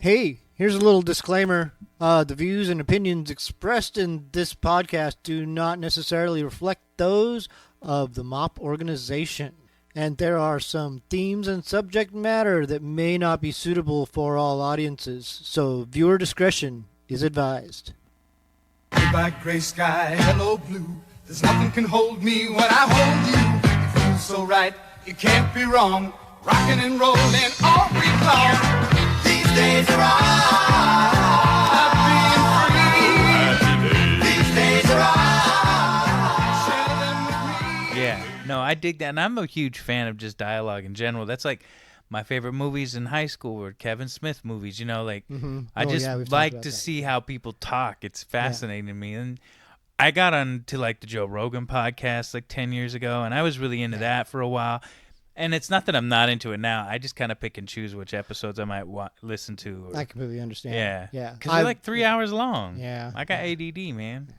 Hey, here's a little disclaimer. The views and opinions expressed in this podcast do not necessarily reflect those of the MAWP organization. And there are some themes and subject matter that may not be suitable for all audiences, so viewer discretion is advised. Goodbye, gray sky, hello, blue. There's nothing can hold me when I hold you. You feel so right, you can't be wrong. Rocking and rolling all week long. These days are all being free. These days are all sharing with me. Yeah, no, I dig that, and I'm a huge fan of just dialogue in general. That's like my favorite movies in high school were Kevin Smith movies. You know, like I just like to see how people talk. It's fascinating to me, and I got on to like the Joe Rogan podcast like 10 years ago, and I was really into that for a while. And it's not that I'm not into it now. I just kind of pick and choose which episodes I might listen to. I completely understand. Yeah. Yeah. Because they're like 3 hours long. Yeah. I got ADD, man.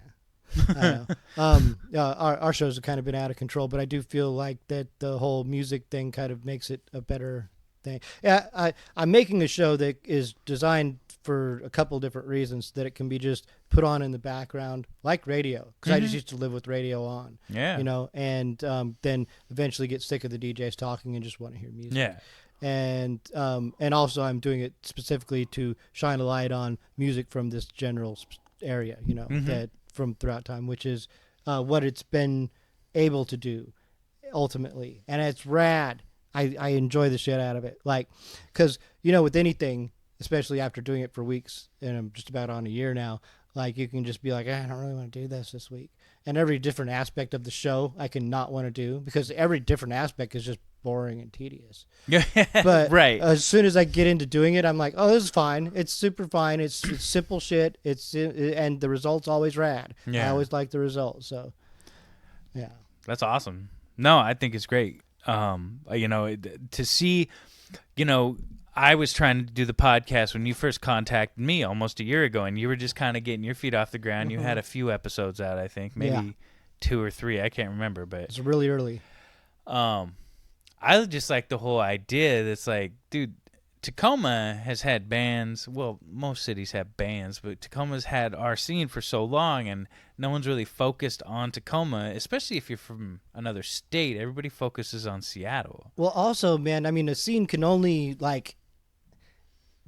I know. Our shows have kind of been out of control, but I do feel like that the whole music thing kind of makes it a better thing. Yeah, I'm making a show that is designed for a couple different reasons, that it can be just put on in the background like radio, because I just used to live with radio on. Yeah. You know, and then eventually get sick of the DJs talking and just want to hear music. Yeah. And also I'm doing it specifically to shine a light on music from this general area, you know, that from throughout time, which is what it's been able to do ultimately. And it's rad. I enjoy the shit out of it. Like, because, you know, with anything, especially after doing it for weeks, and I'm just about on a year now, like you can just be like, I don't really want to do this week. And every different aspect of the show I can not want to do, because every different aspect is just boring and tedious. But right. As soon as I get into doing it, I'm like, oh, this is fine. It's super fine. It's simple shit. And the result's always rad. Yeah. I always like the results. So, yeah. That's awesome. No, I think it's great. You know, to see, you know, I was trying to do the podcast when you first contacted me almost a year ago, and you were just kind of getting your feet off the ground. You had a few episodes out, I think, maybe 2 or 3. I can't remember, but It's really early. I just like the whole idea that's like, dude, Tacoma has had bands. Well, most cities have bands, but Tacoma's had our scene for so long, and no one's really focused on Tacoma, especially if you're from another state. Everybody focuses on Seattle. Well, also, man, I mean, a scene can only, like,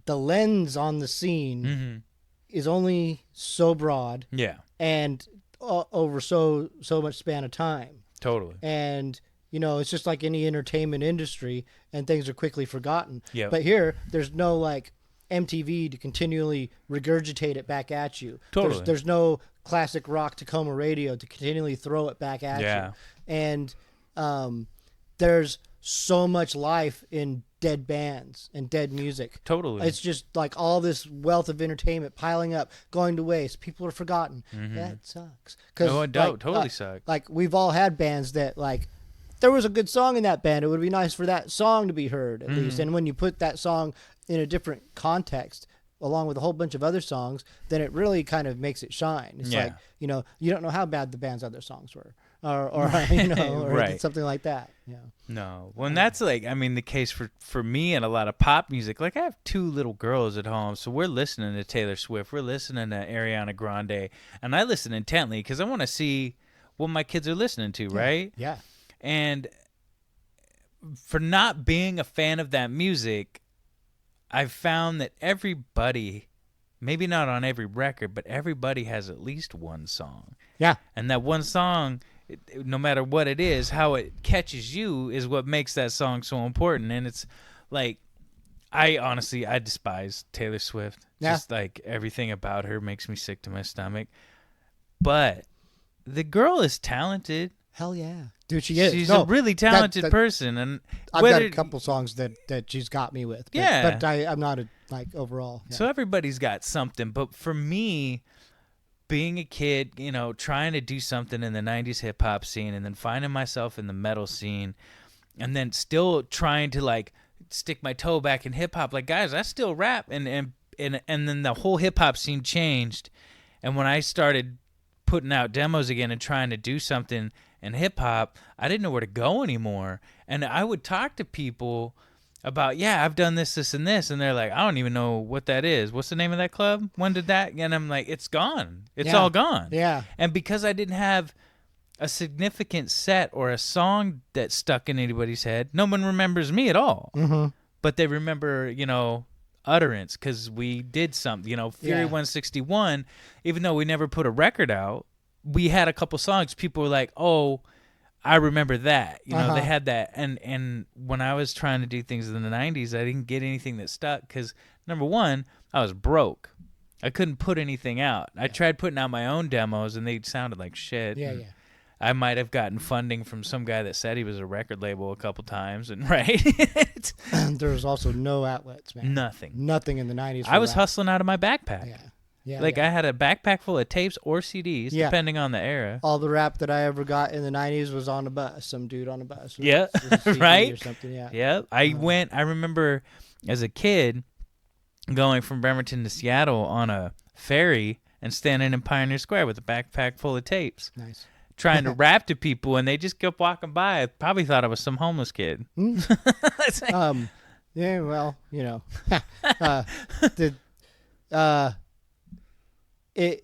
the lens on the scene is only so broad. Yeah. And over so much span of time. Totally. And, you know, it's just like any entertainment industry, and things are quickly forgotten. Yep. But here, there's no, like, MTV to continually regurgitate it back at you. Totally. There's no classic rock Tacoma radio to continually throw it back at you. And there's so much life in dead bands and dead music. Totally. It's just like all this wealth of entertainment piling up, going to waste. People are forgotten. That sucks. Oh, it totally sucks. Like, we've all had bands that, like, there was a good song in that band. It would be nice for that song to be heard, at least. And when you put that song in a different context, along with a whole bunch of other songs, then it really kind of makes it shine. It's like, you know, you don't know how bad the band's other songs were. Or you know, or something like that. Yeah. No. Well, and that's like, I mean, the case for me and a lot of pop music. Like, I have 2 little girls at home, so we're listening to Taylor Swift. We're listening to Ariana Grande, and I listen intently because I want to see what my kids are listening to, right? Yeah. And for not being a fan of that music, I've found that everybody, maybe not on every record, but everybody has at least one song. Yeah. And that one song, no matter what it is, how it catches you is what makes that song so important. And it's like, I despise Taylor Swift. Yeah. Just like everything about her makes me sick to my stomach. But the girl is talented. Hell yeah. Dude, she is. She's a really talented person. And I've got a couple songs that she's got me with. But, yeah. But I'm not overall. Yeah. So everybody's got something. But for me, being a kid, you know, trying to do something in the 90s hip hop scene and then finding myself in the metal scene and then still trying to like stick my toe back in hip hop. Like, guys, I still rap. And then the whole hip hop scene changed. And when I started putting out demos again and trying to do something in hip hop, I didn't know where to go anymore. And I would talk to people about, yeah, I've done this, this, and this. And they're like, I don't even know what that is. What's the name of that club? When did that? And I'm like, it's gone. It's all gone. Yeah. And because I didn't have a significant set or a song that stuck in anybody's head, no one remembers me at all. Mm-hmm. But they remember, Utterance, because we did something. Fury 161, even though we never put a record out, we had a couple songs. People were like, oh, I remember that. They had that. And when I was trying to do things in the 90s, I didn't get anything that stuck because, number one, I was broke. I couldn't put anything out. I tried putting out my own demos, and they sounded like shit. Yeah, yeah. I might have gotten funding from some guy that said he was a record label a couple times, and right? There was also no outlets, man. Nothing in the 90s. I was hustling out of my backpack. Yeah. Yeah, I had a backpack full of tapes or CDs, depending on the era. All the rap that I ever got in the 90s was on a bus. Some dude on a bus. Yeah, right? Or something, yeah. Yeah, I remember as a kid going from Bremerton to Seattle on a ferry and standing in Pioneer Square with a backpack full of tapes. Nice. Trying to rap to people, and they just kept walking by. I probably thought I was some homeless kid. Yeah, well,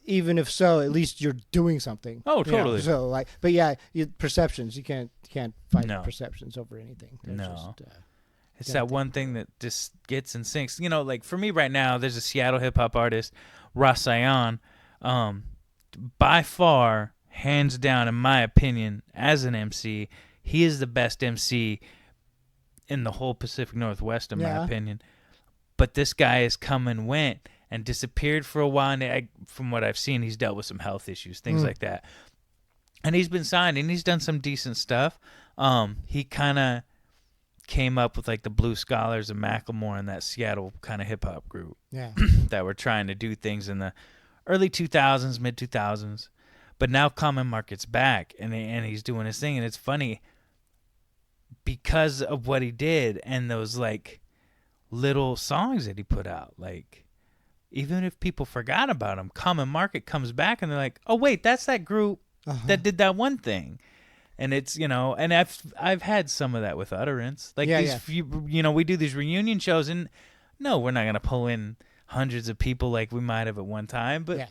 even if so, at least you're doing something. Oh, totally. So but yeah, perceptions. You can't fight perceptions over anything. It's that one thing that just gets and sinks. For me right now, there's a Seattle hip hop artist, Rasayan. By far, hands down, in my opinion, as an MC, he is the best MC in the whole Pacific Northwest, in my opinion. But this guy has come and went and disappeared for a while. And from what I've seen, he's dealt with some health issues, things like that. And he's been signed, and he's done some decent stuff. He kind of came up with the Blue Scholars and Macklemore and that Seattle kind of hip hop group that were trying to do things in the early 2000s, mid 2000s. But now Common Market's back, and he's doing his thing, and it's funny because of what he did and those little songs that he put out. Even if people forgot about him, Common Market comes back, and they're like, "Oh wait, that's that group that did that one thing." And it's and I've had some of that with Utterance. We do these reunion shows, and no, we're not gonna pull in hundreds of people like we might have at one time, but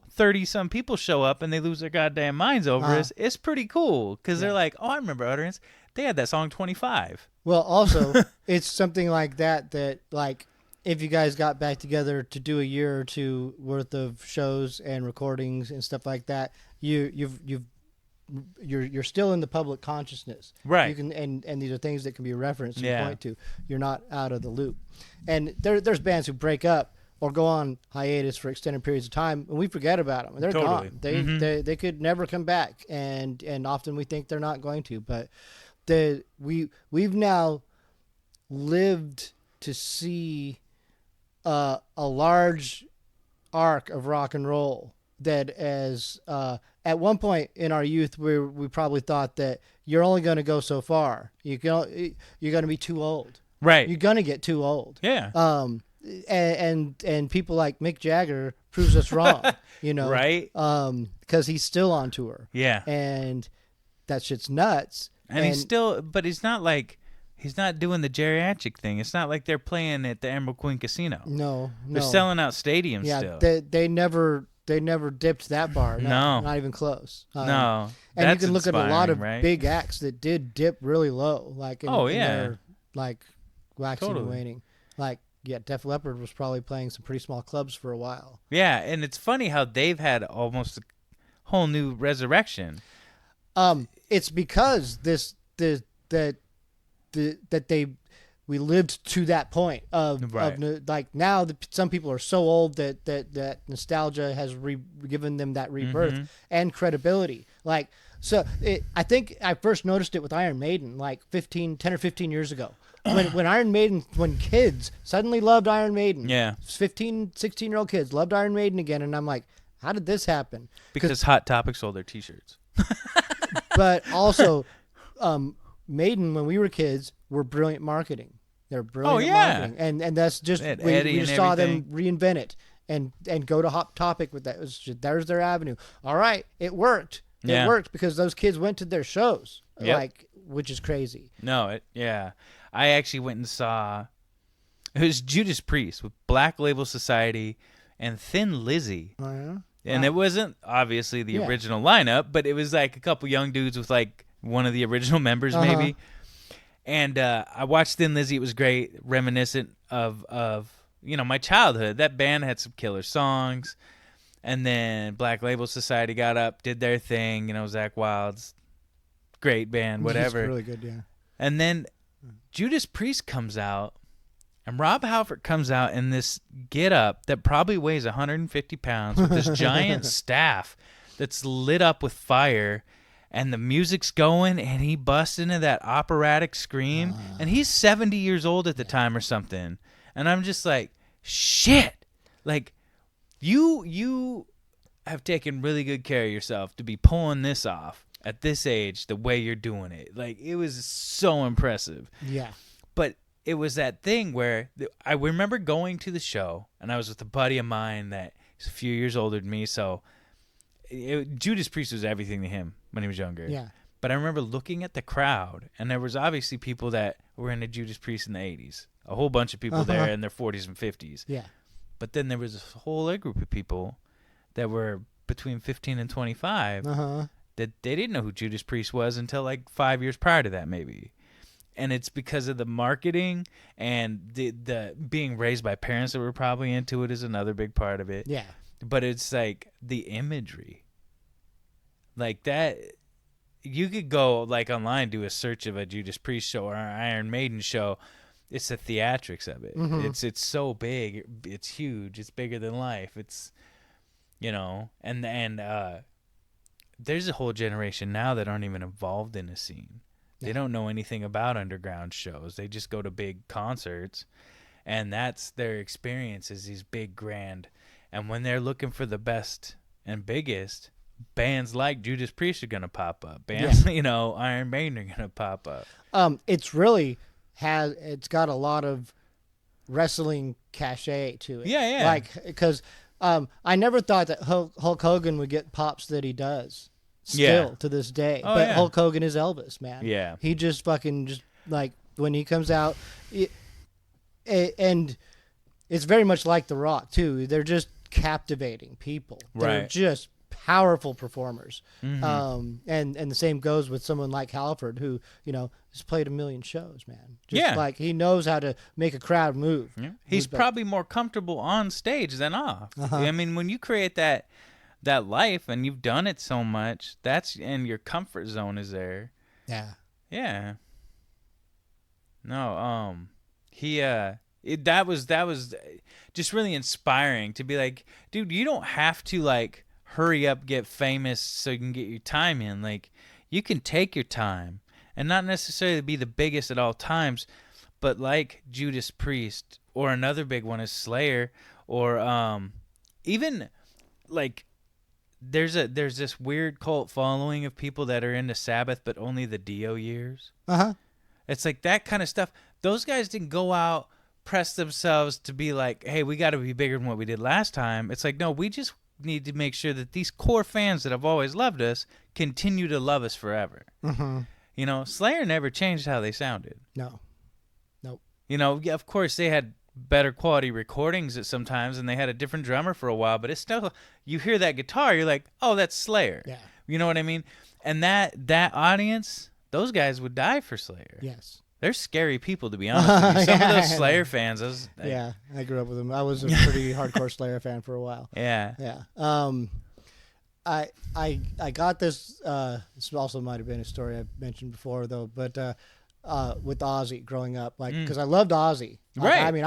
30 some people show up and they lose their goddamn minds over us. It's pretty cool because they're like, oh, I remember Utterance. They had that song 25. Well, also it's something like that if you guys got back together to do a year or two worth of shows and recordings and stuff like that, you're still in the public consciousness, right? You can and these are things that can be referenced and point to. You're not out of the loop. And there's bands who break up or go on hiatus for extended periods of time, and we forget about them. They're gone. They could never come back, and often we think they're not going to. But we've now lived to see a large arc of rock and roll that as at one point in our youth we probably thought that you're only going to go so far. You're going to be too old. Right. You're going to get too old. Yeah. And people like Mick Jagger proves us wrong, right? Because he's still on tour. Yeah. And that shit's nuts. And he's still, but he's not he's not doing the geriatric thing. It's not like they're playing at the Emerald Queen Casino. No. They're selling out stadiums still. Yeah, they never dipped that bar. No. Not even close. No. And you can look at a lot of big acts that did dip really low, in their, waxing and waning. Def Leppard was probably playing some pretty small clubs for a while. Yeah, and it's funny how they've had almost a whole new resurrection. It's because we lived to that point of now some people are so old that nostalgia has given them that rebirth and credibility. I think I first noticed it with Iron Maiden 10 or 15 years ago. When Iron Maiden, when kids suddenly loved Iron Maiden. Yeah. 15, 16-year-old kids loved Iron Maiden again, and I'm like, how did this happen? Because Hot Topic sold their T-shirts. But also, Maiden, when we were kids, were brilliant marketing. They're brilliant marketing. And that's just, we just saw them reinvent it and go to Hot Topic with that. There's their avenue. All right, it worked. It worked because those kids went to their shows, which is crazy. No, I actually went and saw. It was Judas Priest with Black Label Society and Thin Lizzy. Oh yeah. And it wasn't obviously the original lineup, but it was like a couple young dudes with like one of the original members maybe. And I watched Thin Lizzy. It was great, reminiscent of my childhood. That band had some killer songs. And then Black Label Society got up, did their thing. Zakk Wylde's great band, whatever. He's really good, yeah. And then Judas Priest comes out. And Rob Halford comes out in this get-up that probably weighs 150 pounds with this giant staff that's lit up with fire, and the music's going, and he busts into that operatic scream, and he's 70 years old at the time or something. And I'm just like, shit. Like, you have taken really good care of yourself to be pulling this off at this age the way you're doing it. Like, it was so impressive. Yeah. But it was that thing where I remember going to the show, and I was with a buddy of mine that is a few years older than me, so Judas Priest was everything to him when he was younger. Yeah. But I remember looking at the crowd, and there was obviously people that were into Judas Priest in the 80s. A whole bunch of people there in their 40s and 50s. Yeah. But then there was a whole other group of people that were between 15 and 25 that they didn't know who Judas Priest was until like 5 years prior to that maybe. And it's because of the marketing and the being raised by parents that were probably into it is another big part of it. Yeah. But it's like the imagery. Like that, you could go like online, do a search of a Judas Priest show or an Iron Maiden show. It's the theatrics of it. It's so big. It's huge. It's bigger than life. It's, and there's a whole generation now that aren't even involved in the scene. They don't know anything about underground shows. They just go to big concerts, and that's their experience is these big, grand. And when they're looking for the best and biggest, bands like Judas Priest are going to pop up. Bands, Iron Maiden are going to pop up. It's got a lot of wrestling cachet to it. Yeah, yeah. Like, because I never thought that Hulk Hogan would get pops that he does. Still to this day. But Hulk Hogan is Elvis, man. Yeah. He just like when he comes out, and it's very much like The Rock too. They're just captivating people. They're just powerful performers. And the same goes with someone like Halford, who has played a million shows, man. Like he knows how to make a crowd move. Yeah. He's probably more comfortable on stage than off. I mean, when you create that life and you've done it so much, and your comfort zone is there. Yeah. No, that was just really inspiring to be like, dude, you don't have to like hurry up, get famous so you can get your time in. Like, you can take your time and not necessarily be the biggest at all times, but like Judas Priest, or another big one is Slayer, or even like there's this weird cult following of people that are into Sabbath but only the Dio years. It's like that kind of stuff. Those guys didn't go out, press themselves to be like, hey, we got to be bigger than what we did last time. It's like, no, we just need to make sure that these core fans that have always loved us continue to love us forever. Slayer never changed how they sounded. No. Nope. Yeah, of course they had better quality recordings at sometimes, and they had a different drummer for a while, but it's still, you hear that guitar, you're like, oh, that's Slayer. Yeah. You know what I mean? And that audience, those guys would die for Slayer. Yes. They're scary people, to be honest with you. Some of those Slayer fans, I grew up with them. I was a pretty hardcore Slayer fan for a while. Yeah. I got this. This also might have been a story I mentioned before, though. But with Ozzy growing up, because I loved Ozzy. Right. I mean,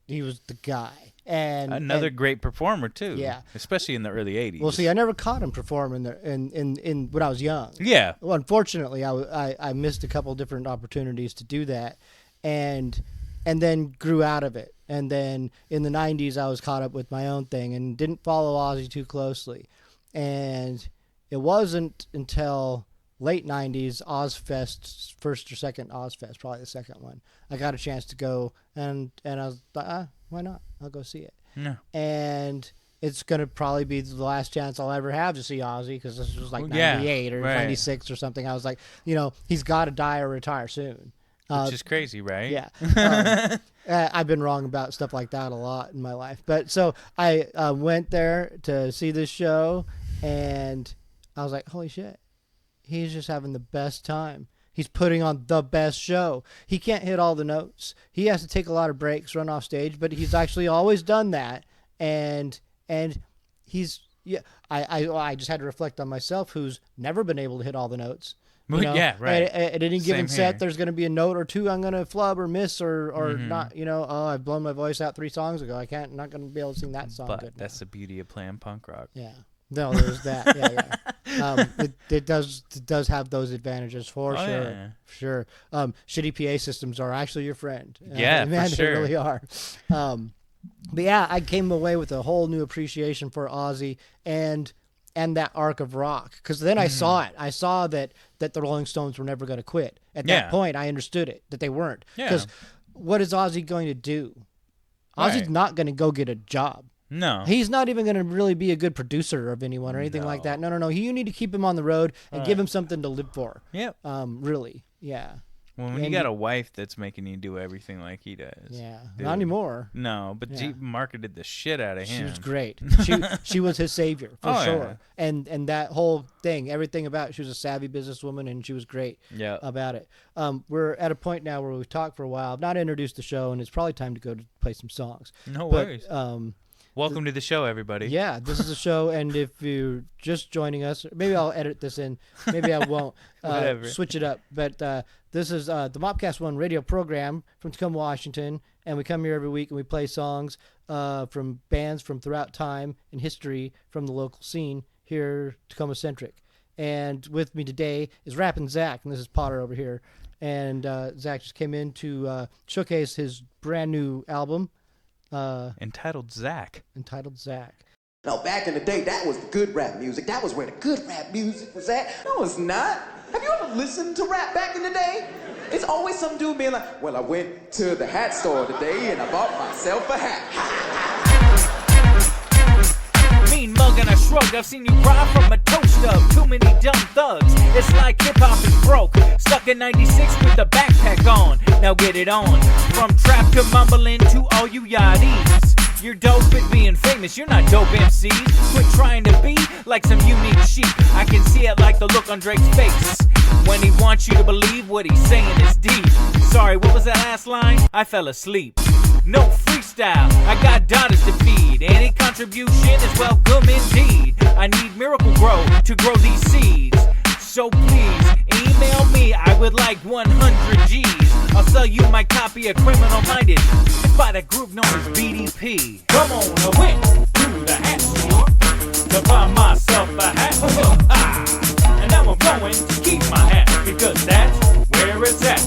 he was the guy, and another great performer too. Yeah. Especially in the early '80s. Well, see, I never caught him perform in when I was young. Yeah. Well, unfortunately, I missed a couple different opportunities to do that, and then grew out of it. And then in the '90s, I was caught up with my own thing and didn't follow Ozzy too closely. And it wasn't until late '90s, Ozfest, first or second Ozfest, probably the second one, I got a chance to go, and I was like, why not? I'll go see it. Yeah. And it's going to probably be the last chance I'll ever have to see Ozzy, because this was like 98 or 96 or something. I was like, he's got to die or retire soon. Which is crazy, right? Yeah. I've been wrong about stuff like that a lot in my life. But so I went there to see this show, and I was like, holy shit. He's just having the best time. He's putting on the best show. He can't hit all the notes. He has to take a lot of breaks, run off stage, but he's actually always done that. And he's, yeah, I just had to reflect on myself, who's never been able to hit all the notes. You know? Yeah, right. At any given set, there's going to be a note or two I'm going to flub or miss or not. I've blown my voice out 3 songs ago. I'm not going to be able to sing that song. But that's the beauty of playing punk rock. Yeah. No, there's that. Yeah. It does have those advantages for sure. Yeah. Sure. Shitty PA systems are actually your friend. Yeah, man, for sure. They really are. But yeah, I came away with a whole new appreciation for Ozzy and that arc of rock, because then I saw it. I saw that the Rolling Stones were never going to quit. At that point, I understood it, that they weren't. Because what is Ozzy going to do? Ozzy's not going to go get a job. No. He's not even going to really be a good producer of anyone or anything like that. No. You need to keep him on the road and give him something to live for. Yep. Really. Yeah. Well, when you got a wife that's making you do everything like he does. Yeah. Dude. Not anymore. No, but she marketed the shit out of him. She was great. She was his savior, for sure. Yeah. And that whole thing, everything about it, she was a savvy businesswoman, and she was great about it. We're at a point now where we've talked for a while. I've not introduced the show, and it's probably time to go to play some songs. No worries. Welcome to the show, everybody. Yeah, this is a show, and if you're just joining us, maybe I'll edit this in, maybe I won't. Switch it up. But this is the MAWPCAST 1 radio program from Tacoma, Washington, and we come here every week and we play songs from bands from throughout time and history from the local scene here, Tacoma-centric. And with me today is Rappin Zack, and this is Potter over here. And Zack just came in to showcase his brand new album, entitled Zack. Now, back in the day, that was the good rap music. That was where the good rap music was at. No, it's not. Have you ever listened to rap back in the day? It's always some dude being like, well, I went to the hat store today and I bought myself a hat. Mean mug and a shrug, I've seen you cry from a toast of too many dumb thugs. It's like hip-hop is broke, stuck in 96 with the backpack on. Now get it on, from trap to mumbling to all you yachties. You're dope at being famous, you're not dope MCs. Quit trying to be like some unique sheep. I can see it like the look on Drake's face when he wants you to believe what he's saying is deep. Sorry, what was that last line? I fell asleep. No freestyle, I got daughters to feed. Any contribution is welcome indeed. I need Miracle Grow to grow these seeds. So please, email me, I would like 100 G's. I'll sell you my copy of Criminal Minded by the group known as BDP. Come on, I went to the hat store to buy myself a hat. And now I'm going to keep my hat, because that's where it's at.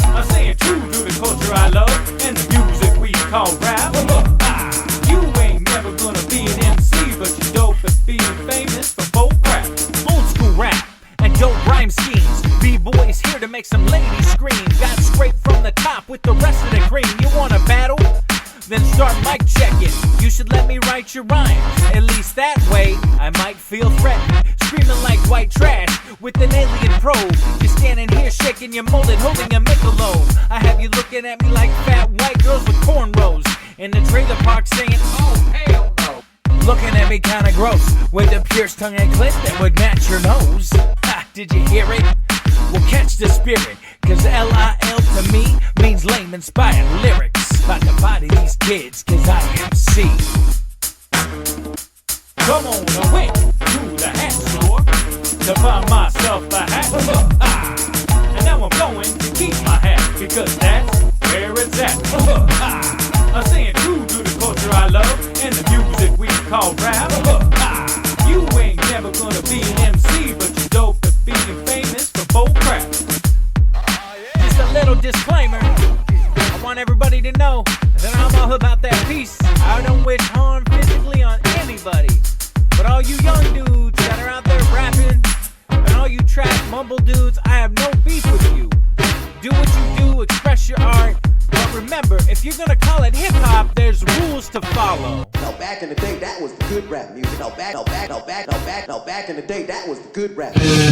I'm staying true to the culture I love and the music we call rap. You ain't never gonna be an MC, but you're dope at being famous for folk rap. Old school rap and dope rhyme schemes. B-boys here to make some ladies scream. Got scraped from the top with the rest of the cream. You wanna battle? Then start mic checking. You should let me write your rhymes. At least that way I might feel threatened. Screaming like white trash with an alien probe. You're standing here shaking your mullet, holding a Michelob. I have you looking at me like fat white girls with cornrows in the trailer park saying, oh hell no. Looking at me kinda gross with a pierced tongue and clip that would match your nose. Ha, did you hear it? Well, catch the spirit, cause L-I-L to me means lame inspired lyrics. About to body these kids, cause I am C. Come on, I went to the hat store to buy myself a hat. And now I'm going to keep my hat, because that's where it's at. I'm staying true to the culture I love and the music we call rap. You ain't never gonna be an MC, but you're dope at being famous for folk rap. Just a little disclaimer, I want everybody to know that I'm all about that peace. I don't wish harm physically on anybody, but all you young dudes that are out there rapping, and all you trap mumble dudes, I have no beef with you. Do what you do, express your art, but remember, if you're gonna call it hip-hop, there's rules to follow. Now back in the day, that was the good rap music. Now back in the day, that was the good rap music.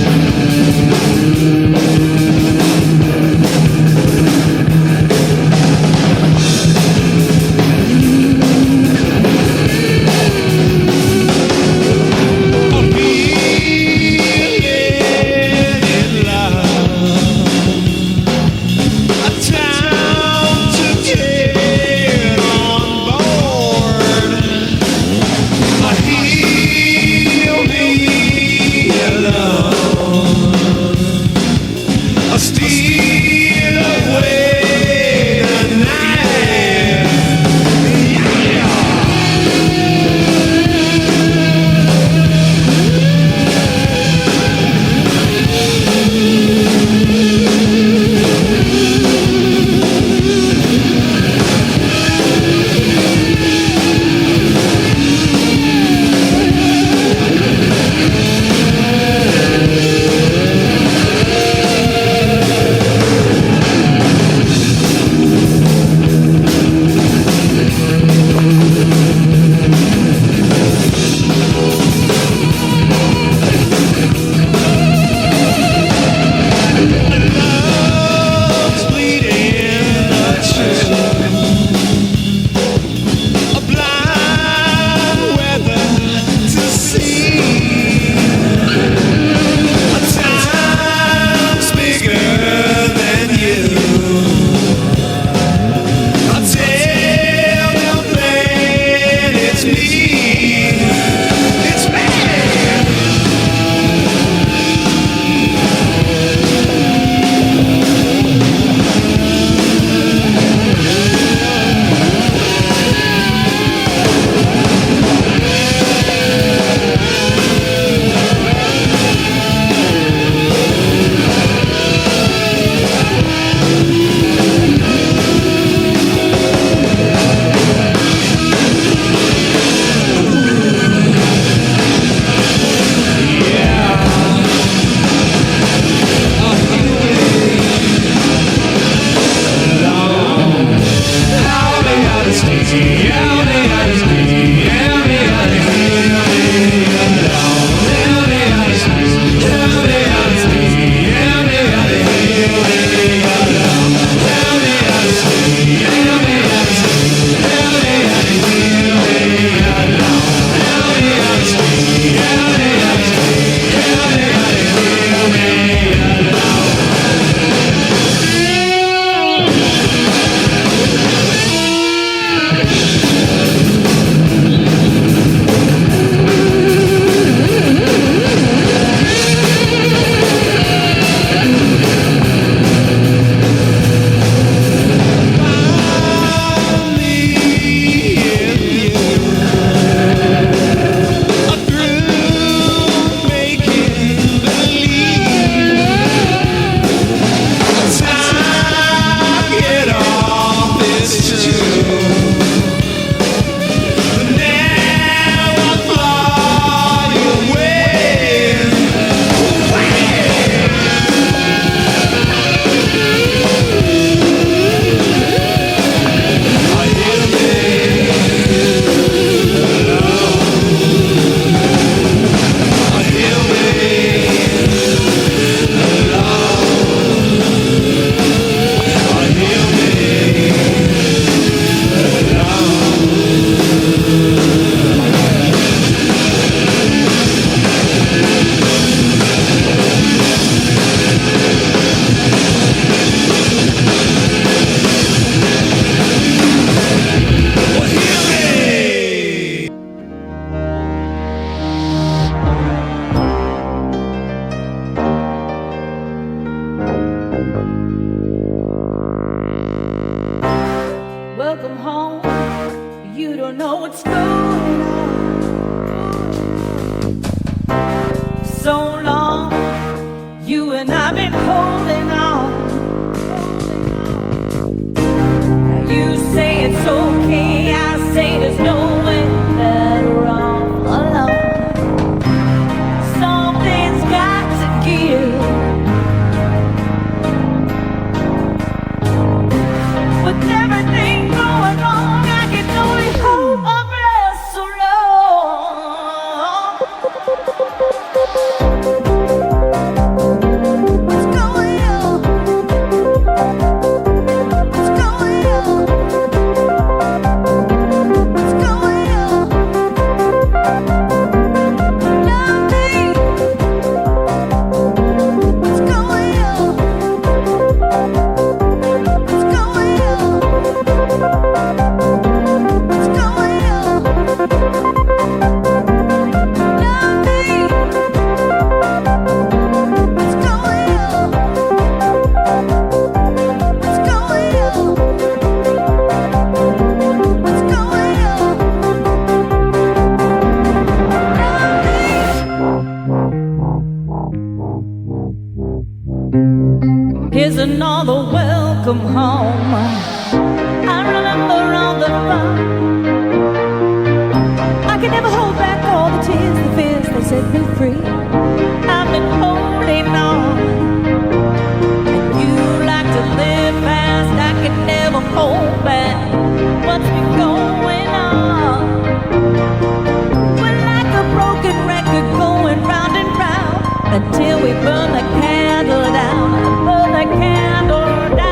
Welcome home. You don't know what's going on. So long, you and I've been holding on. You say it's okay, I say there's no way better off alone. Something's got to give. With everything going wrong, I can only hold my breath so long. What's going on? What's going on? What's going on? Love me. What's going on? What's going on? What's going on? Love me. What's going on? What's going on? What's going on? Here's another welcome home. I remember all the fun. I can never hold back all the tears, the fears that set me free. I've been holding on. And you like to live fast, I can never hold back. What's been going on? We're like a broken record going round and round until we burn the candle down, burn the candle down.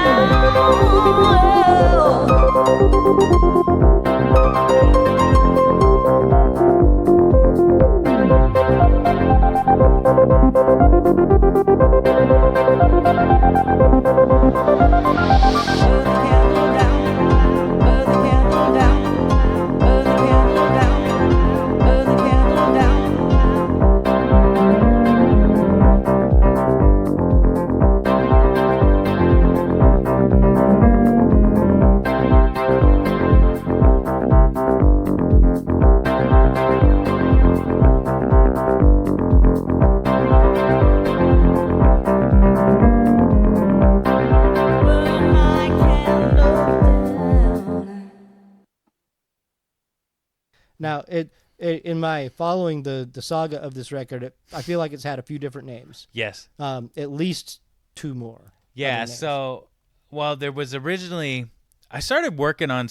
Now, it in my following the saga of this record, I feel like it's had a few different names. Yes. At least two more. Yeah. other names. So, well, there was originally I started working on,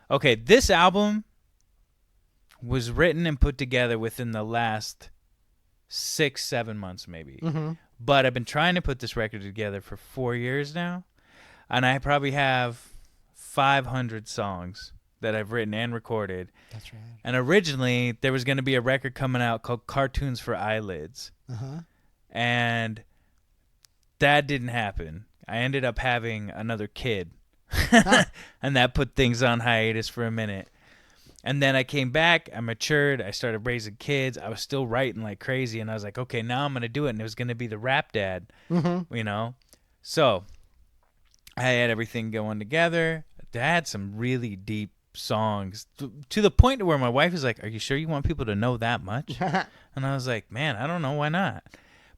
okay, this album was written and put together within the last 6-7 months maybe. Mm-hmm. But I've been trying to put this record together for 4 years now, and I probably have 500 songs that I've written and recorded. That's right. And originally, there was going to be a record coming out called Cartoons for Eyelids. Uh-huh. And that didn't happen. I ended up having another kid. And that put things on hiatus for a minute. And then I came back, I matured, I started raising kids. I was still writing like crazy, and I was like, okay, now I'm going to do it. And it was going to be the Rap Dad, you know? So I had everything going together. I had some really deep songs to the point where my wife is like, are you sure you want people to know that much? And I was like, man, I don't know, why not?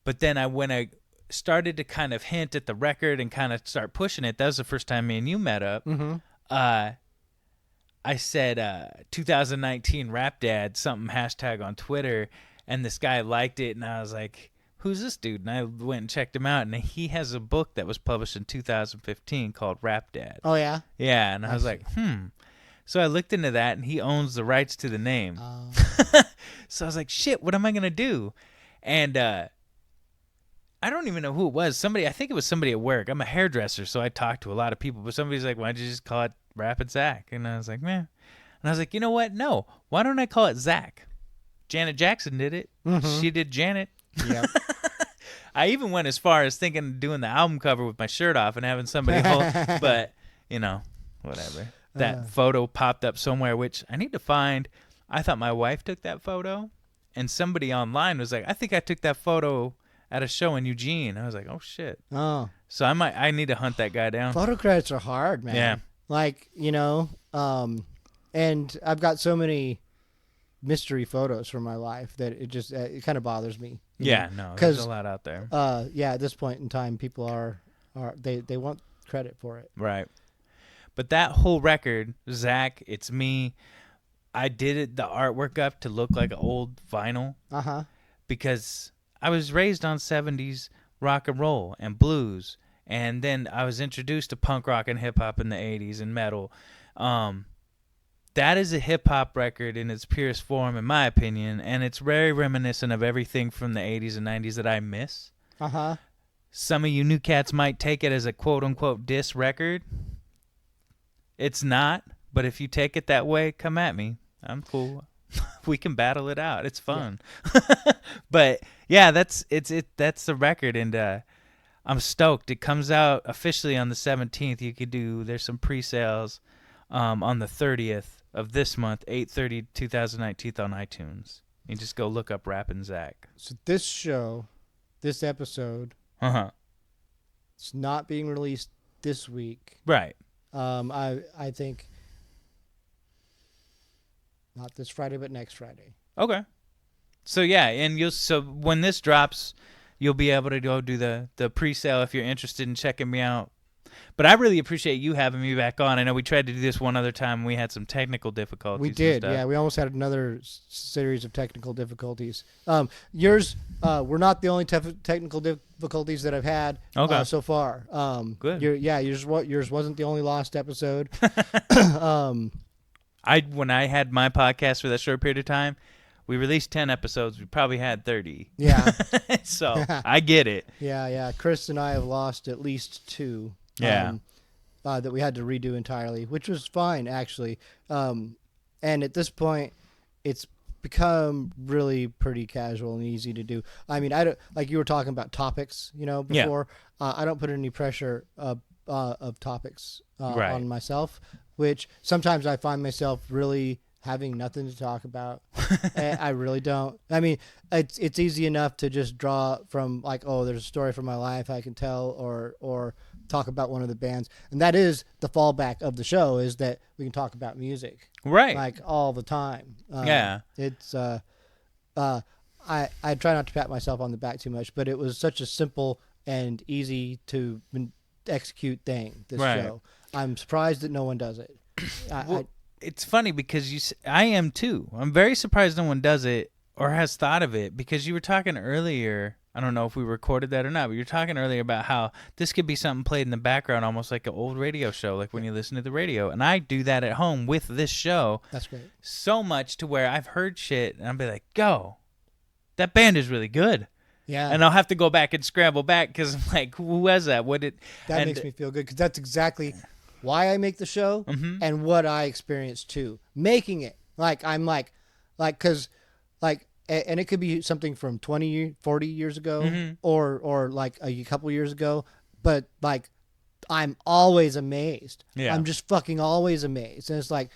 But then when I started to kind of hint at the record and kind of start pushing it, that was the first time me and you met up. I said 2019 Rap Dad, something hashtag on Twitter, and this guy liked it, and I was like, who's this dude? And I went and checked him out, and he has a book that was published in 2015 called Rap Dad. Oh, yeah? Yeah, and I was like, So I looked into that, and he owns the rights to the name. So I was like, shit, what am I going to do? And I don't even know who it was. I think it was somebody at work. I'm a hairdresser, so I talk to a lot of people, but somebody's like, why don't you just call it Rappin Zack? And I was like, man. And I was like, you know what? No. Why don't I call it Zack? Janet Jackson did it. She did Janet. Yep. I even went as far as thinking of doing the album cover with my shirt off and having somebody hold, but, you know, whatever. That photo popped up somewhere, which I need to find. I thought my wife took that photo, and somebody online was like, I think I took that photo at a show in Eugene. I was like, oh, shit. Oh. So I need to hunt that guy down. Photo credits are hard, man. Yeah. Like, you know, and I've got so many mystery photos from my life that it just, it kind of bothers me. Yeah, no, there's a lot out there. Yeah, at this point in time, people they want credit for it. Right. But that whole record, Zack, it's me. I did the artwork up to look like an old vinyl. Because I was raised on 70s rock and roll and blues. And then I was introduced to punk rock and hip hop in the 80s and metal. That is a hip hop record in its purest form, in my opinion. And it's very reminiscent of everything from the 80s and 90s that I miss. Some of you new cats might take it as a quote unquote diss record. It's not, but if you take it that way, come at me. I'm cool. We can battle it out. It's fun. Yeah. But yeah, that's the record, and I'm stoked. It comes out officially on the 17th. There's some pre-sales on the 30th of this month, 8/30/2019 on iTunes. You just go look up Rappin Zack. So this episode, it's not being released this week. Right. I think not this Friday, but next Friday. Okay. So yeah, and when this drops, you'll be able to go do the pre-sale if you're interested in checking me out. But I really appreciate you having me back on. I know we tried to do this one other time. We had some technical difficulties. We did, yeah. We almost had another series of technical difficulties. Yours, we're not the only technical difficulties that I've had so far. Good. Yours wasn't the only lost episode. When I had my podcast for that short period of time, we released 10 episodes. We probably had 30. Yeah. So I get it. Yeah. Chris and I have lost at least 2. Yeah. That we had to redo entirely, which was fine, actually. And at this point, it's become really pretty casual and easy to do. I mean, I don't, like you were talking about topics, before. Yeah. I don't put any pressure of topics on myself, which sometimes I find myself really having nothing to talk about. I really don't. I mean, it's easy enough to just draw from like, oh, there's a story from my life I can tell, or talk about one of the bands, and that is the fallback of the show, is that we can talk about music, right? Like all the time. Yeah. It's I try not to pat myself on the back too much, but it was such a simple and easy to execute thing. This show, I'm surprised that no one does it. It's funny because I am too. I'm very surprised no one does it. or has thought of it, because you were talking earlier, I don't know if we recorded that or not, but you were talking earlier about how this could be something played in the background, almost like an old radio show, like when you listen to the radio. And I do that at home with this show. That's great. So much to where I've heard shit, and I'll be like, "Go, that band is really good." Yeah. And I'll have to go back and scramble back because I'm like, "Who was that? What did?" That makes me feel good because that's exactly why I make the show and what I experienced too. Making it I'm because and it could be something from 20, 40 years ago or like a couple years ago, but like I'm always amazed. Yeah. I'm just fucking always amazed. And it's like,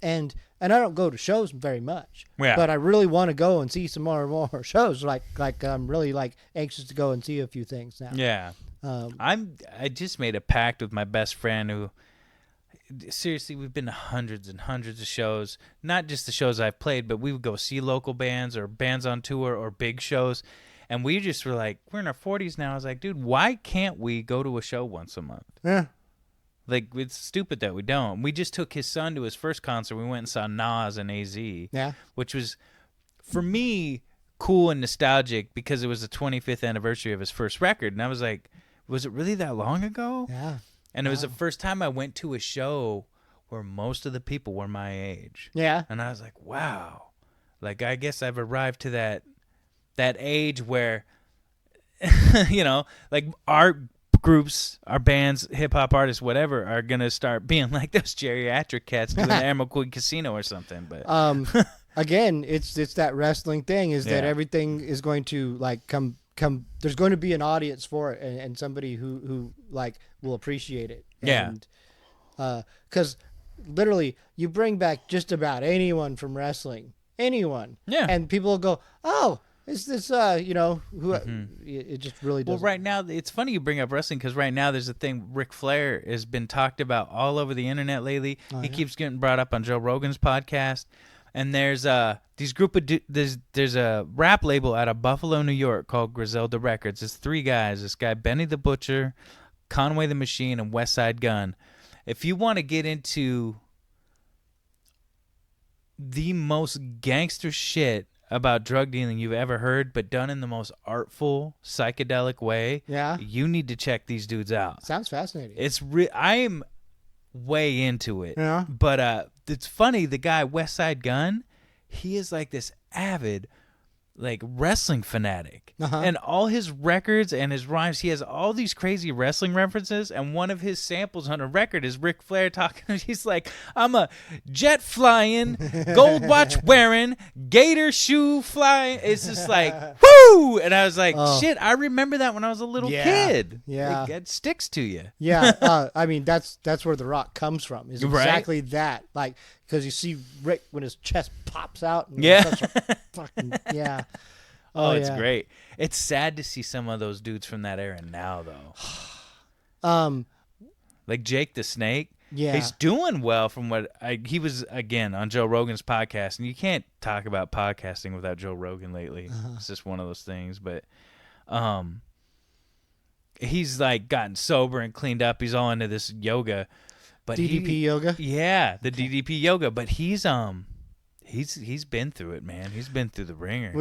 and I don't go to shows very much, but I really want to go and see some more shows. Like I'm really anxious to go and see a few things now. Yeah. I just made a pact with my best friend who, seriously, we've been to hundreds and hundreds of shows, not just the shows I've played, but we would go see local bands or bands on tour or big shows. And we just were like, we're in our 40s now. I was like, dude, why can't we go to a show once a month? Yeah. Like, it's stupid that we don't. We just took his son to his first concert. We went and saw Nas and AZ, which was, for me, cool and nostalgic because it was the 25th anniversary of his first record. And I was like, was it really that long ago? Yeah. And it was the first time I went to a show where most of the people were my age. Yeah. And I was like, wow. Like, I guess I've arrived to that age where, like our groups, our bands, hip-hop artists, whatever, are going to start being like those geriatric cats doing the Emerald Queen Casino or something. But again, it's that wrestling thing is that everything is going to come there's going to be an audience for it and somebody who will appreciate it. And because literally you bring back just about anyone from wrestling, and people will go, oh, is this who it just really does. Well, right now it's funny you bring up wrestling because right now there's a thing. Ric Flair has been talked about all over the internet lately. He keeps getting brought up on Joe Rogan's podcast. And there's there's a rap label out of Buffalo, New York called Griselda Records. It's 3 guys. This guy, Benny the Butcher, Conway the Machine, and West Side Gun. If you want to get into the most gangster shit about drug dealing you've ever heard, but done in the most artful, psychedelic way, you need to check these dudes out. Sounds fascinating. It's I'm way into it. Yeah. But it's funny, the guy West Side Gun, he is like this avid wrestling fanatic. And all his records and his rhymes, he has all these crazy wrestling references, and one of his samples on a record is Ric Flair talking. He's like, I'm a jet flying, gold watch wearing, gator shoe flying. It's just like, whoo! And I was like, shit, I remember that when I was a little kid. Yeah. It sticks to you. Yeah. I mean, that's where The Rock comes from, is exactly that. Because you see Rick when his chest pops out. And fucking, Oh, it's great. It's sad to see some of those dudes from that era now, though. Like Jake the Snake. Yeah. He's doing well from what he was, again, on Joe Rogan's podcast. And you can't talk about podcasting without Joe Rogan lately. It's just one of those things. But he's gotten sober and cleaned up. He's all into this yoga. But DDP yoga? Yeah, the DDP yoga. But he's been through it, man. He's been through the ringer.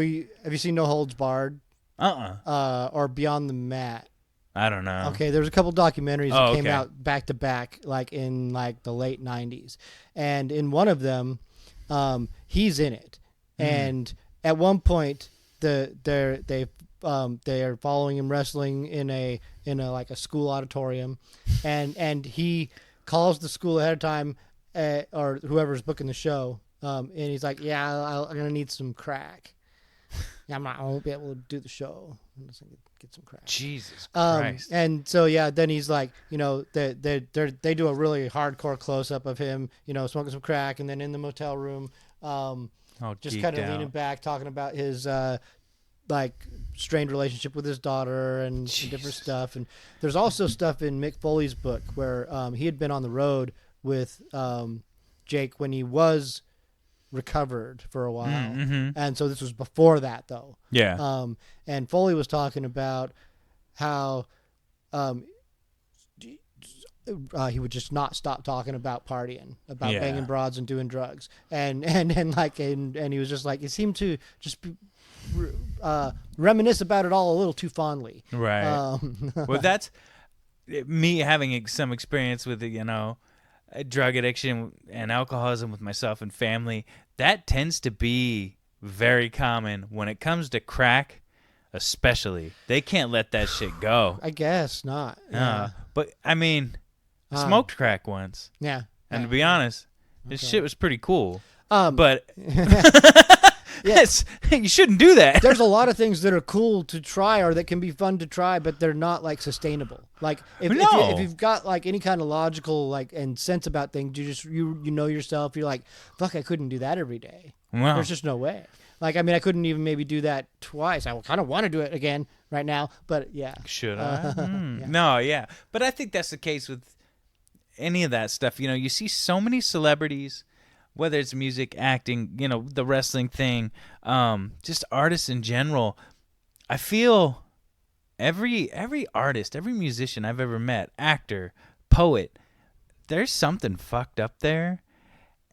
Have you seen No Holds Barred? Or Beyond the Mat? I don't know. Okay, there's a couple documentaries that came out back to back, in the late 90s, and in one of them, he's in it, and at one point, they are following him wrestling in a school auditorium, and he calls the school ahead of time, or whoever's booking the show. And he's like, I'm going to need some crack. I won't be able to do the show. I'm just going to get some crack. Jesus Christ. And so, then he's like, they do a really hardcore close-up of him, smoking some crack, and then in the motel room, just kind of leaning back, talking about his, strained relationship with his daughter and different stuff. And there's also stuff in Mick Foley's book where he had been on the road with Jake when he was recovered for a while. And so this was before that, though. Yeah. And Foley was talking about how he would just not stop talking about partying, about Yeah. banging broads and doing drugs, and he was just like, it seemed to just reminisce about it all a little too fondly. Right. Well, that's me having some experience with drug addiction and alcoholism with myself and family. That tends to be very common when it comes to crack, especially. They can't let that shit go. I guess not. Yeah. But I mean, smoked crack once, Yeah. and to be honest, this shit was pretty cool. Um, But yes, you shouldn't do that. There's a lot of things that are cool to try or that can be fun to try, but they're not like sustainable. Like if you've got like any kind of logical and sense about things, you know yourself. You're like, fuck, I couldn't do that every day. Wow. There's just no way. Like, I mean, I couldn't even maybe do that twice. I kind of want to do it again right now, but yeah. Should I? No, yeah. But I think that's the case with any of that stuff. You see so many celebrities, whether it's music, acting, the wrestling thing, just artists in general. I feel every artist, every musician I've ever met, actor, poet, there's something fucked up there.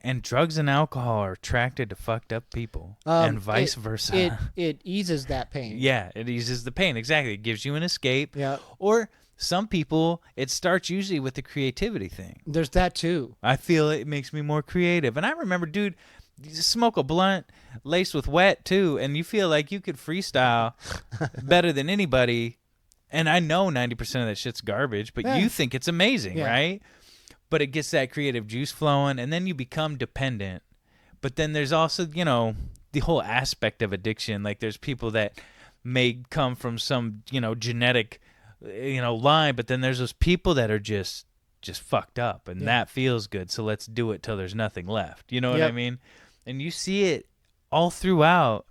And drugs and alcohol are attracted to fucked up people, and vice versa. It eases that pain. Yeah, it eases the pain. Exactly. It gives you an escape. Yeah. Or some people, it starts usually with the creativity thing. There's that too. I feel it makes me more creative. And I remember, dude, you just smoke a blunt laced with wet too, and you feel like you could freestyle better than anybody. And I know 90% of that shit's garbage, but you think it's amazing, right? But it gets that creative juice flowing, and then you become dependent. But then there's also, the whole aspect of addiction. Like there's people that may come from some, genetic, line, but then there's those people that are just fucked up, and that feels good. So let's do it till there's nothing left. You know what I mean? And you see it all throughout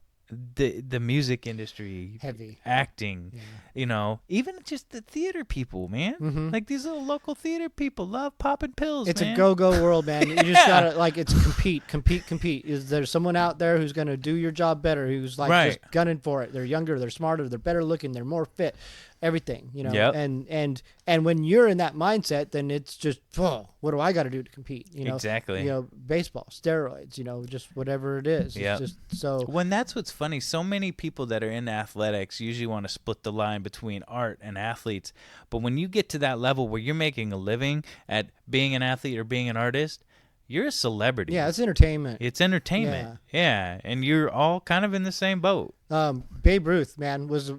the music industry, heavy acting, even just the theater people, man. Like these little local theater people love popping pills. It's man. a go world, man. You just gotta it's compete. Is there someone out there who's gonna do your job better? Who's just gunning for it? They're younger, they're smarter, they're better looking, they're more fit. Everything, Yep. And when you're in that mindset, then it's just, what do I got to do to compete? Exactly. Baseball, steroids, just whatever it is. Yep. It's just so. When that's what's funny. So many people that are in athletics usually want to split the line between art and athletes. But when you get to that level where you're making a living at being an athlete or being an artist, you're a celebrity. Yeah, it's entertainment. It's entertainment. Yeah, and you're all kind of in the same boat. Babe Ruth, man, was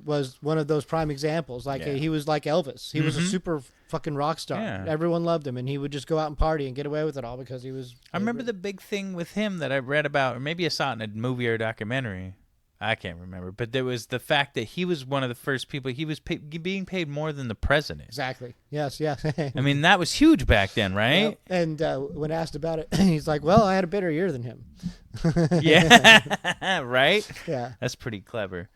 one of those prime examples. He was like Elvis. He was a super fucking rock star. Yeah. Everyone loved him, and he would just go out and party and get away with it all because he was. I remember the big thing with him that I read about, or maybe I saw it in a movie or a documentary. I can't remember, but there was the fact that he was one of the first people. He was being paid more than the president. Exactly. Yes. I mean, that was huge back then, right? Yep. And when asked about it, he's like, "Well, I had a better year than him." Yeah, right. Yeah, that's pretty clever.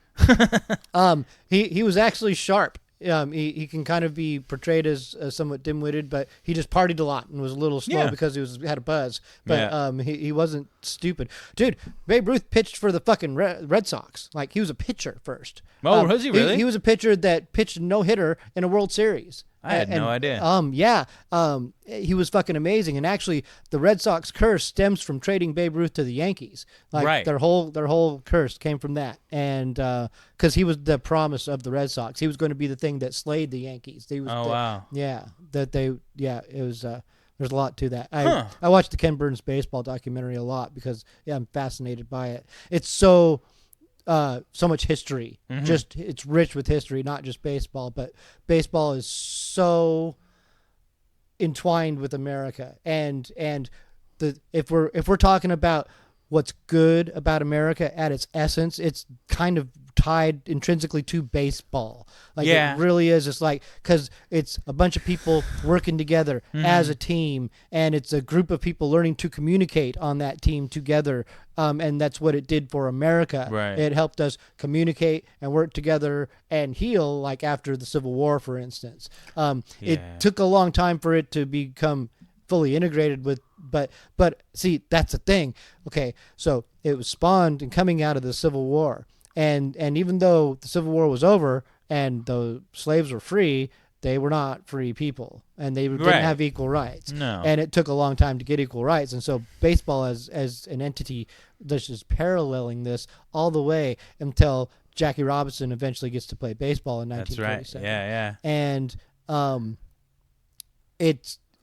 He was actually sharp. He can kind of be portrayed as somewhat dim-witted, but he just partied a lot and was a little slow because he had a buzz. But he wasn't stupid. Dude, Babe Ruth pitched for the fucking Red Sox. Like, he was a pitcher first. Oh, was he really? He was a pitcher that pitched a no-hitter in a World Series. I had no idea. He was fucking amazing. And actually, the Red Sox curse stems from trading Babe Ruth to the Yankees. Like, their whole curse came from that. And because he was the promise of the Red Sox, he was going to be the thing that slayed the Yankees. Wow. Yeah, it was. There's a lot to that. I watched the Ken Burns baseball documentary a lot because I'm fascinated by it. It's so much history. Just it's rich with history, not just baseball, but baseball is so entwined with America. And if we're talking about what's good about America at its essence, it's kind of tied intrinsically to baseball. It really is. It's like, because it's a bunch of people working together as a team, and it's a group of people learning to communicate on that team together. And that's what it did for America. Right. It helped us communicate and work together and heal, like after the Civil War, for instance. It took a long time for it to become fully integrated with, but see, that's the thing. Okay, so it was spawned and coming out of the Civil War. And even though the Civil War was over and the slaves were free, they were not free people, and they didn't have equal rights. No. And it took a long time to get equal rights. And so baseball as an entity, this is paralleling this all the way until Jackie Robinson eventually gets to play baseball in 1927. That's right. Yeah. And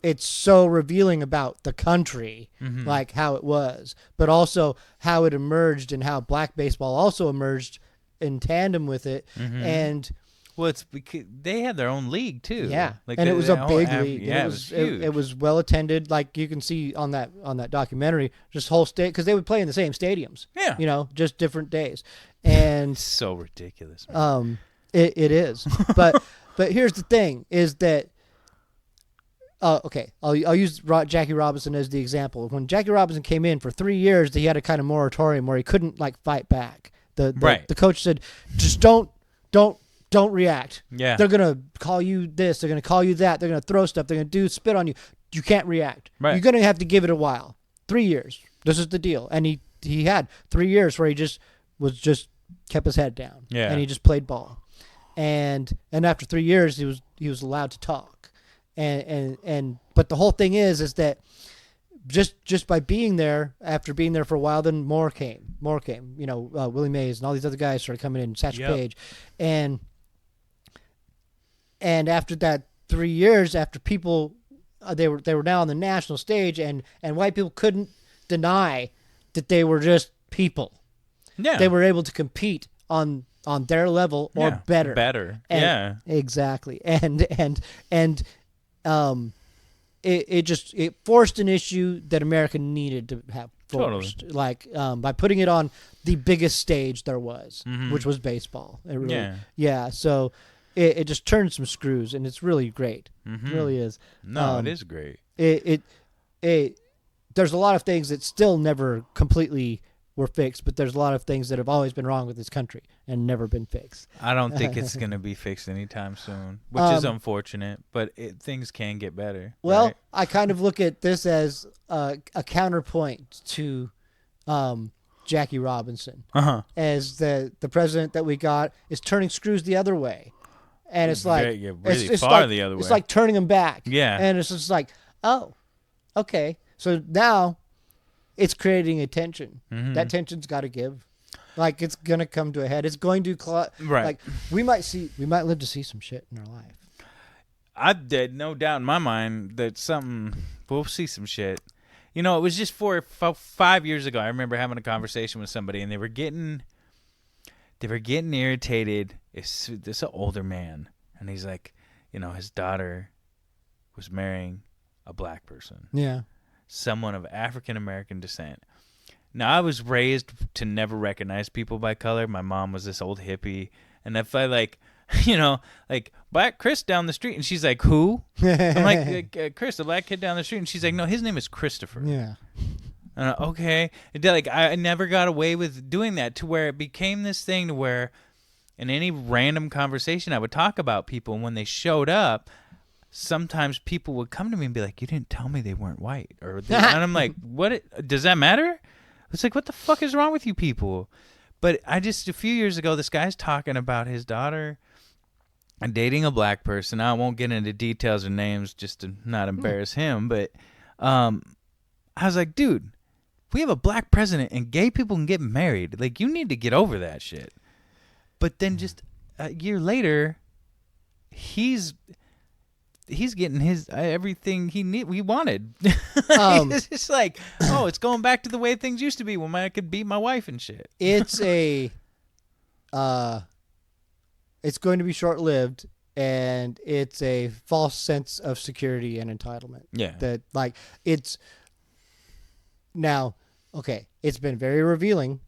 it's so revealing about the country, like how it was, but also how it emerged and how black baseball also emerged in tandem with it. And well, it's because they had their own league too. Yeah, like and it was a big league. Yeah, it was huge. It was well attended. Like you can see on that documentary, just whole state, because they would play in the same stadiums. Yeah, you know, just different days. And so ridiculous. Man. It is. But here's the thing: is that okay? I'll use Jackie Robinson as the example. When Jackie Robinson came in for 3 years, he had a kind of moratorium where he couldn't like fight back. The coach said, just don't react. Yeah. They're going to call you this. They're going to call you that. They're going to throw stuff. They're going to spit on you. You can't react. Right. You're going to have to give it a while. 3 years. This is the deal. And he had 3 years where he just kept his head down. Yeah. And he just played ball. And after 3 years, he was allowed to talk. But the whole thing is that just by being there, after being there for a while, then more came. You know, Willie Mays and all these other guys started coming in, Satchel Paige, and after that 3 years, after people, they were now on the national stage, and white people couldn't deny that they were just people. Yeah, they were able to compete on their level or better. Yeah, exactly. It forced an issue that America needed to have forced, like by putting it on the biggest stage there was, which was baseball. It really, So it just turned some screws, and it's really great. It really is. No, it is great. There's a lot of things that still never completely were fixed, but there's a lot of things that have always been wrong with this country and never been fixed. I don't think it's going to be fixed anytime soon, which is unfortunate, but things can get better. Well, right? I kind of look at this as a counterpoint to Jackie Robinson, as the president that we got is turning screws the other way. And it's like really far the other way. It's like turning them back. Yeah. And it's just like, oh, okay. So now it's creating a tension. That tension's got to give. Like, it's going to come to a head. It's going to like we might live to see some shit in our life. I did, no doubt in my mind that we'll see some shit. You know, it was just 5 years ago. I remember having a conversation with somebody, and they were getting irritated. This is an older man, and he's like, you know, his daughter was marrying a black person. Yeah. Someone of African American descent. Now, I was raised to never recognize people by color. My mom was this old hippie, and if I black Chris down the street, and she's like, who? I'm like, Chris, the black kid down the street, and she's like, no, his name is Christopher. Yeah. And okay, I never got away with doing that, to where it became this thing to where, in any random conversation, I would talk about people, and when they showed up, sometimes people would come to me and be like, you didn't tell me they weren't white. And I'm like, what? Does that matter? It's like, what the fuck is wrong with you people? But a few years ago, this guy's talking about his daughter and dating a black person. I won't get into details or names just to not embarrass him. But I was like, dude, we have a black president and gay people can get married. Like, you need to get over that shit. But then just a year later, he's getting his everything he wanted. It's just like, oh, it's going back to the way things used to be when I could beat my wife and shit. It's it's going to be short-lived, and it's a false sense of security and entitlement. Yeah. That, like, it's now, okay, it's been very revealing,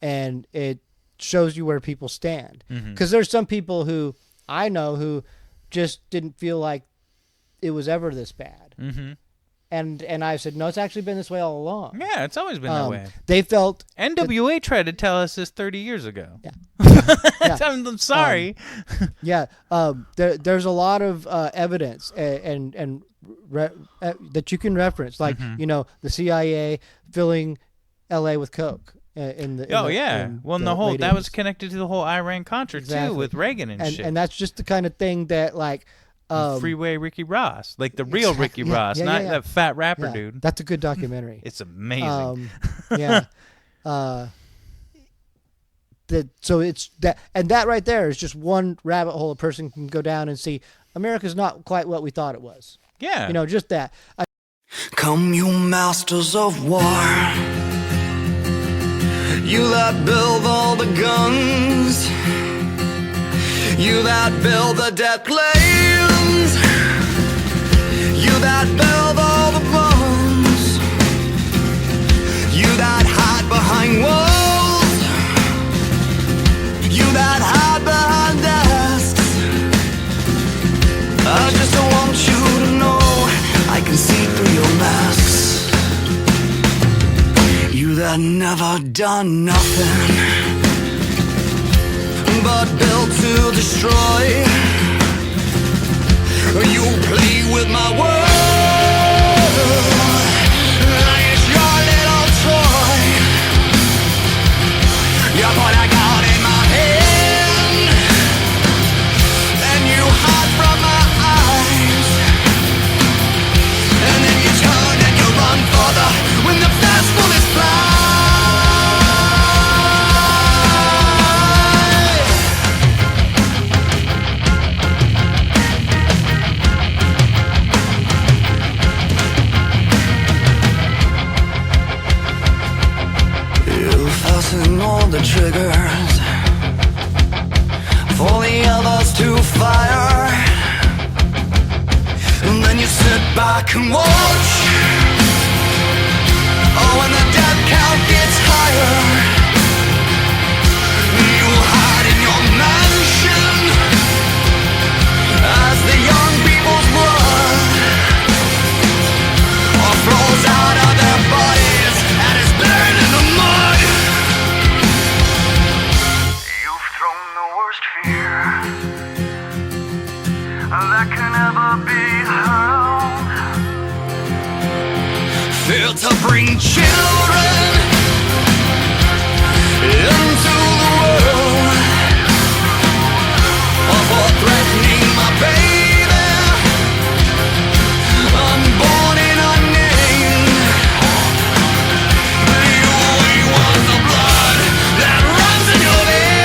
and it shows you where people stand. Because there's some people who I know who just didn't feel like it was ever this bad. And I said, no, it's actually been this way all along. Yeah, it's always been that way. They felt NWA tried to tell us this 30 years ago. Yeah. I'm sorry. There's a lot of evidence and that you can reference, like, you know, the CIA filling LA with coke. In the that was connected to the whole Iran-Contra too, with Reagan and shit. And that's just the kind of thing that like Freeway Ricky Ross, like the real Ricky Ross, not that fat rapper dude. That's a good documentary. It's amazing. So it's that, and that right there is just one rabbit hole a person can go down and see. America's not quite what we thought it was. Yeah, just that. Come, you masters of war, you that build all the guns, you that build the dead planes, you that build all the bombs, you that hide behind walls, you that hide behind desks. I just don't want you to know I can see through your masks. You that never done nothing but built to destroy. You play with my world like it's your little toy. You put a gun in my hand and you hide from my eyes, and then you turn and you run further when the fast bullets fly. All the triggers for the others to fire, and then you sit back and watch. Oh, when the death count gets higher, you hide in your mansion as the young people's blood flows out of their bodies and is buried in the mud. That can never be held. Fear to bring children into the world, or for threatening my baby, unborn and unnamed. You only want the blood that runs in your veins.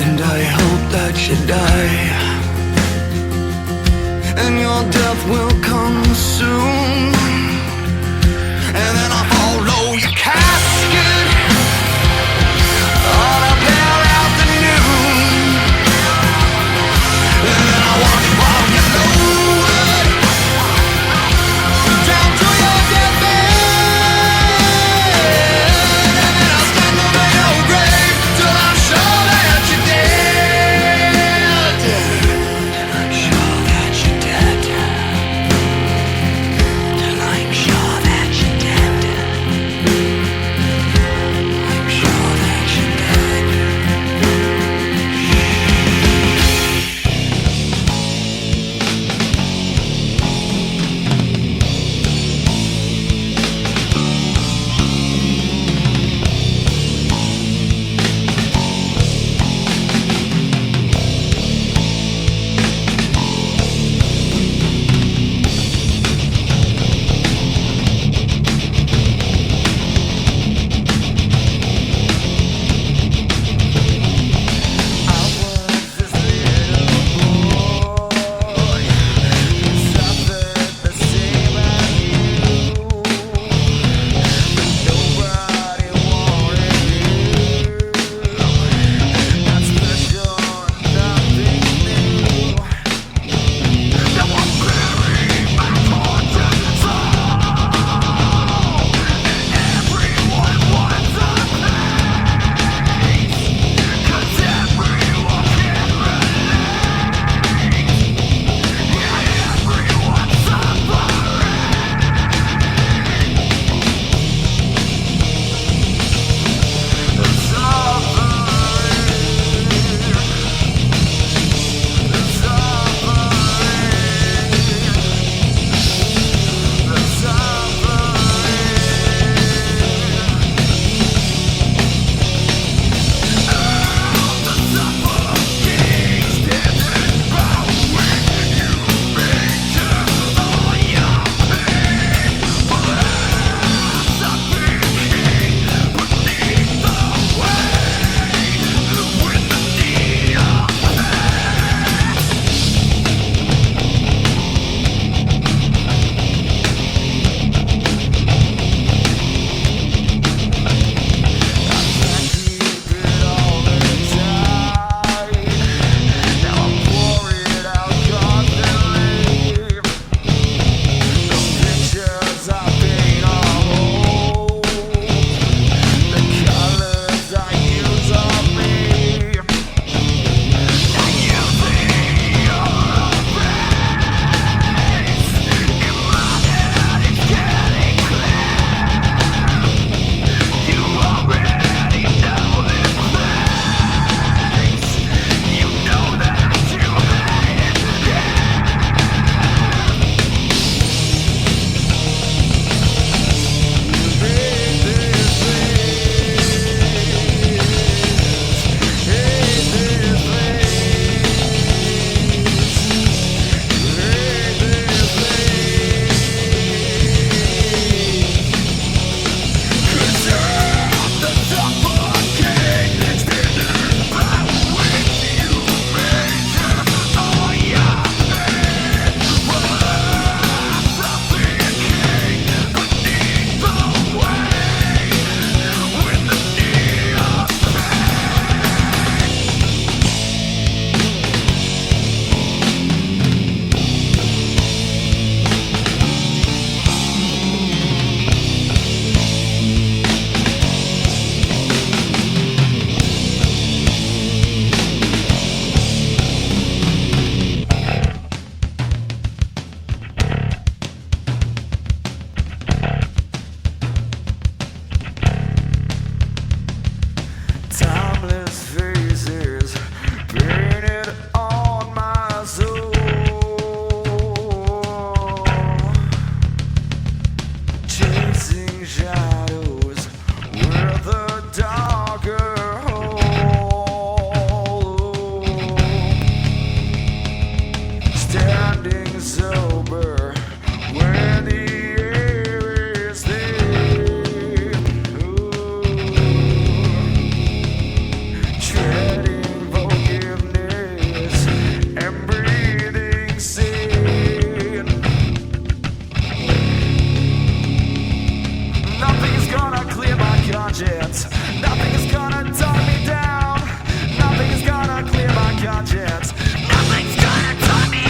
And I hope that you die, and your death will come soon, and then I'll follow your casket on a pale afternoon, and then I'll watch while you're lowered down to your deathbed, and then I'll stand over your grave till I'm sure that you're dead. I'm sure that you're dead. Standing sober when the air is thin. Treading forgiveness and breathing sin. Nothing is gonna clear my conscience. Nothing is gonna tie me down. Nothing is gonna clear my conscience. Nothing's gonna tie me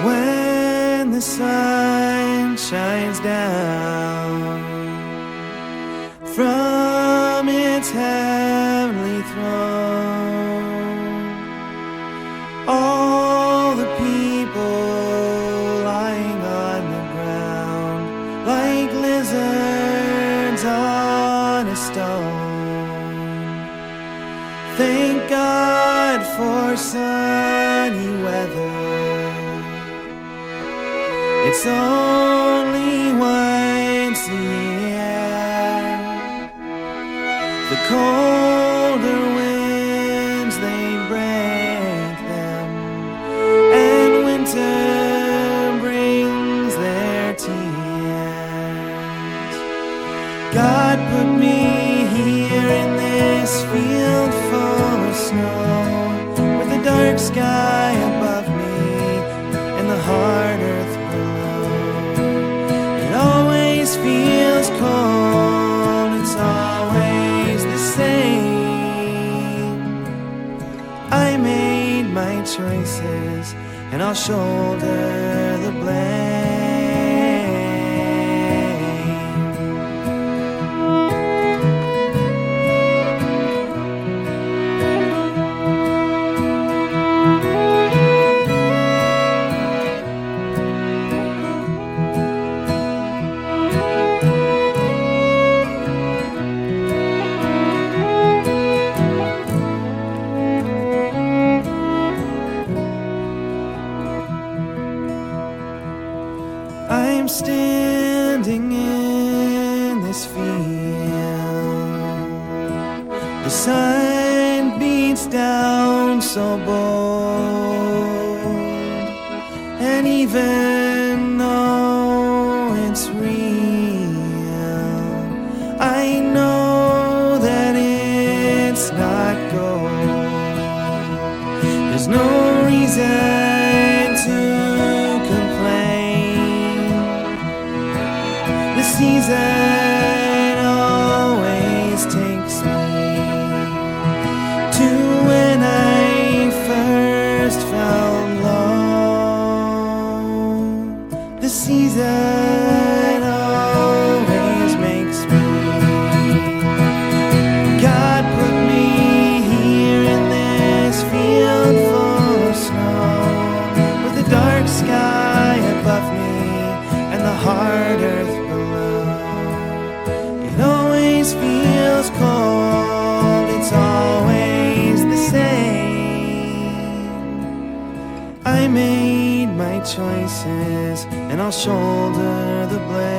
when the sun shines down from its heavenly throne. All the people lying on the ground like lizards on a stone. Thank God for sunny weather. It's only once a year. The colder winds, they break them, and winter brings their tears. God put me here in this field full of snow, with the dark sky above me and the hard earth feels cold, it's always the same. I made my choices and I'll shoulder the blame. I'm standing in this field. The sun beats down so bold, and even though it's real, I know that it's not gold. There's no reason to season always takes me to when I first felt low. The season always makes me. God put me here in this field full of snow, with the dark sky above me and the hard earth feels cold, it's always the same. I made my choices and I'll shoulder the blame.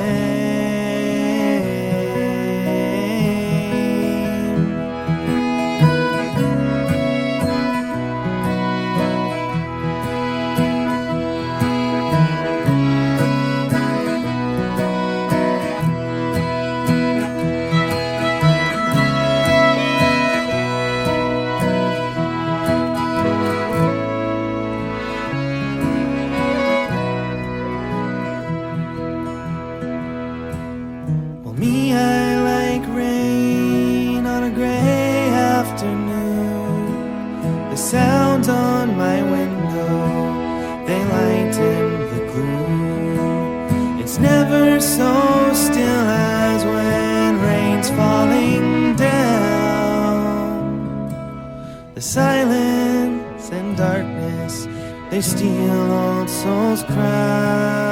the silence and darkness, they steal old souls' crown.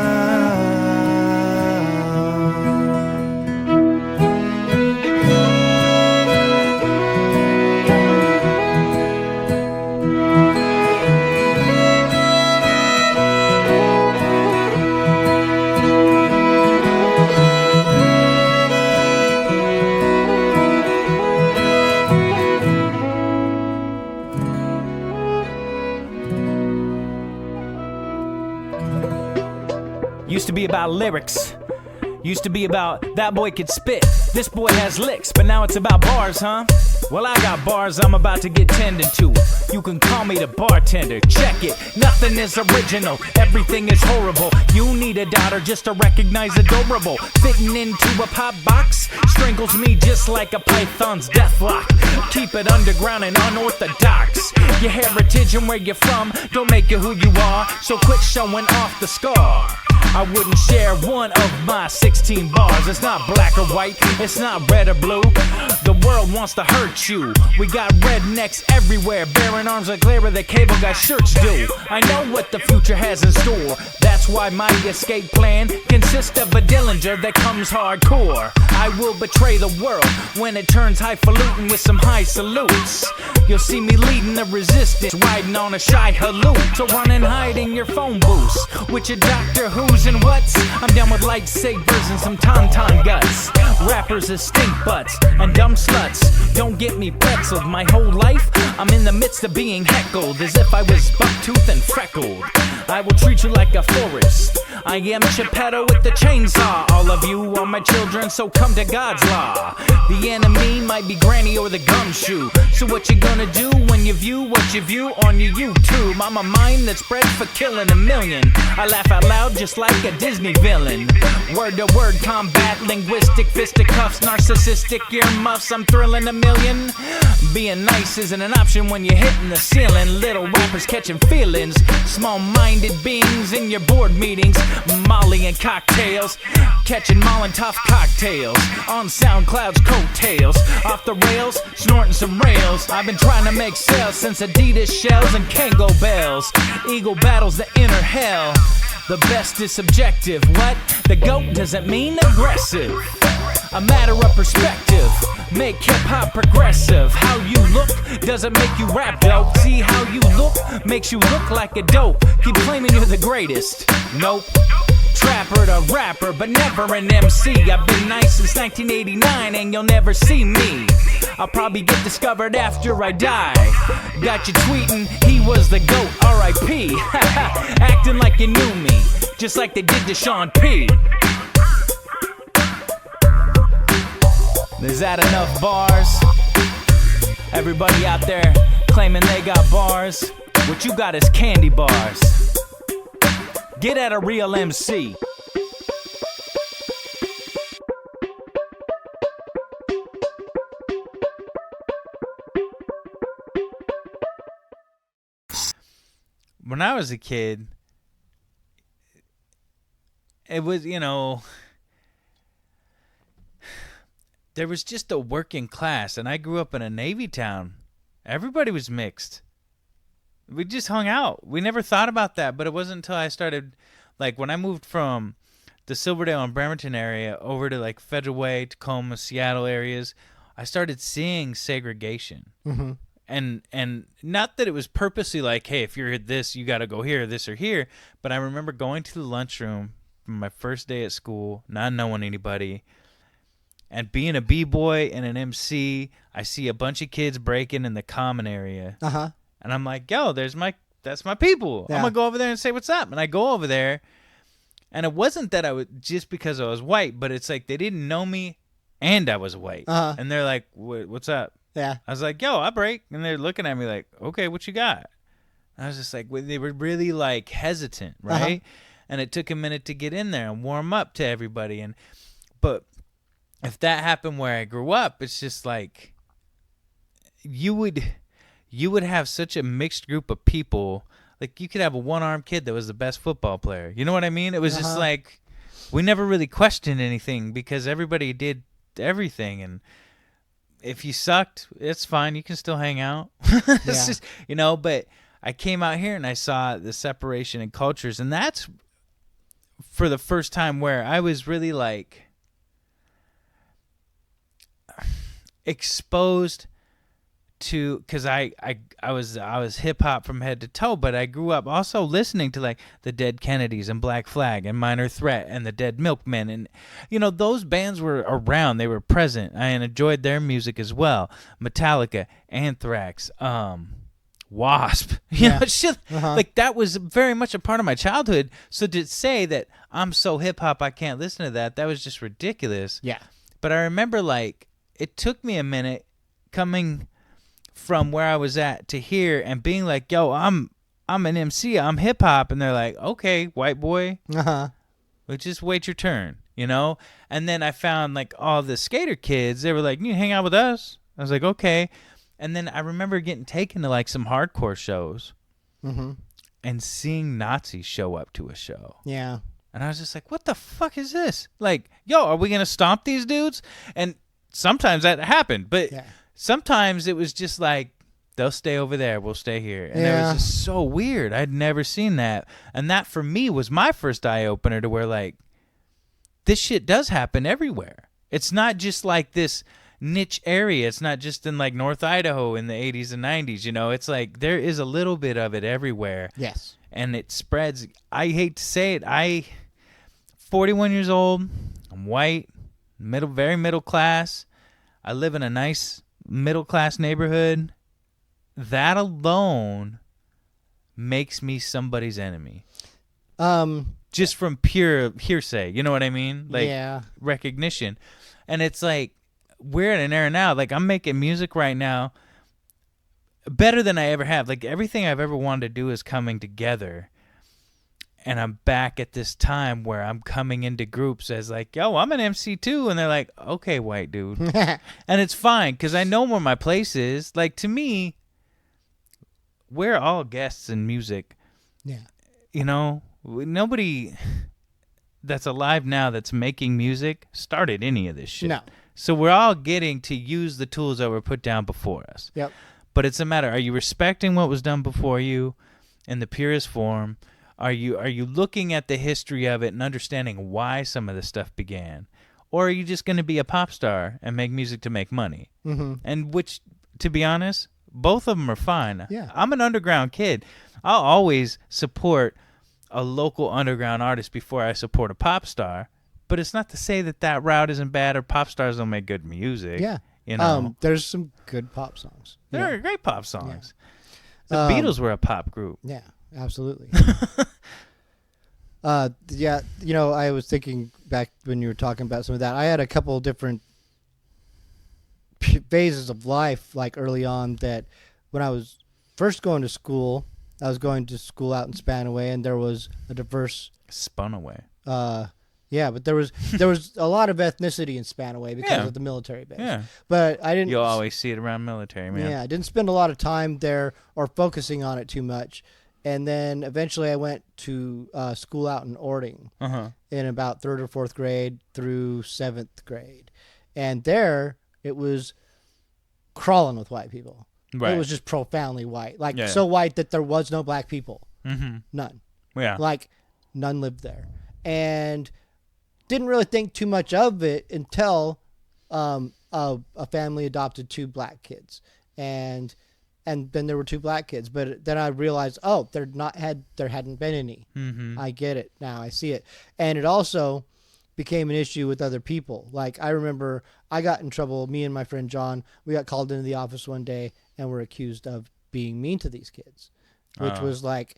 Used to be about lyrics. Used to be about that boy could spit. This boy has licks, but now it's about bars, huh? Well, I got bars I'm about to get tended to. You can call me the bartender. Check it. Nothing is original. Everything is horrible. You need a daughter just to recognize adorable. Fitting into a pop box strangles me just like a python's death lock. Keep it underground and unorthodox. Your heritage and where you're from don't make you who you are. So quit showing off the scar. I wouldn't share one of my 16 bars. It's not black or white, it's not red or blue. The world wants to hurt you. We got rednecks everywhere, bearing arms like Larry the Cable Guy shirts do. I know what the future has in store. That's why my escape plan consists of a Dillinger that comes hardcore. I will betray the world when it turns highfalutin with some high salutes. You'll see me leading the resistance, riding on a shy haloot. So run and hide in your phone booths with your Doctor Who's and what's. I'm down with lightsabers and some tauntaun guts. Rappers are stink butts and dumb sluts. Don't get me pretzeled. My whole life I'm in the midst of being heckled as if I was buck-toothed and freckled. I will treat you like a forest. I am Geppetto with the chainsaw. All of you are my children, so come to God's law. The enemy might be Granny or the gumshoe. So what you gonna do when you view what you view on your YouTube? I'm a mind that's bred for killing a million. I laugh out loud just like a Disney villain. Word to word combat, linguistic fisticuffs, narcissistic earmuffs. I'm thrilling a million. Being nice isn't an option when you're hitting the ceiling. Little rappers catching feelings, small-minded beings in your board meetings. Molly and cocktails, catching Molotov cocktails on SoundCloud's coattails. Off the rails, snorting some rails. I've been trying to make sales since Adidas shells and Kango bells. Eagle battles the inner hell. The best is subjective. What? The GOAT doesn't mean aggressive. A matter of perspective. Make hip-hop progressive. How you look doesn't make you rap dope. See how you look makes you look like a dope. Keep claiming you're the greatest. Nope. Trapper to rapper, but never an MC. I've been nice since 1989 and you'll never see me. I'll probably get discovered after I die. Got you tweeting, he was the GOAT, R.I.P. Acting like you knew me, just like they did to Sean P. Is that enough bars? Everybody out there claiming they got bars, what you got is candy bars. Get at a real MC. When I was a kid, it was, there was just a working class, and I grew up in a Navy town. Everybody was mixed. We just hung out. We never thought about that, but it wasn't until I started, like, when I moved from the Silverdale and Bremerton area over to, like, Federal Way, Tacoma, Seattle areas, I started seeing segregation. Mm-hmm. And not that it was purposely like, hey, if you're this, you got to go here, this or here. But I remember going to the lunchroom from my first day at school, not knowing anybody, and being a B-boy and an MC, I see a bunch of kids breaking in the common area. Uh-huh. And I'm like, yo, that's my people. Yeah. I'm going to go over there and say what's up. And I go over there, and it wasn't that I would just because I was white, but it's like they didn't know me and I was white. Uh-huh. And they're like, what's up? Yeah. I was like, yo, I break. And they're looking at me like, okay, what you got? I was just like, they were really like hesitant, right? Uh-huh. And it took a minute to get in there and warm up to everybody. But if that happened where I grew up, it's just like you would have such a mixed group of people. Like you could have a one-armed kid that was the best football player. You know what I mean? It was just like we never really questioned anything because everybody did everything. And if you sucked, it's fine. You can still hang out. It's just, but I came out here and I saw the separation in cultures, and that's for the first time where I was really like exposed to, because I was hip hop from head to toe, but I grew up also listening to like the Dead Kennedys and Black Flag and Minor Threat and the Dead Milkmen, and those bands were around, they were present. I enjoyed their music as well. Metallica, Anthrax, Wasp, shit like that was very much a part of my childhood. So to say that I'm so hip hop I can't listen to that was just ridiculous. Yeah. But I remember like it took me a minute coming from where I was at to here and being like, yo, I'm an MC, I'm hip hop, and they're like, okay, white boy, well, just wait your turn, And then I found like all the skater kids, they were like, you hang out with us. I was like, okay. And then I remember getting taken to like some hardcore shows and seeing Nazis show up to a show. Yeah. And I was just like, what the fuck is this? Like, yo, are we gonna stomp these dudes? And sometimes that happened, but sometimes it was just like, they'll stay over there, we'll stay here. And it was just so weird. I'd never seen that. And that for me was my first eye-opener to where like, this shit does happen everywhere. It's not just like this niche area. It's not just in like North Idaho in the 80s and 90s, It's like there is a little bit of it everywhere. Yes. And it spreads. I hate to say it. 41 years old, I'm white, very middle class. I live in a nice middle-class neighborhood. That alone makes me somebody's enemy. Just from pure hearsay, you know what I mean? Like recognition. And it's like, we're in an era now, like I'm making music right now better than I ever have. Like everything I've ever wanted to do is coming together. And I'm back at this time where I'm coming into groups as like, yo, I'm an MC too. And they're like, okay, white dude. And it's fine because I know where my place is. Like, to me, we're all guests in music. Yeah. Nobody that's alive now that's making music started any of this shit. No. So we're all getting to use the tools that were put down before us. Yep. But it's a matter, are you respecting what was done before you in the purest form? Are you looking at the history of it and understanding why some of this stuff began? Or are you just going to be a pop star and make music to make money? And which, to be honest, both of them are fine. Yeah. I'm an underground kid. I'll always support a local underground artist before I support a pop star. But it's not to say that route isn't bad or pop stars don't make good music. Yeah. There's some good pop songs. There are great pop songs. Yeah. The Beatles were a pop group. Yeah. Absolutely. I was thinking back when you were talking about some of that. I had a couple of different phases of life, like early on, that when I was first going to school, I was going to school out in Spanaway, and there was a diverse... Spanaway. Yeah, but there was a lot of ethnicity in Spanaway because of the military base. Yeah. But I didn't... You'll always see it around military, man. Yeah, I didn't spend a lot of time there or focusing on it too much. And then eventually I went to school out in Ording in about 3rd or 4th grade through 7th grade. And there it was crawling with white people. Right. It was just profoundly white. Like so white that there was no black people. None. Yeah. Like none lived there. And didn't really think too much of it until a family adopted 2 black kids. And then there were 2 black kids, but then I realized, there hadn't been any. I get it now. I see it. And it also became an issue with other people. Like I remember I got in trouble, me and my friend John, we got called into the office one day and were accused of being mean to these kids, which was like,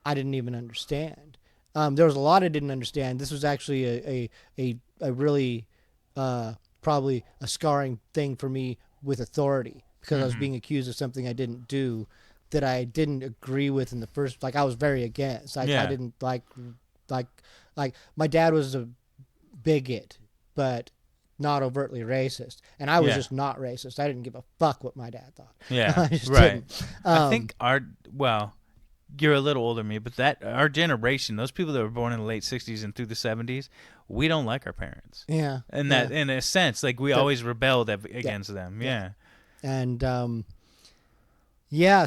I didn't even understand. There was a lot I didn't understand. This was actually a really probably a scarring thing for me with authority. Because I was being accused of something I didn't do, that I didn't agree with in the first. Like I was very against. I didn't like my dad was a bigot, but not overtly racist, and I was just not racist. I didn't give a fuck what my dad thought. Yeah, I just right. didn't. I think you're a little older than me, but that our generation, those people that were born in the late 60s and through the 70s, we don't like our parents. Yeah. And that, in a sense, like we always rebelled against them. Yeah. And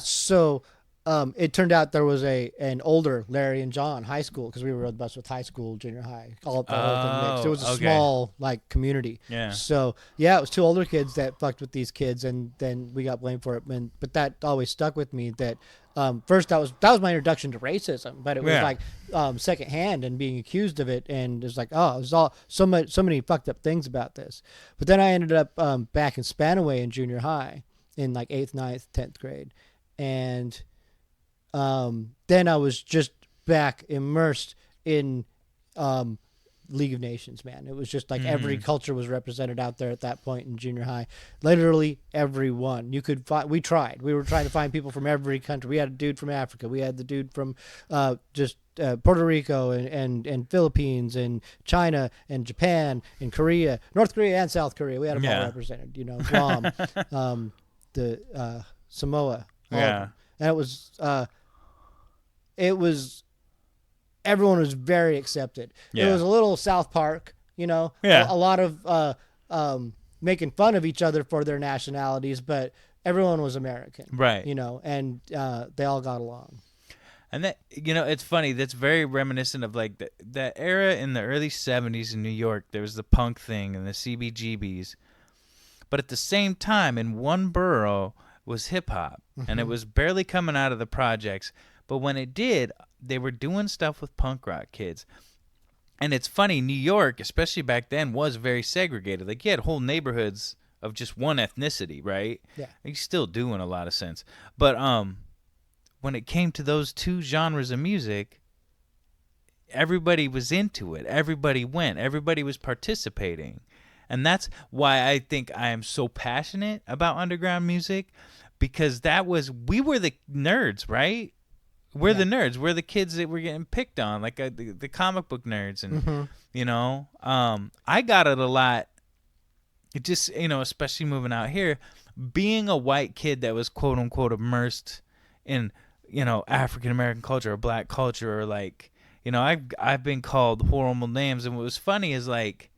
so it turned out there was an older Larry and John high school, because we rode the bus with high school, junior high, all the whole thing mixed. It was a small like community. Yeah. So it was two older kids that fucked with these kids, and then we got blamed for it. But that always stuck with me. That first that was my introduction to racism, but it was like secondhand and being accused of it, and it's like, oh, there's all so many fucked up things about this. But then I ended up back in Spanaway in junior high in like 8th, 9th, 10th grade, and then I was just back immersed in League of Nations, man. It was just like every culture was represented out there at that point in junior high. Literally everyone. You could find. We were trying to find people from every country. We had a dude from Africa. We had the dude from Puerto Rico and Philippines and China and Japan and Korea, North Korea and South Korea. We had them all represented. Guam, the Samoa. And it was everyone was very accepted. It was a little South Park, a lot of making fun of each other for their nationalities, but everyone was American, right? And they all got along. And that, it's funny. That's very reminiscent of like that era in the early 70s in New York. There was the punk thing and the CBGBs, but at the same time, in one borough was hip hop, and it was barely coming out of the projects. But when it did, they were doing stuff with punk rock kids. And it's funny, New York, especially back then, was very segregated. Like, you had whole neighborhoods of just one ethnicity, right? Yeah. You still do in a lot of sense. But when it came to those two genres of music, everybody was into it. Everybody went. Everybody was participating. And that's why I think I am so passionate about underground music, because we were the nerds, right? We're the nerds. We're the kids that were getting picked on, like the comic book nerds. And, I got it a lot. It just, especially moving out here, being a white kid that was quote unquote immersed in, African-American culture or black culture, or like, I've been called horrible names. And what was funny is like,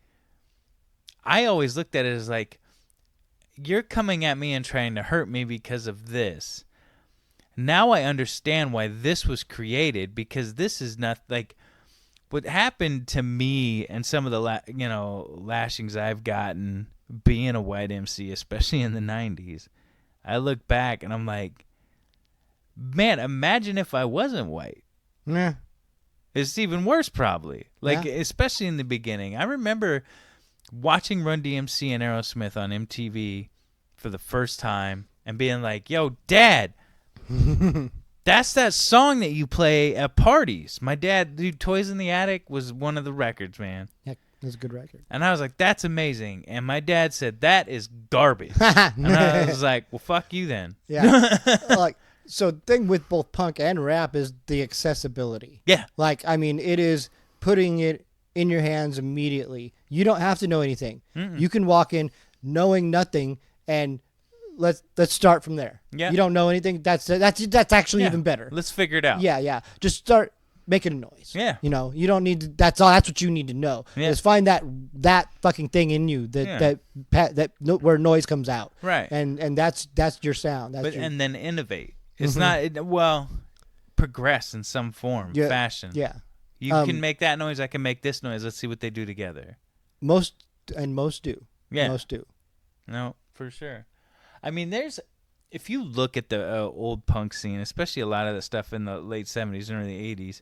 I always looked at it as like, you're coming at me and trying to hurt me because of this. Now I understand why this was created, because this is not like what happened to me and some of the lashings I've gotten being a white MC, especially in the 90s. I look back and I'm like, man, imagine if I wasn't white. Yeah. It's even worse probably. Like, especially in the beginning. I remember watching Run DMC and Aerosmith on MTV for the first time and being like, yo, Dad, that's that song that you play at parties. My dad, dude, Toys in the Attic was one of the records, man. Yeah, it was a good record. And I was like, that's amazing. And my dad said, that is garbage. And I was like, well, fuck you then. Yeah. So the thing with both punk and rap is the accessibility. Yeah. Like, I mean, it is putting it in your hands immediately. You don't have to know anything. You can walk in knowing nothing, and let's start from there. Yeah. You don't know anything. That's actually even better. Let's figure it out. Yeah. Just start making a noise. Yeah. You don't need to. That's all. That's what you need to know. Yeah. Is find that fucking thing in you that where noise comes out. Right. And that's your sound. And then innovate. It's not progress in some form, fashion. Yeah. You can make that noise. I can make this noise. Let's see what they do together. Most do. Yeah. Most do. No, for sure. I mean, if you look at the old punk scene, especially a lot of the stuff in the late 70s and early 80s,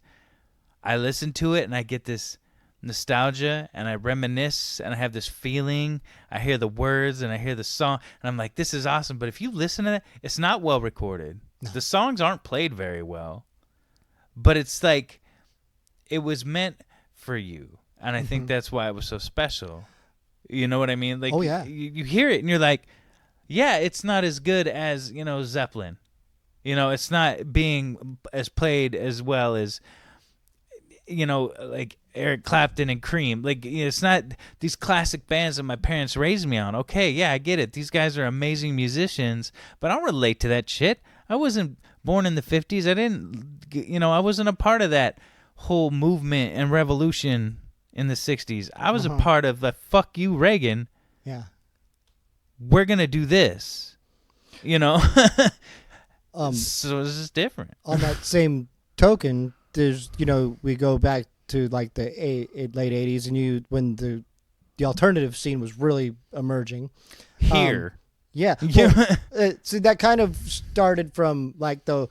I listen to it and I get this nostalgia and I reminisce and I have this feeling. I hear the words and I hear the song and I'm like, this is awesome. But if you listen to it, it's not well recorded. No. The songs aren't played very well. But it's like, it was meant for you. And I think that's why it was so special. You know what I mean? Like, you hear it and you're like, yeah, it's not as good as, Zeppelin. It's not being as played as well as, like Eric Clapton and Cream. Like, it's not these classic bands that my parents raised me on. Okay, yeah, I get it. These guys are amazing musicians, but I don't relate to that shit. I wasn't born in the 50s. I didn't, I wasn't a part of that whole movement and revolution in the 60s. I was a part of the fuck you, Reagan. Yeah. We're going to do this, So it's just different. On that same token, there's, we go back to like the late 80s and when the alternative scene was really emerging. Here. Yeah. Well, see, that kind of started from like you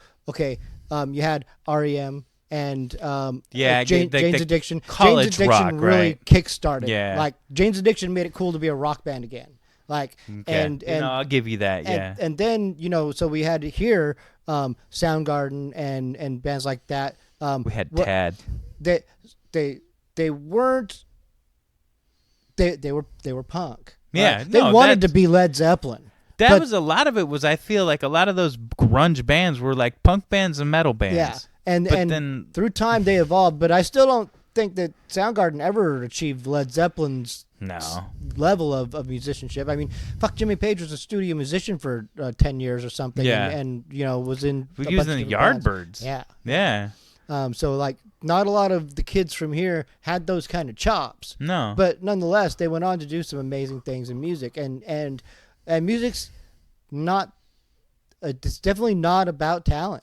had REM and Jane's Addiction. College Jane's Addiction rock, really right? kick-started. Yeah. Like Jane's Addiction made it cool to be a rock band again. Like and I'll give you that. Yeah. And then so we had here Soundgarden and bands like that. We had Tad. They weren't. They were punk. Yeah, they wanted to be Led Zeppelin. That was a lot of it. I feel like a lot of those grunge bands were like punk bands and metal bands. Yeah, and then through time they evolved. But I still don't think that Soundgarden ever achieved Led Zeppelin's level of musicianship. I mean, fuck, Jimmy Page was a studio musician for 10 years or something. Yeah, and was in. He was in the Yardbirds. Yeah, yeah. So like, not a lot of the kids from here had those kind of chops. No, but nonetheless, they went on to do some amazing things in music, and music's not. It's definitely not about talent.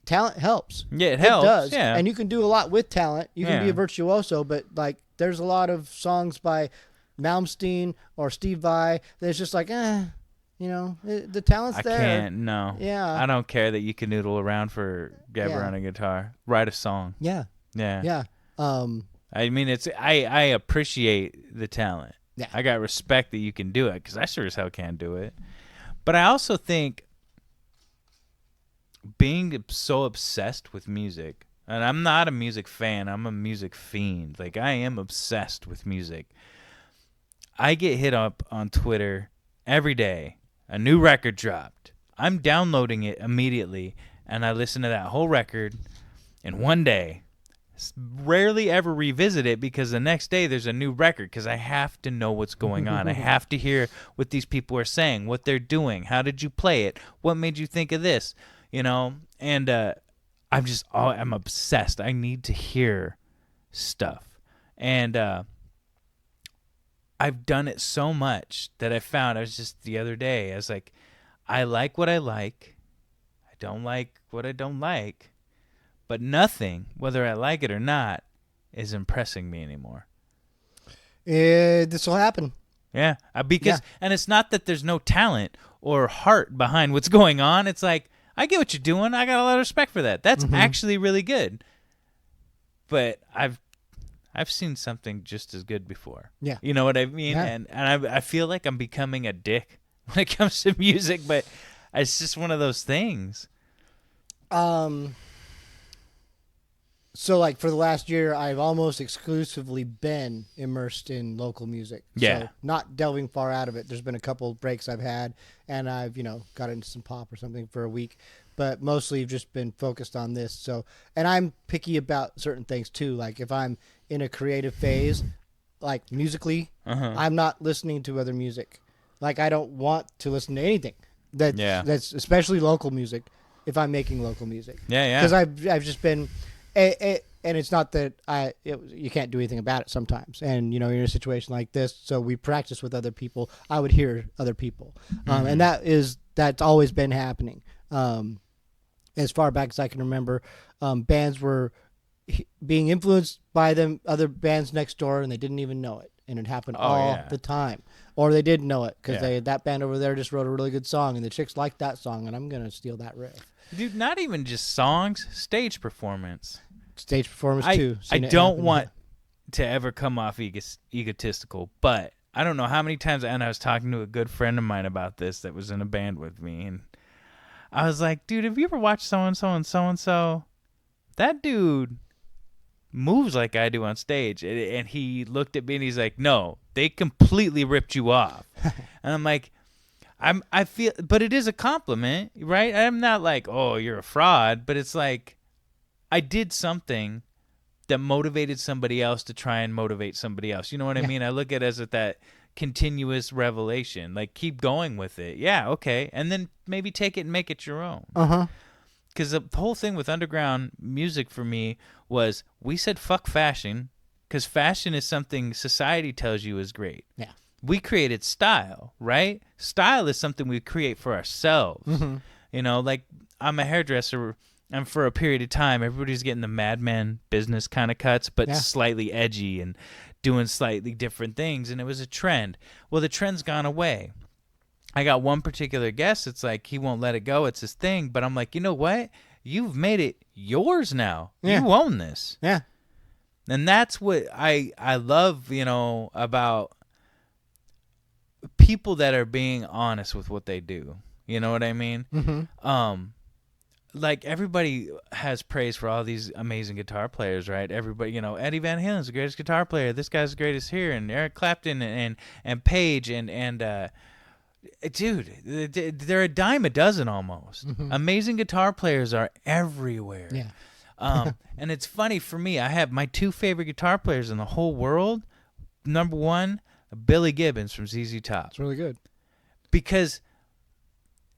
Talent helps. Yeah, it helps. It does. Yeah, and you can do a lot with talent. You can be a virtuoso, but like, there's a lot of songs by Malmsteen or Steve Vai that's just like, the talent's there. I can't. No. Yeah. I don't care that you can noodle around forever on a guitar. Write a song. Yeah. Yeah. Yeah. I mean, I appreciate the talent. Yeah. I got respect that you can do it because I sure as hell can't do it. But I also think being so obsessed with music, and I'm not a music fan, I'm a music fiend. Like, I am obsessed with music. I get hit up on Twitter every day. A new record dropped. I'm downloading it immediately, and I listen to that whole record in one day. Rarely ever revisit it because the next day there's a new record because I have to know what's going on. I have to hear what these people are saying, what they're doing. How did you play it? What made you think of this? And I'm obsessed. I need to hear stuff. And I've done it so much that I found, I was just the other day, I was like, I like what I like. I don't like what I don't like. But nothing, whether I like it or not, is impressing me anymore. This will happen. Yeah, and it's not that there's no talent or heart behind what's going on. It's like, I get what you're doing. I got a lot of respect for that. That's actually really good. But I've seen something just as good before. Yeah. You know what I mean? Yeah. And I feel like I'm becoming a dick when it comes to music, but it's just one of those things. So, like, for the last year, I've almost exclusively been immersed in local music. Yeah. So, not delving far out of it. There's been a couple of breaks I've had, and I've, got into some pop or something for a week. But mostly just been focused on this. So, and I'm picky about certain things, too. Like, if I'm in a creative phase, like, musically, I'm not listening to other music. Like, I don't want to listen to anything. That's especially local music, if I'm making local music. Yeah. Because I've just been... And it's not that you can't do anything about it sometimes. And, you're in a situation like this, so we practice with other people. I would hear other people. And that's always been happening. As far back as I can remember, bands were being influenced by other bands next door, and they didn't even know it. And it happened all the time. Or they did know it because that band over there just wrote a really good song, and the chicks liked that song, and I'm going to steal that riff. Dude, not even just songs, stage performance. Stage performance, too. I don't want to ever come off egotistical, but I don't know how many times, and I was talking to a good friend of mine about this that was in a band with me, and I was like, dude, have you ever watched so-and-so and so-and-so? That dude moves like I do on stage. And he looked at me, and he's like, no, they completely ripped you off. And I'm like, I feel, but it is a compliment, right? I'm not like, oh, you're a fraud, but it's like, I did something that motivated somebody else to try and motivate somebody else. You know what I mean? I look at it as that continuous revelation. Like, keep going with it. Yeah, okay. And then maybe take it and make it your own. Uh-huh. Because the whole thing with underground music for me was we said fuck fashion, because fashion is something society tells you is great. Yeah. We created style, right? Style is something we create for ourselves. Mm-hmm. You know, like, I'm a hairdresser, and for a period of time, everybody's getting the Madman business kind of cuts, but slightly edgy and doing slightly different things, and it was a trend. Well, the trend's gone away. I got one particular guest, it's like he won't let it go, it's his thing, but I'm like, you know what? You've made it yours now. Yeah. You own this. Yeah. And that's what I love, you know, about people that are being honest with what they do. You know what I mean? Mm-hmm. Like, everybody has praise for all these amazing guitar players, right? Everybody, you know, Eddie Van Halen's the greatest guitar player. This guy's the greatest here, and Eric Clapton and Page and dude, they're a dime a dozen almost. Mm-hmm. Amazing guitar players are everywhere. Yeah. And it's funny for me. I have my 2 favorite guitar players in the whole world. Number 1, Billy Gibbons from ZZ Top. It's really good. Because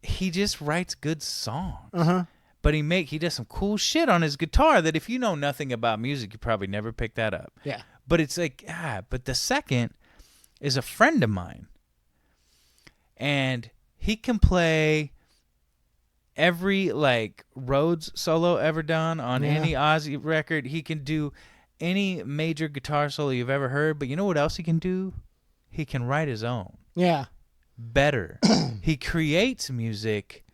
he just writes good songs. Uh-huh. But he does some cool shit on his guitar that if you know nothing about music, you probably never pick that up. Yeah. But it's like, but the second is a friend of mine. And he can play every, like, Rhodes solo ever done on any Ozzy record. He can do any major guitar solo you've ever heard. But you know what else he can do? He can write his own. Yeah. Better. He creates music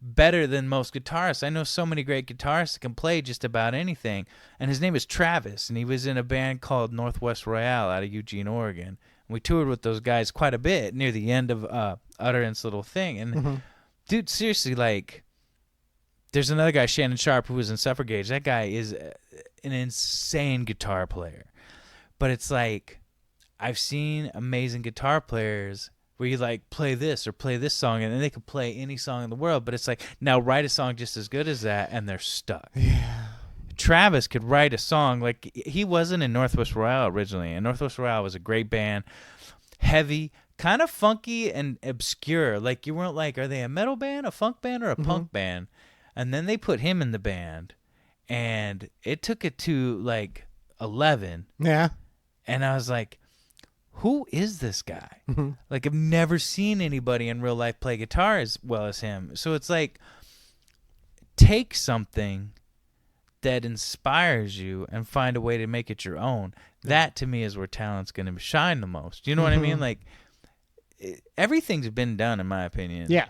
better than most guitarists. I know so many great guitarists that can play just about anything. And his name is Travis, and he was in a band called Northwest Royale out of Eugene, Oregon. And we toured with those guys quite a bit near the end of Utterance Little Thing. And dude, seriously, like, there's another guy, Shannon Sharp, who was in Suffragage. That guy is an insane guitar player. But it's like, I've seen amazing guitar players where you, like, play this or play this song, and then they can play any song in the world. But it's like, now write a song just as good as that, and they're stuck. Yeah. Travis could write a song. Like, he wasn't in Northwest Royale originally, and Northwest Royale was a great band. Heavy, kind of funky and obscure. Like, you weren't like, are they a metal band, a funk band, or a punk band? And then they put him in the band, and it took it to, like, 11. Yeah. And I was like, who is this guy? Like, I've never seen anybody in real life play guitar as well as him. So it's like, take something that inspires you and find a way to make it your own. That, to me, is where talent's going to shine the most. You know what I mean? Like, everything's been done, in my opinion. Yeah.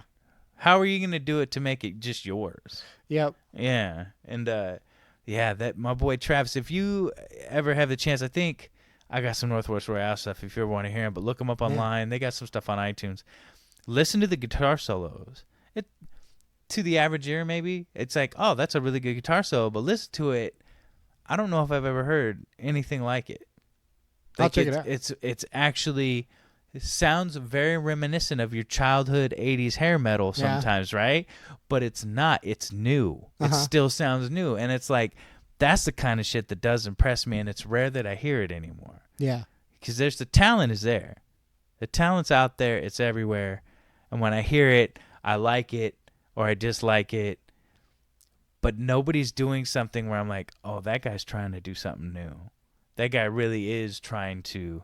How are you going to do it to make it just yours? Yep. Yeah. And, that my boy Travis, if you ever have the chance, I think I got some Northwest Royale stuff if you ever want to hear them, but look them up online. They got some stuff on iTunes. Listen to the guitar solos. To the average ear, maybe, it's like, oh, that's a really good guitar solo, but listen to it. I don't know if I've ever heard anything like it. I'll check it out. It's actually, it sounds very reminiscent of your childhood 80s hair metal sometimes, right? But it's not. It's new. It still sounds new. And it's like, that's the kind of shit that does impress me, and it's rare that I hear it anymore. Yeah. Because the talent is there. The talent's out there. It's everywhere. And when I hear it, I like it or I dislike it. But nobody's doing something where I'm like, oh, that guy's trying to do something new. That guy really is trying to,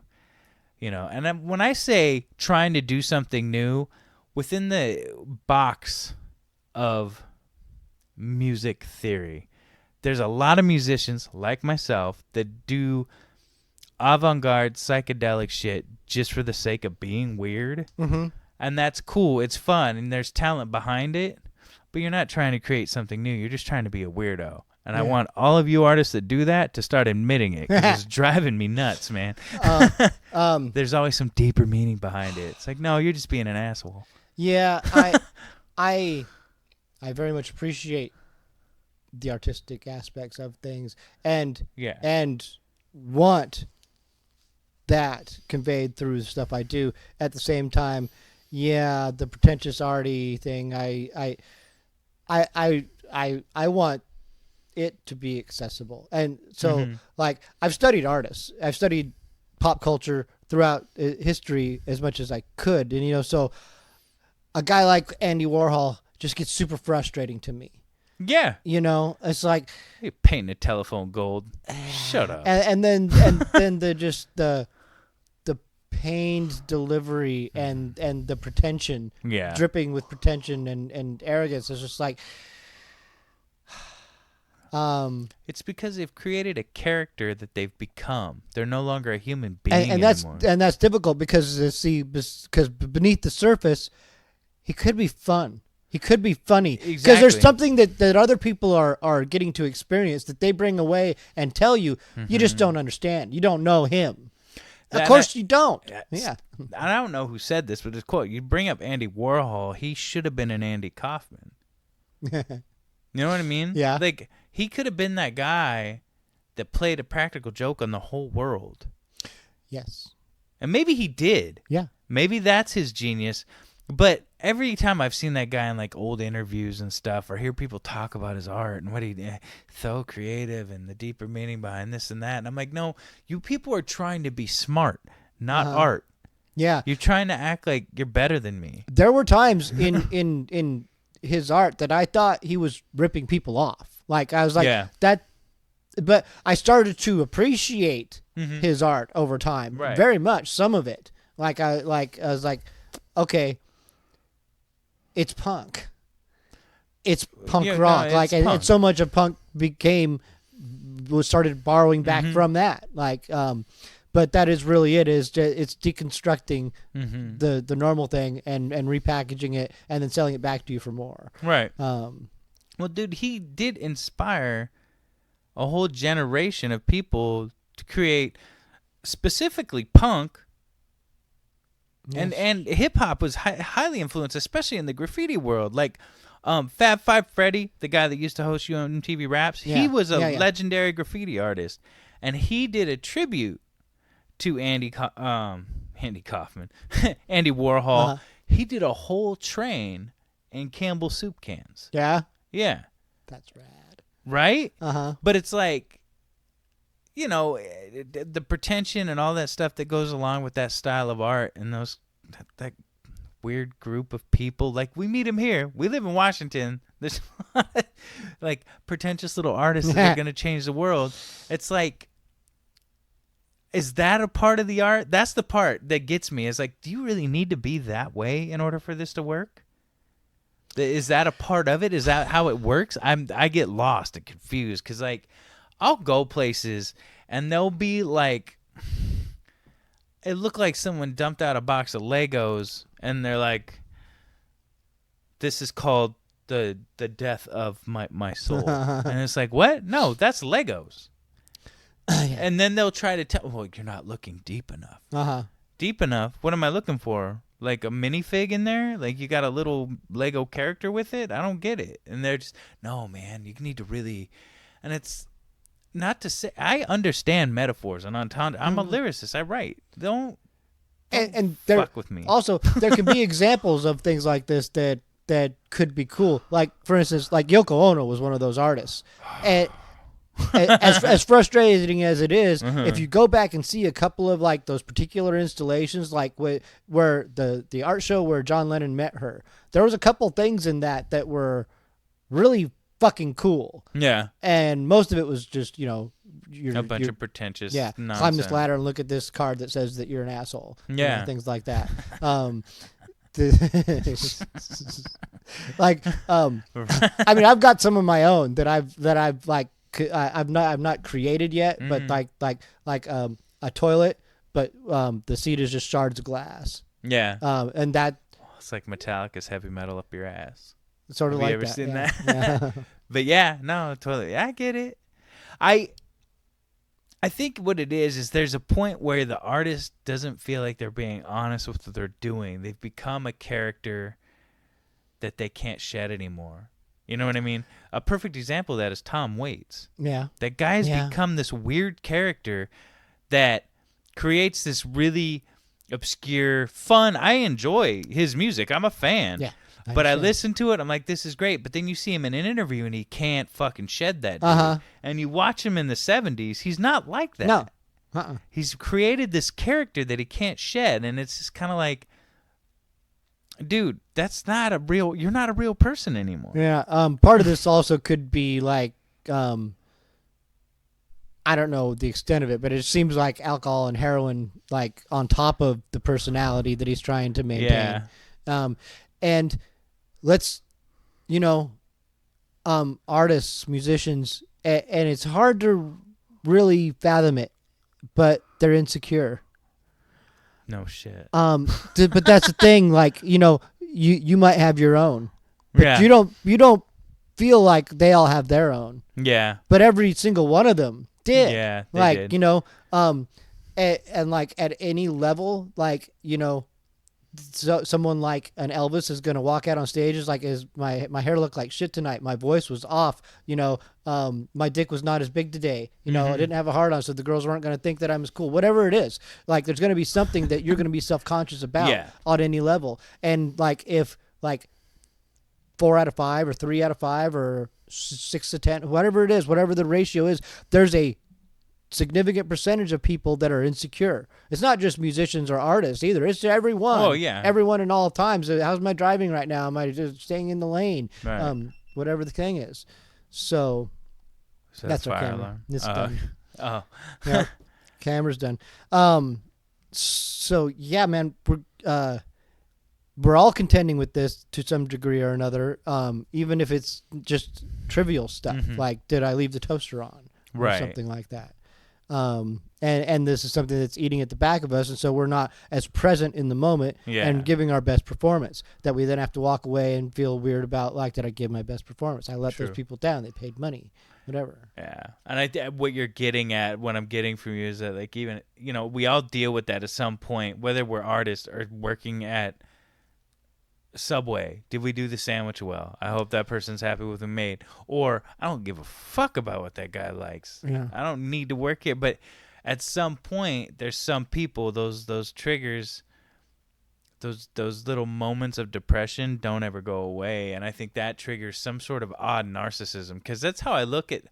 and when I say trying to do something new, within the box of music theory, there's a lot of musicians like myself that do avant-garde psychedelic shit just for the sake of being weird. Mm-hmm. And that's cool. It's fun. And there's talent behind it. But you're not trying to create something new. You're just trying to be a weirdo. And I want all of you artists that do that to start admitting it. Because it's driving me nuts, man. There's always some deeper meaning behind it. It's like, no, you're just being an asshole. Yeah, I very much appreciate the artistic aspects of things and want that conveyed through the stuff I do. At the same time, the pretentious arty thing, I want it to be accessible. And so like I've studied artists. I've studied pop culture throughout history as much as I could, and so a guy like Andy Warhol just gets super frustrating to me. Yeah. It's like you're painting a telephone gold. Shut up. And then the pained delivery and the pretension, dripping with pretension and arrogance is just like. It's because they've created a character that they've become. They're no longer a human being anymore. And that's difficult because beneath the surface, he could be fun. He could be funny. Because there's something that other people are getting to experience that they bring away and tell you. You just don't understand. You don't know him. Of course you don't. Yeah. I don't know who said this, but it's quote. You bring up Andy Warhol. He should have been an Andy Kaufman. You know what I mean? Yeah. Like, he could have been that guy that played a practical joke on the whole world. Yes. And maybe he did. Yeah. Maybe that's his genius. But every time I've seen that guy in like old interviews and stuff, or hear people talk about his art and what he did, so creative and the deeper meaning behind this and that, and I'm like, no, you people are trying to be smart, not art. Yeah. You're trying to act like you're better than me. There were times in his art that I thought he was ripping people off. Like, I was like, that, but I started to appreciate his art over time, very much, some of it. I was like, okay, it's punk. It's punk rock. No, it's punk. And so much of punk started borrowing back from that. But that is really it. It's deconstructing the normal thing and repackaging it and then selling it back to you for more. Right. Well, dude, he did inspire a whole generation of people to create specifically punk. Yes. And hip hop was highly influenced, especially in the graffiti world. Like Fab Five Freddy, the guy that used to host you on MTV Raps, he was a legendary graffiti artist, and he did a tribute to Andy Kaufman, Andy Warhol. He did a whole train in Campbell soup cans. Yeah. Yeah. That's rad. Right? But it's like, the pretension and all that stuff that goes along with that style of art and that weird group of people. Like, we meet them here. We live in Washington. There's like pretentious little artists that are going to change the world. It's like, is that a part of the art? That's the part that gets me. It's like, do you really need to be that way in order for this to work? Is that a part of it? Is that how it works? I get lost and confused because, like, I'll go places and they'll be like, it looked like someone dumped out a box of Legos and they're like, this is called the death of my soul. And it's like, what? No, that's Legos. And then they'll try to tell, well, you're not looking deep enough. Deep enough? What am I looking for? Like a minifig in there? Like you got a little Lego character with it? I don't get it. And they're just, no, man, you need to really, and it's not to say, I understand metaphors and entendre. I'm a lyricist. I write. Don't fuck with me. Also, there can be examples of things like this that could be cool. Like, for instance, like Yoko Ono was one of those artists. And as frustrating as it is, if you go back and see a couple of like those particular installations, like where the art show where John Lennon met her, there was a couple things in that were really fucking cool. Yeah. And most of it was just, a bunch of pretentious nonsense. Climb this ladder and look at this card that says that you're an asshole. Yeah. Things like that. I mean, I've got some of my own that I've like, I've not created yet, but like a toilet, but the seat is just shards of glass. Yeah. And that it's like Metallica's heavy metal up your ass. Sort of Have like you ever that. seen Yeah. that? Yeah. But yeah, no, totally. I get it. I think what it is there's a point where the artist doesn't feel like they're being honest with what they're doing. They've become a character that they can't shed anymore. You know what I mean? A perfect example of that is Tom Waits. Yeah. That guy's become this weird character that creates this really obscure fun. I enjoy his music. I'm a fan. Yeah. But I listen to it, I'm like, this is great. But then you see him in an interview, and he can't fucking shed that dude. And you watch him in the 70s, he's not like that. No. He's created this character that he can't shed, and it's just kind of like, dude, that's not a real. You're not a real person anymore. Yeah. Part of this also could be like, I don't know the extent of it, but it seems like alcohol and heroin, like on top of the personality that he's trying to maintain. Yeah. And let's, artists, musicians, and it's hard to really fathom it, but they're insecure. No shit. But that's the thing. Like, you might have your own, but you don't feel like they all have their own. Yeah. But every single one of them did. Yeah. Like, did. And like at any level, like, so someone like an Elvis is going to walk out on stage is like, my hair looked like shit tonight. My voice was off. My dick was not as big today. I didn't have a hard on, so the girls weren't going to think that I'm as cool. Whatever it is, like, there's going to be something that you're going to be self-conscious about on any level. And like, if like 4 out of 5 or 3 out of 5 or 6 to 10, whatever it is, whatever the ratio is, there's a significant percentage of people that are insecure. It's not just musicians or artists either. It's everyone. Oh, yeah. Everyone in all times. How's my driving right now? Am I just staying in the lane? Right. Whatever the thing is. So that's our camera. Alarm. It's done. Oh. Yeah, camera's done. So yeah, man, we're all contending with this to some degree or another. Even if it's just trivial stuff, like, did I leave the toaster on? Or right. something like that. And this is something that's eating at the back of us, and so we're not as present in the moment and giving our best performance, that we then have to walk away and feel weird about, like, did I give my best performance? I let those people down. They paid money, whatever. Yeah. And what you're getting at, what I'm getting from you is that, like, even, we all deal with that at some point, whether we're artists or working at Subway. Did we do the sandwich well? I hope that person's happy with the made. Or I don't give a fuck about what that guy likes. Yeah. I don't need to work here. But at some point, there's some people, those triggers, those little moments of depression don't ever go away. And I think that triggers some sort of odd narcissism, because that's how I look at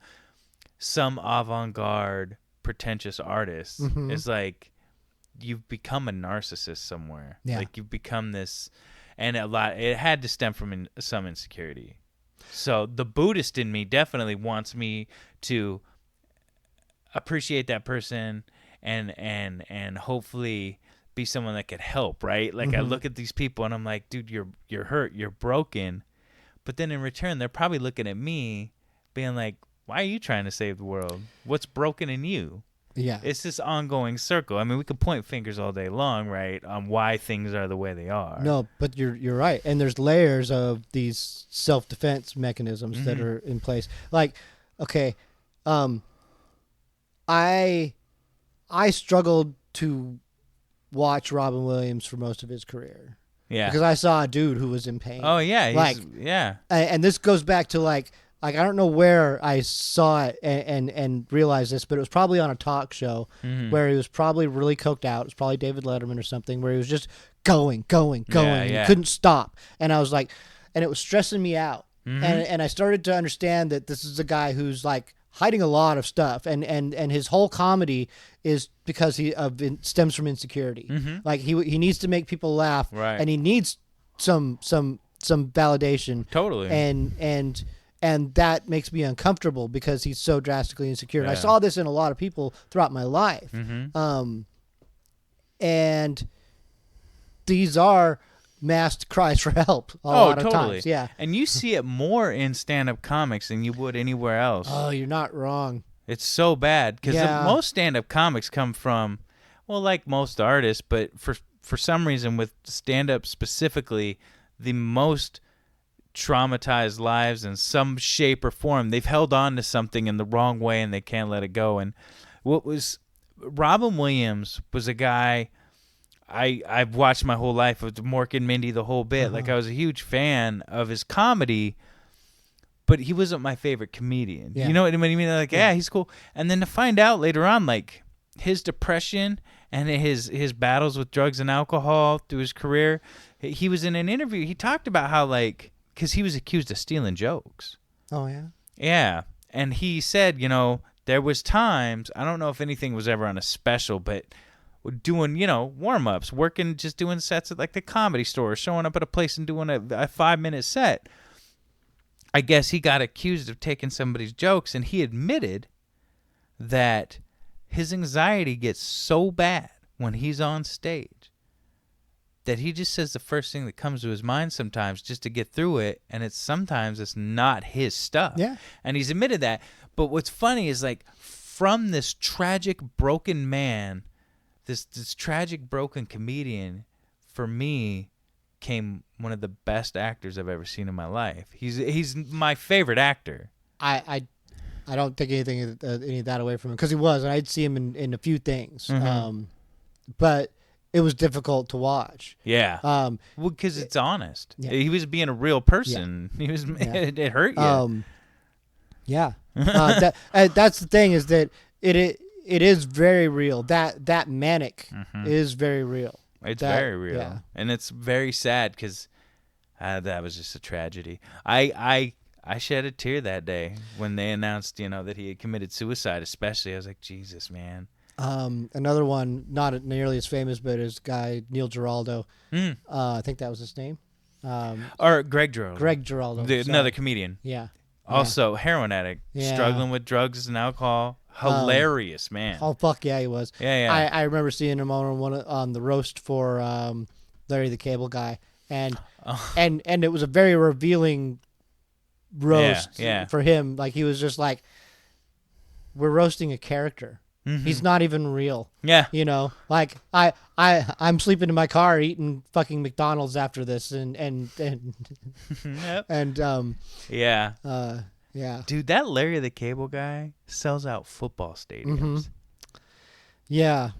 some avant-garde, pretentious artists. It's like, you've become a narcissist somewhere. Yeah. Like, you've become this. And it had to stem from some insecurity. So the Buddhist in me definitely wants me to appreciate that person and hopefully be someone that could help, right? Like, I look at these people and I'm like, dude, you're hurt, you're broken. But then in return, they're probably looking at me being like, why are you trying to save the world? What's broken in you? Yeah. It's this ongoing circle. I mean, we could point fingers all day long, right, on why things are the way they are. No, but you're right. And there's layers of these self-defense mechanisms that are in place. Like, okay, I struggled to watch Robin Williams for most of his career. Yeah. Because I saw a dude who was in pain. Oh, yeah. Yeah. And this goes back to, like, I don't know where I saw it and realized this, but it was probably on a talk show where he was probably really coked out. It was probably David Letterman or something, where he was just going. Yeah. He couldn't stop. And I was like, and it was stressing me out. And I started to understand that this is a guy who's, like, hiding a lot of stuff, and his whole comedy is because stems from insecurity. Like, he needs to make people laugh, right, and he needs some validation. Totally. And that makes me uncomfortable because he's so drastically insecure. And I saw this in a lot of people throughout my life. And these are masked cries for help a lot of times. Yeah. And you see it more in stand-up comics than you would anywhere else. Oh, you're not wrong. It's so bad because most stand-up comics come from, well, like most artists, but for some reason with stand-up specifically, the most traumatized lives in some shape or form. They've held on to something in the wrong way and they can't let it go. And Robin Williams was a guy I've watched my whole life with Mork and Mindy, the whole bit. Like, I was a huge fan of his comedy, but he wasn't my favorite comedian. You know what I mean? Like, yeah, he's cool. And then to find out later on, like, his depression and his battles with drugs and alcohol through his career, he was in an interview. He talked about how, like, because he was accused of stealing jokes. Oh, yeah? Yeah. And he said, there was times, I don't know if anything was ever on a special, but doing, warm-ups, just doing sets at like the Comedy Store, showing up at a place and doing a 5-minute set. I guess he got accused of taking somebody's jokes, and he admitted that his anxiety gets so bad when he's on stage that he just says the first thing that comes to his mind sometimes just to get through it, and sometimes it's not his stuff. Yeah. And he's admitted that. But what's funny is, like, from this tragic, broken man, this tragic, broken comedian, for me, came one of the best actors I've ever seen in my life. He's my favorite actor. I don't take any of that away from him, because he was, and I'd see him in a few things. But it was difficult to watch. Yeah. Well, because it's honest. Yeah. He was being a real person. Yeah. He was. Yeah. It hurt you. Yeah. That's the thing, is that it is very real. That manic is very real. It's very real. Yeah. And it's very sad, because that was just a tragedy. I shed a tear that day when they announced, that he had committed suicide, especially. I was like, Jesus, man. Another one, not nearly as famous, but his guy, Neil Giraldo. I think that was his name. Or Greg Giraldo. Greg Giraldo. Another comedian. Yeah. Also, heroin addict, struggling with drugs and alcohol. Hilarious, man. Oh, fuck yeah, he was. Yeah. I remember seeing him on the roast for Larry the Cable Guy. And it was a very revealing roast for him. Like, he was just like, we're roasting a character. He's not even real. Yeah. Like, I'm sleeping in my car eating fucking McDonald's after this, and yep. and yeah. Dude, that Larry the Cable Guy sells out football stadiums. Yeah.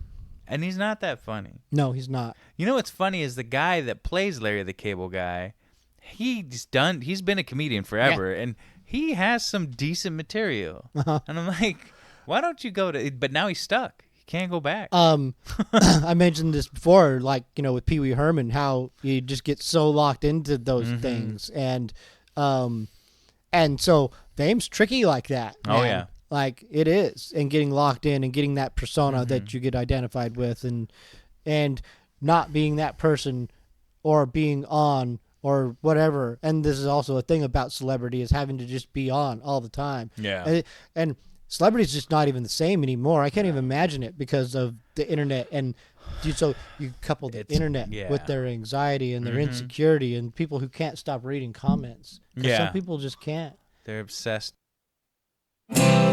And he's not that funny. No, he's not. You know what's funny is the guy that plays Larry the Cable Guy, he's been a comedian forever, and he has some decent material. And I'm like, why don't you go to? But now he's stuck. He can't go back. I mentioned this before, like, with Pee Wee Herman, how you just get so locked into those things, and so fame's tricky like that. Man. Oh yeah, like it is, and getting locked in and getting that persona that you get identified with, and not being that person, or being on, or whatever. And this is also a thing about celebrity, is having to just be on all the time. Yeah, and celebrity's just not even the same anymore. I can't even imagine it, because of the internet. And so you couple the internet with their anxiety and their insecurity, and people who can't stop reading comments. Yeah. Some people just can't. They're obsessed. Oh,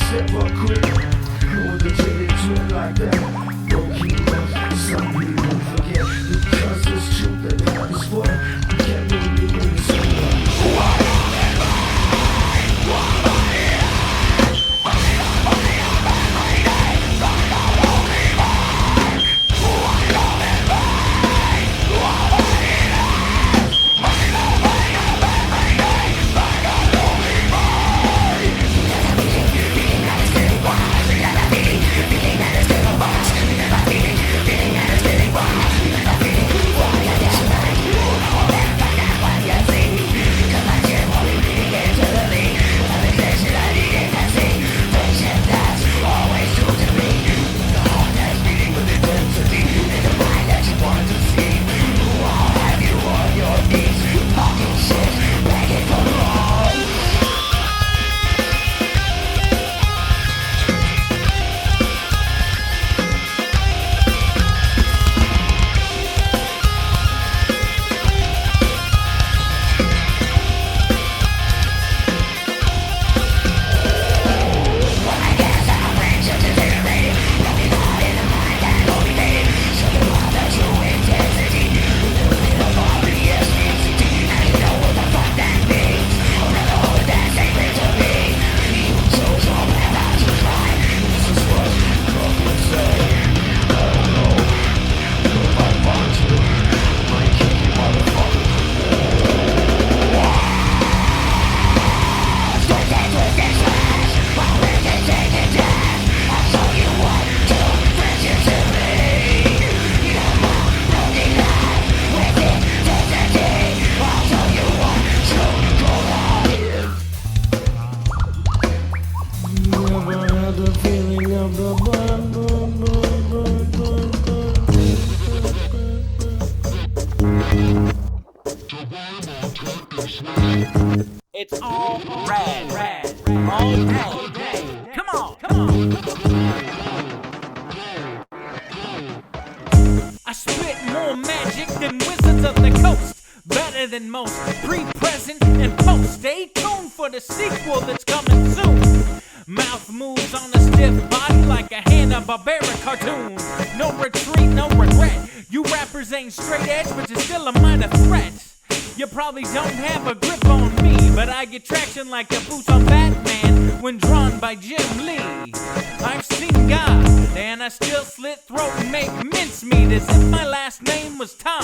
step up quick. Go the jaded to it like that. No humor, some people forget. Because it's truth that God is for. I can't really be in the same. It's all rad, all day. Come on. I spit more magic than Wizards of the Coast. Better than most, pre-present and post. Stay tuned for the sequel that's coming soon. Mouth moves on a stiff body like a Hanna-Barbera cartoon. No retreat, no regret. You rappers ain't straight edge, but you're still a minor threat. You probably don't have a grip on me, but I get traction like the boots on Batman when drawn by Jim Lee. I've seen God, and I still slit throat and make mincemeat as if my last name was Tom.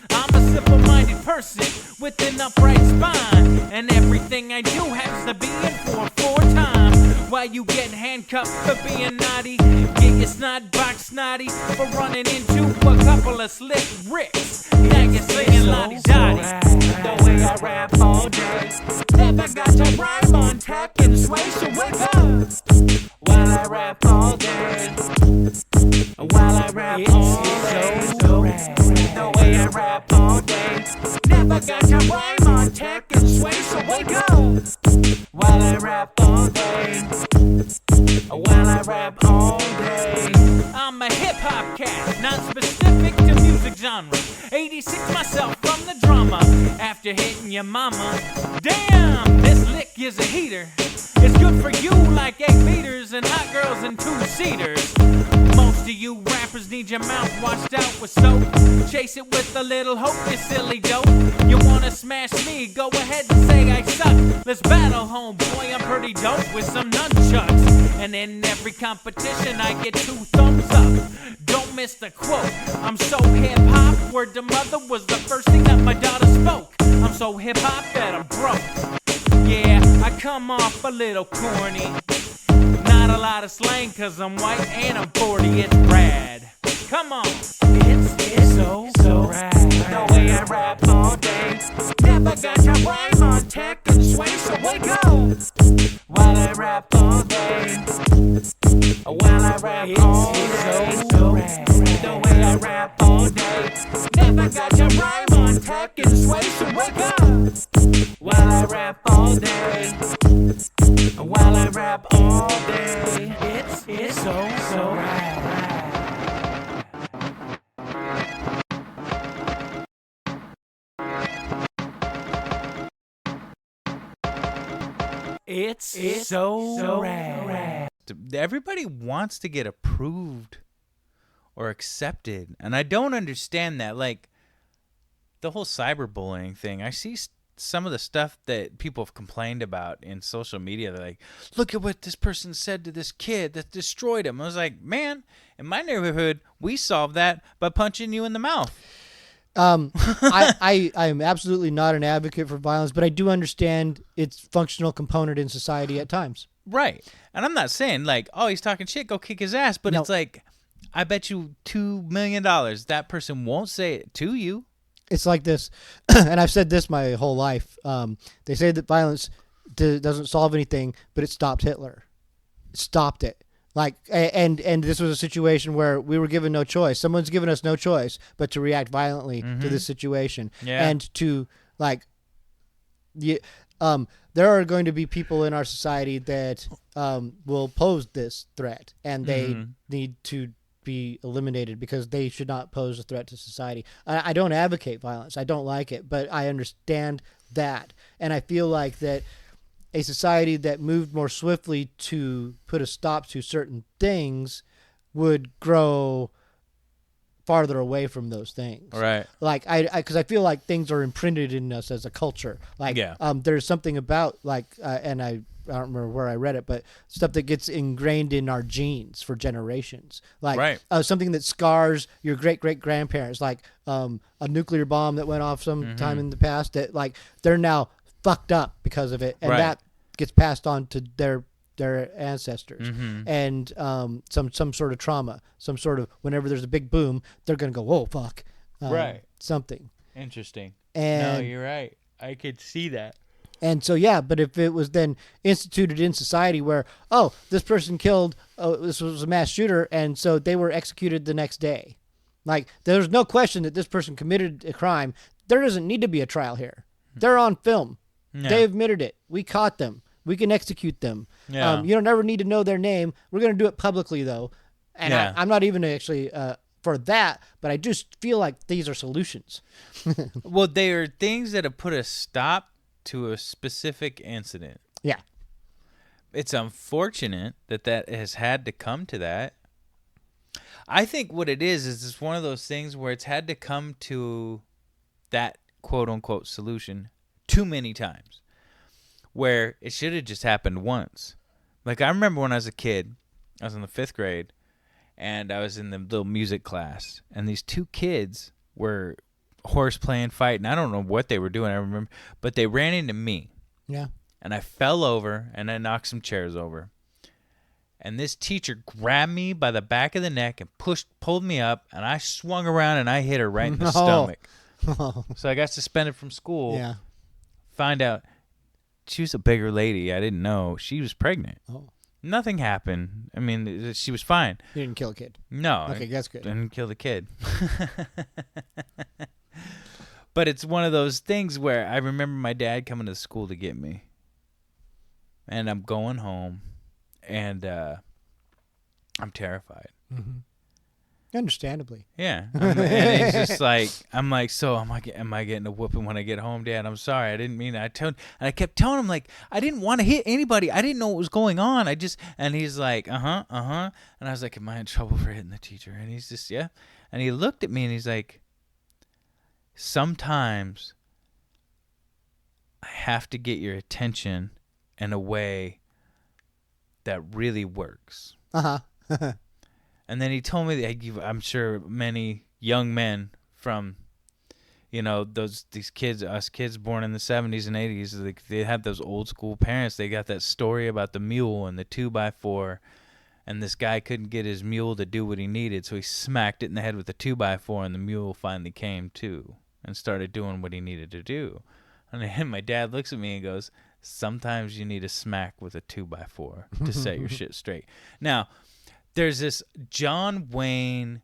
I'm a simple-minded person with an upright spine, and everything I do has to be in for 4 times. While you get handcuffed for being naughty, get your snot box snotty for running into a couple of slick ricks. Now you're singing Lottie Dottie. The way I rap all day, never got to rhyme on tech and sway, so wake up. While I rap all day, while I rap all day, the way I rap all day, never got to rhyme on tech and sway, so wake up. While I rap all day, while I rap all day. I'm a hip-hop cat, not specific to music genre. 86 myself from the drama, after hitting your mama. Damn, this lick is a heater. It's good for you like 8 meters and hot girls and 2-seaters. Most of you rappers need your mouth washed out with soap. Chase it with a little hope, you silly dope. You wanna smash me, go ahead and say I suck. Let's battle, homeboy, I'm pretty dope with some nunchucks. And in every competition I get 2 thumbs up. Don't miss the quote, I'm so hip-hop, word to mother was the first thing that my daughter spoke. I'm so hip-hop that I'm broke. Yeah, I come off a little corny. Not a lot of slang cause I'm white and I'm 40, it's rad. Come on, it's so rad. The way I rap all day, never got to rhyme on tech and sway, so wake up. While I rap all day, while I rap all day, the way I rap all day, never got to rhyme on tech and sway, so wake up. While I rap all day, while I rap all day, it's so rad. It's so rad. Everybody wants to get approved or accepted, and I don't understand that. Like the whole cyberbullying thing, I see some of the stuff that people have complained about in social media. They're like, look at what this person said to this kid that destroyed him. I was like, man, in my neighborhood, we solved that by punching you in the mouth. I am absolutely not an advocate for violence, but I do understand its functional component in society at times. Right. And I'm not saying like, oh, he's talking shit, go kick his ass. But It's like, I bet you $2 million that person won't say it to you. It's like this, and I've said this my whole life. They say that violence doesn't solve anything, but it stopped Hitler. It stopped it. Like, and this was a situation where we were given no choice. Someone's given us no choice but to react violently to this situation, and to like, there are going to be people in our society that will pose this threat, and they need to be eliminated because they should not pose a threat to society. I don't advocate violence. I don't like it, but I understand that. And I feel like that a society that moved more swiftly to put a stop to certain things would grow farther away from those things. Right. Like because I feel like things are imprinted in us as a culture. Like there's something about like and I don't remember where I read it, but stuff that gets ingrained in our genes for generations. Like something that scars your great-great-grandparents, like a nuclear bomb that went off sometime in the past that like they're now fucked up because of it, and that gets passed on to their ancestors. And some sort of trauma, some sort of, whenever there's a big boom, they're going to go, whoa, fuck. Something. Interesting. And, no, you're right. I could see that. And so, but if it was then instituted in society where, oh, this person this was a mass shooter, and so they were executed the next day. Like, there's no question that this person committed a crime. There doesn't need to be a trial here. They're on film. Yeah. They admitted it. We caught them. We can execute them. Yeah. You don't ever need to know their name. We're going to do it publicly, though. And I'm not even actually for that, but I just feel like these are solutions. Well, they are things that have put a stop to a specific incident. Yeah. It's unfortunate that has had to come to that. I think what it is it's one of those things where it's had to come to that quote-unquote solution too many times, where it should have just happened once. Like, I remember when I was a kid, I was in the 5th grade, and I was in the little music class, and these 2 kids were horse playing, fighting. I don't know what they were doing, I remember, but they ran into me. Yeah. And I fell over, and I knocked some chairs over. And this teacher grabbed me by the back of the neck and pulled me up, and I swung around, and I hit her right in the stomach. So I got suspended from school. Yeah. Find out she was a bigger lady. I didn't know. She was pregnant. Oh. Nothing happened. I mean, she was fine. You didn't kill a kid? No. Okay, that's good. I didn't kill the kid. But it's one of those things where I remember my dad coming to school to get me. And I'm going home. And I'm terrified. Mm-hmm. Understandably. Yeah. And it's just like, I'm like, so am I getting a whooping when I get home, Dad? I'm sorry. I didn't mean it. And I kept telling him, like, I didn't want to hit anybody. I didn't know what was going on. And he's like, And I was like, am I in trouble for hitting the teacher? And he's just, yeah. And he looked at me and he's like, sometimes I have to get your attention in a way that really works. Uh-huh. And then he told me that I'm sure many young men from, these kids, us kids born in the 70s and 80s, they have those old school parents. They got that story about the mule and the 2x4, and this guy couldn't get his mule to do what he needed, so he smacked it in the head with the 2x4, and the mule finally came to and started doing what he needed to do. And then my dad looks at me and goes, sometimes you need a smack with a 2x4 to set your shit straight. Now, there's this John Wayne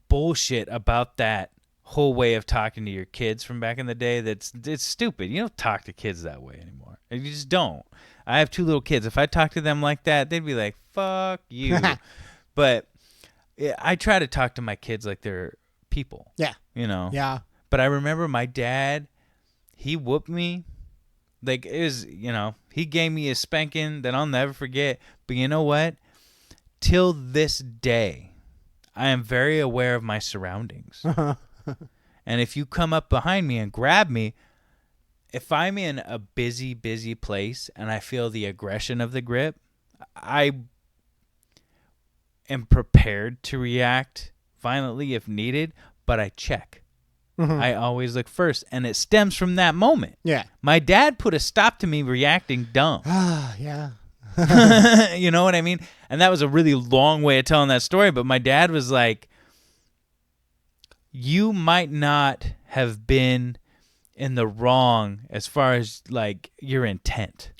bullshit about that whole way of talking to your kids from back in the day. It's stupid. You don't talk to kids that way anymore. You just don't. I have 2 little kids. If I talk to them like that, they'd be like, fuck you. But I try to talk to my kids like they're people. Yeah. Yeah. Yeah. But I remember my dad, he whooped me Like, it was, he gave me a spanking that I'll never forget. But you know what? Till this day, I am very aware of my surroundings. And if you come up behind me and grab me, if I'm in a busy, busy place and I feel the aggression of the grip, I am prepared to react violently if needed, but I check. I always look first, and it stems from that moment. Yeah. My dad put a stop to me reacting dumb. Yeah. You know what I mean? And that was a really long way of telling that story, but my dad was like, you might not have been in the wrong as far as like your intent.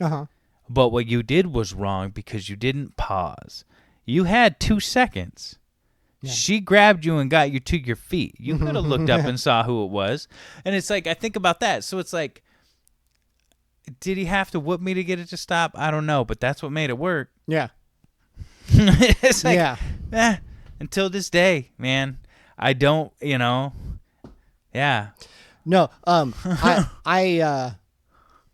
But what you did was wrong because you didn't pause. You had 2 seconds. Yeah. She grabbed you and got you to your feet. You could have looked up and saw who it was. And it's like, I think about that. So it's like, did he have to whoop me to get it to stop? I don't know, but that's what made it work. Yeah. It's like, until this day, man, I don't, yeah. No, I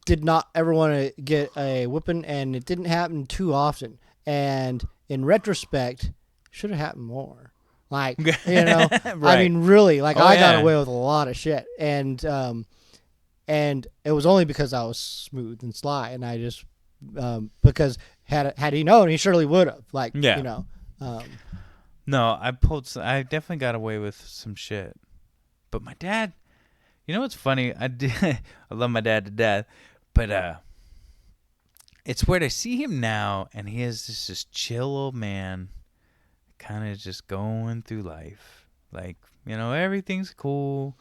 did not ever want to get a whipping, and it didn't happen too often. And in retrospect, should have happened more. Like, Right. I mean, really, like, I got away with a lot of shit. And it was only because I was smooth and sly, and I just, because had he known, he surely would have. Like, No, I definitely got away with some shit. But my dad, what's funny? I love my dad to death, but it's weird. I see him now, and he is this chill old man, kind of just going through life. Like, everything's cool.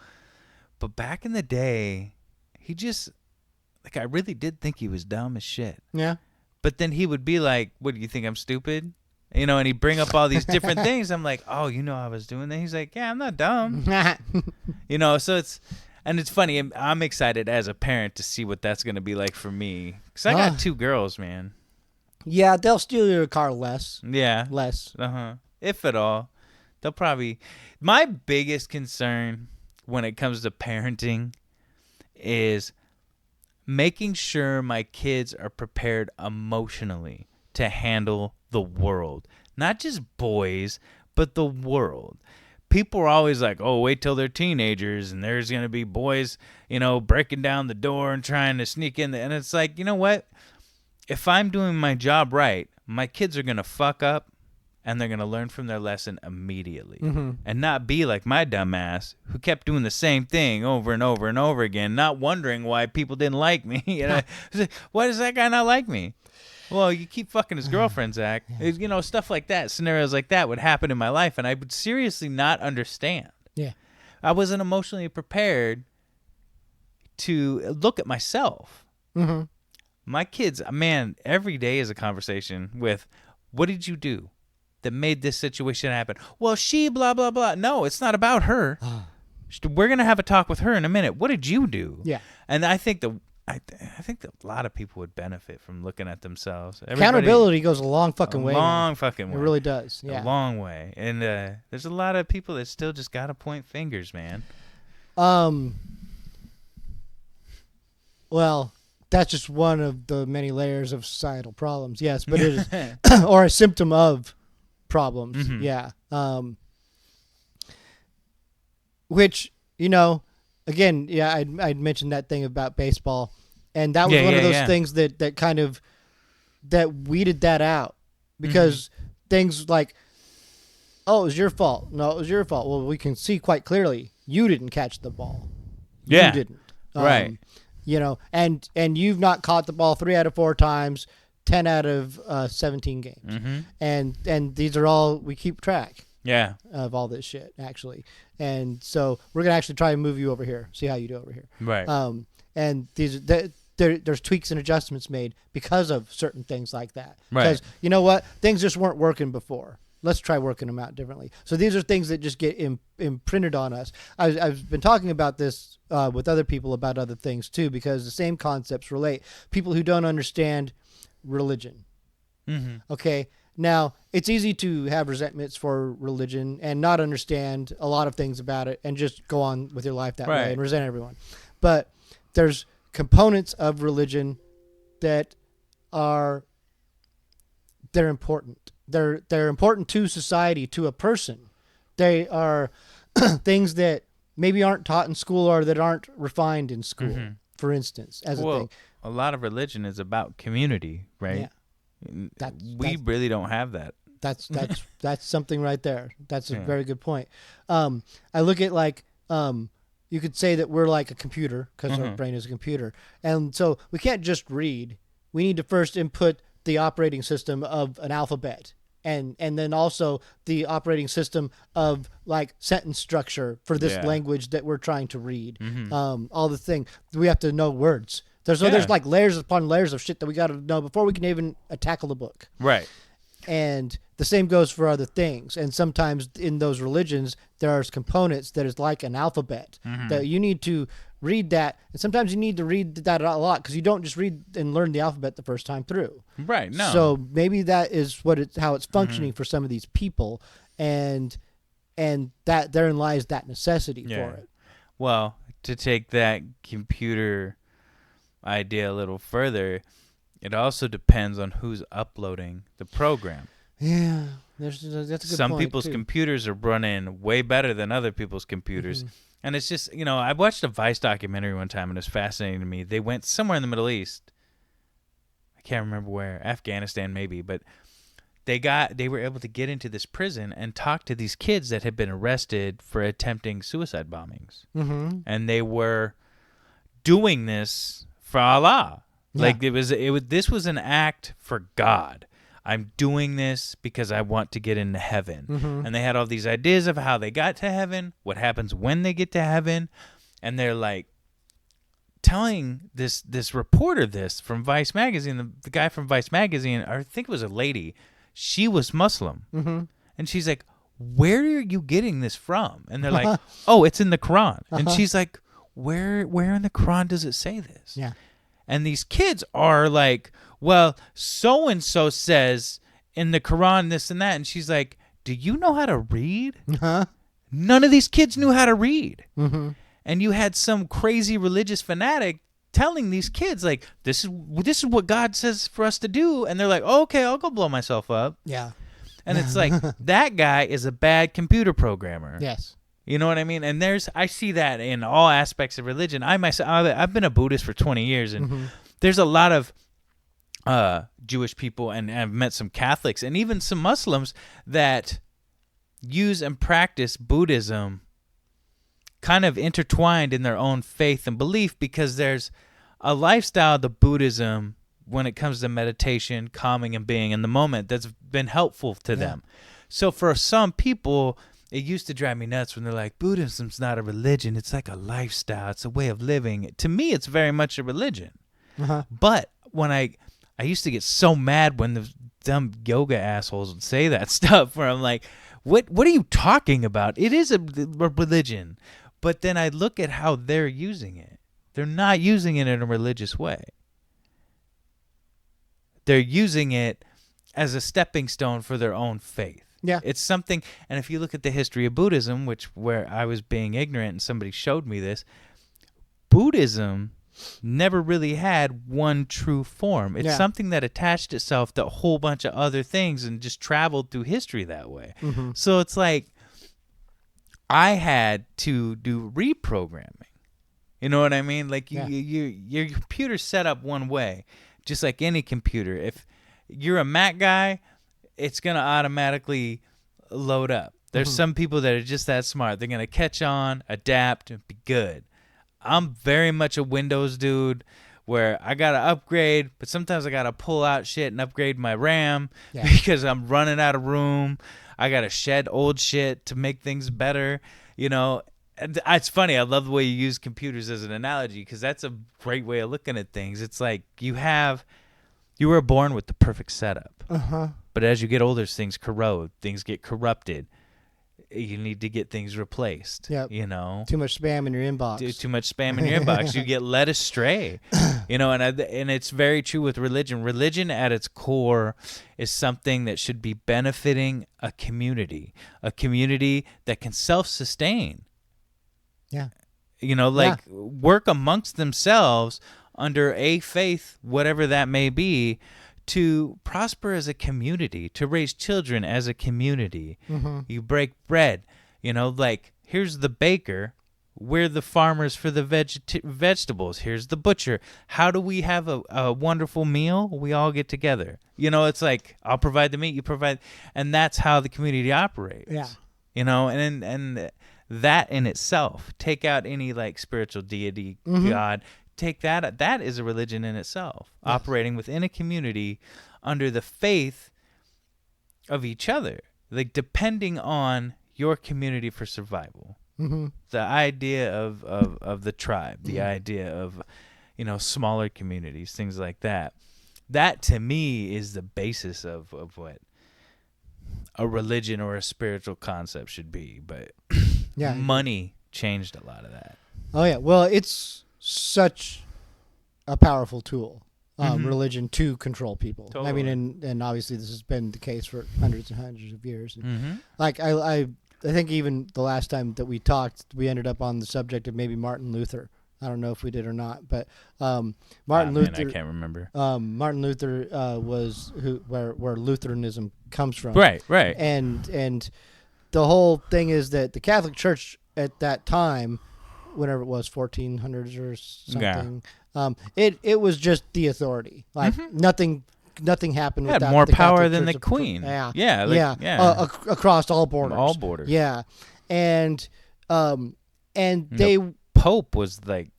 But back in the day, he just, like, I really did think he was dumb as shit. Yeah. But then he would be like, what, do you think I'm stupid? And he'd bring up all these different things. I'm like, oh, I was doing that. He's like, yeah, I'm not dumb. So it's funny. I'm excited as a parent to see what that's going to be like for me. Because I got 2 girls, man. Yeah, they'll steal your car less. Yeah. Less. If at all. They'll probably. My biggest concern when it comes to parenting is making sure my kids are prepared emotionally to handle the world. Not just boys, but the world. People are always like, oh, wait till they're teenagers and there's going to be boys, breaking down the door and trying to sneak in. And it's like, you know what? If I'm doing my job right, my kids are going to fuck up and they're going to learn from their lesson immediately. And not be like my dumbass who kept doing the same thing over and over and over again, not wondering why people didn't like me. Why does that guy not like me? Well, you keep fucking his girlfriend, Zach. Stuff like that, scenarios like that would happen in my life, and I would seriously not understand. Yeah. I wasn't emotionally prepared to look at myself. My kids, man, every day is a conversation with, what did you do that made this situation happen? Well, she blah, blah, blah. No, it's not about her. We're going to have a talk with her in a minute. What did you do? Yeah. And I think I think that a lot of people would benefit from looking at themselves. Accountability goes a long fucking way. Fucking way. It really does. Yeah. A long way. And there's a lot of people that still just got to point fingers, man. Well, that's just one of the many layers of societal problems. Yes, but it is, or a symptom of problems. Yeah. Which, again, yeah, I'd mentioned that thing about baseball, and that was one of those things that kind of that weeded that out, because things like, oh, it was your fault. No, it was your fault. Well, we can see quite clearly you didn't catch the ball. Yeah. You didn't. Right. And you've not caught the ball 3 out of 4 times, 10 out of 17 games. And these are all, we keep track. Yeah. Of all this shit, actually. And so we're going to actually try and move you over here, see how you do over here. Right. And there's tweaks and adjustments made because of certain things like that. Right. Because, you know what? Things just weren't working before. Let's try working them out differently. So these are things that just get imprinted on us. I've been talking about this with other people about other things, too, because the same concepts relate. People who don't understand religion. Okay? Now, it's easy to have resentments for religion and not understand a lot of things about it and just go on with your life that way and resent everyone. But there's components of religion that they're important. They're important to society, to a person. They are things that maybe aren't taught in school or that aren't refined in school, for instance, as a thing. A lot of religion is about community, right? Yeah. We really don't have that. That's something right there. That's a very good point. I look at like you could say that we're like a computer because our brain is a computer, and so we can't just read. We need to first input the operating system of an alphabet, and then also the operating system of like sentence structure for this language that we're trying to read. All the thing we have to know words. There's like layers upon layers of shit that we got to know before we can even tackle a book. Right. And the same goes for other things. And sometimes in those religions, there's components that is like an alphabet that you need to read that. And sometimes you need to read that a lot because you don't just read and learn the alphabet the first time through. Right. No. So maybe that is how it's functioning for some of these people. And that therein lies that necessity for it. Well, to take that computer idea a little further, it also depends on who's uploading the program. Yeah, that's a good Some point, people's too. computers are running way better than other people's computers. And it's just, I watched a Vice documentary one time and it was fascinating to me. They went somewhere in the Middle East. I can't remember where, Afghanistan maybe, but they were able to get into this prison and talk to these kids that had been arrested for attempting suicide bombings. And they were doing this for Allah. Yeah. Like this was an act for God. I'm doing this because I want to get into heaven. And they had all these ideas of how they got to heaven, what happens when they get to heaven, and they're like telling this reporter this from Vice magazine, the guy from Vice magazine, or I think it was a lady, she was Muslim. And she's like, where are you getting this from? And they're like, oh, it's in the Quran. And she's like, where in the Quran does it say this? Yeah. And these kids are like, well, so-and-so says in the Quran this and that. And she's like, do you know how to read? None of these kids knew how to read. And you had some crazy religious fanatic telling these kids, like, this is what God says for us to do. And they're like, oh, okay, I'll go blow myself up. Yeah. And it's like, that guy is a bad computer programmer. Yes. You know what I mean? And I see that in all aspects of religion. I've been a Buddhist for 20 years, and there's a lot of Jewish people, and I've met some Catholics and even some Muslims that use and practice Buddhism kind of intertwined in their own faith and belief, because there's a lifestyle to Buddhism when it comes to meditation, calming and being in the moment that's been helpful to them. So for some people, it used to drive me nuts when they're like, Buddhism's not a religion. It's like a lifestyle. It's a way of living. To me, it's very much a religion. But when I used to get so mad when the dumb yoga assholes would say that stuff, where I'm like, what are you talking about? It is a religion. But then I look at how they're using it. They're not using it in a religious way. They're using it as a stepping stone for their own faith. Yeah. It's something, and if you look at the history of Buddhism, where I was being ignorant and somebody showed me this, Buddhism never really had one true form. It's something that attached itself to a whole bunch of other things and just traveled through history that way. So it's like I had to do reprogramming. You know what I mean? Like your computer's set up one way, just like any computer. If you're a Mac guy, it's going to automatically load up. There's some people that are just that smart. They're going to catch on, adapt, and be good. I'm very much a Windows dude, where I got to upgrade, but sometimes I got to pull out shit and upgrade my RAM because I'm running out of room. I got to shed old shit to make things better. And it's funny. I love the way you use computers as an analogy, because that's a great way of looking at things. It's like you were born with the perfect setup. But as you get older, things corrode. Things get corrupted. You need to get things replaced. Yep. Too much spam in your inbox. Too much spam in your inbox. You get led astray. And it's very true with religion. Religion at its core is something that should be benefiting a community that can self-sustain. Yeah. Work amongst themselves under a faith, whatever that may be, to prosper as a community, to raise children as a community. You break bread, like here's the baker, we're the farmers for the vegetables, here's the butcher. How do we have a wonderful meal? We all get together. It's like, I'll provide the meat, you provide, and that's how the community operates. Yeah. And that in itself, take out any like spiritual deity, God, take that is a religion in itself, operating within a community under the faith of each other, like depending on your community for survival. The idea of the tribe, the idea of, smaller communities, things like that. That to me is the basis of what a religion or a spiritual concept should be. But money changed a lot of that. Oh yeah, well, it's such a powerful tool, religion, to control people. Totally. I mean, and obviously this has been the case for hundreds and hundreds of years. And like I think even the last time that we talked, we ended up on the subject of maybe Martin Luther. I don't know if we did or not, but Martin Luther. I can't remember. Martin Luther was where Lutheranism comes from. Right. And the whole thing is that the Catholic Church at that time, whenever it was 1400s or something, it was just the authority. Like nothing happened It without had more the power Catholic than Church the Queen. Across all borders. All borders. Yeah, and they. Pope was like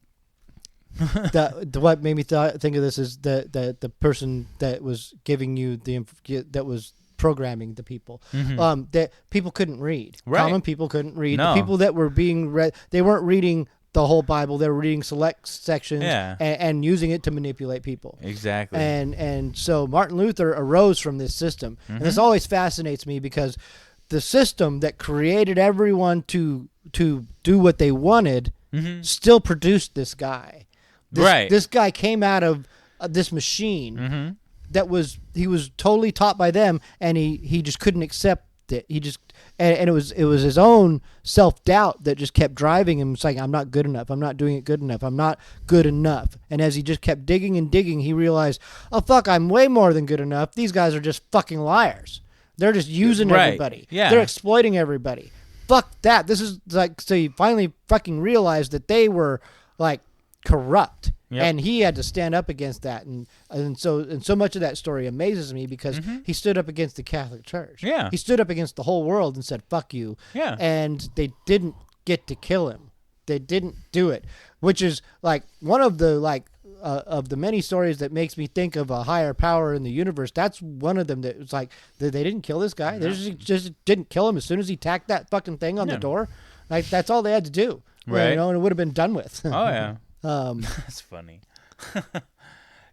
what made me think of this is the person that was giving you that was programming the people, that people couldn't read. Right. Common people couldn't read. No. The people that were being read, they weren't reading the whole Bible. They were reading select sections and using it to manipulate people. Exactly. And so Martin Luther arose from this system, and this always fascinates me because the system that created everyone to do what they wanted still produced this guy. This guy came out of this machine that he was totally taught by them, and he just couldn't accept it. He just and it was his own self-doubt that just kept driving him, saying, I'm not good enough, I'm not doing it good enough, I'm not good enough. And as he just kept digging and digging, he realized, oh fuck, I'm way more than good enough. These guys are just fucking liars. They're just using everybody. Yeah. They're exploiting everybody. Fuck that. This is like, so he finally fucking realized that they were like corrupt. Yep. And he had to stand up against that, and so much of that story amazes me because he stood up against the Catholic Church. Yeah, he stood up against the whole world and said "fuck you." Yeah, and they didn't get to kill him. They didn't do it, which is like one of the many stories that makes me think of a higher power in the universe. That's one of them that was like they didn't kill this guy. No. They just didn't kill him as soon as he tacked that fucking thing on the door. Like that's all they had to do, right? And it would have been done with. Oh yeah. That's funny.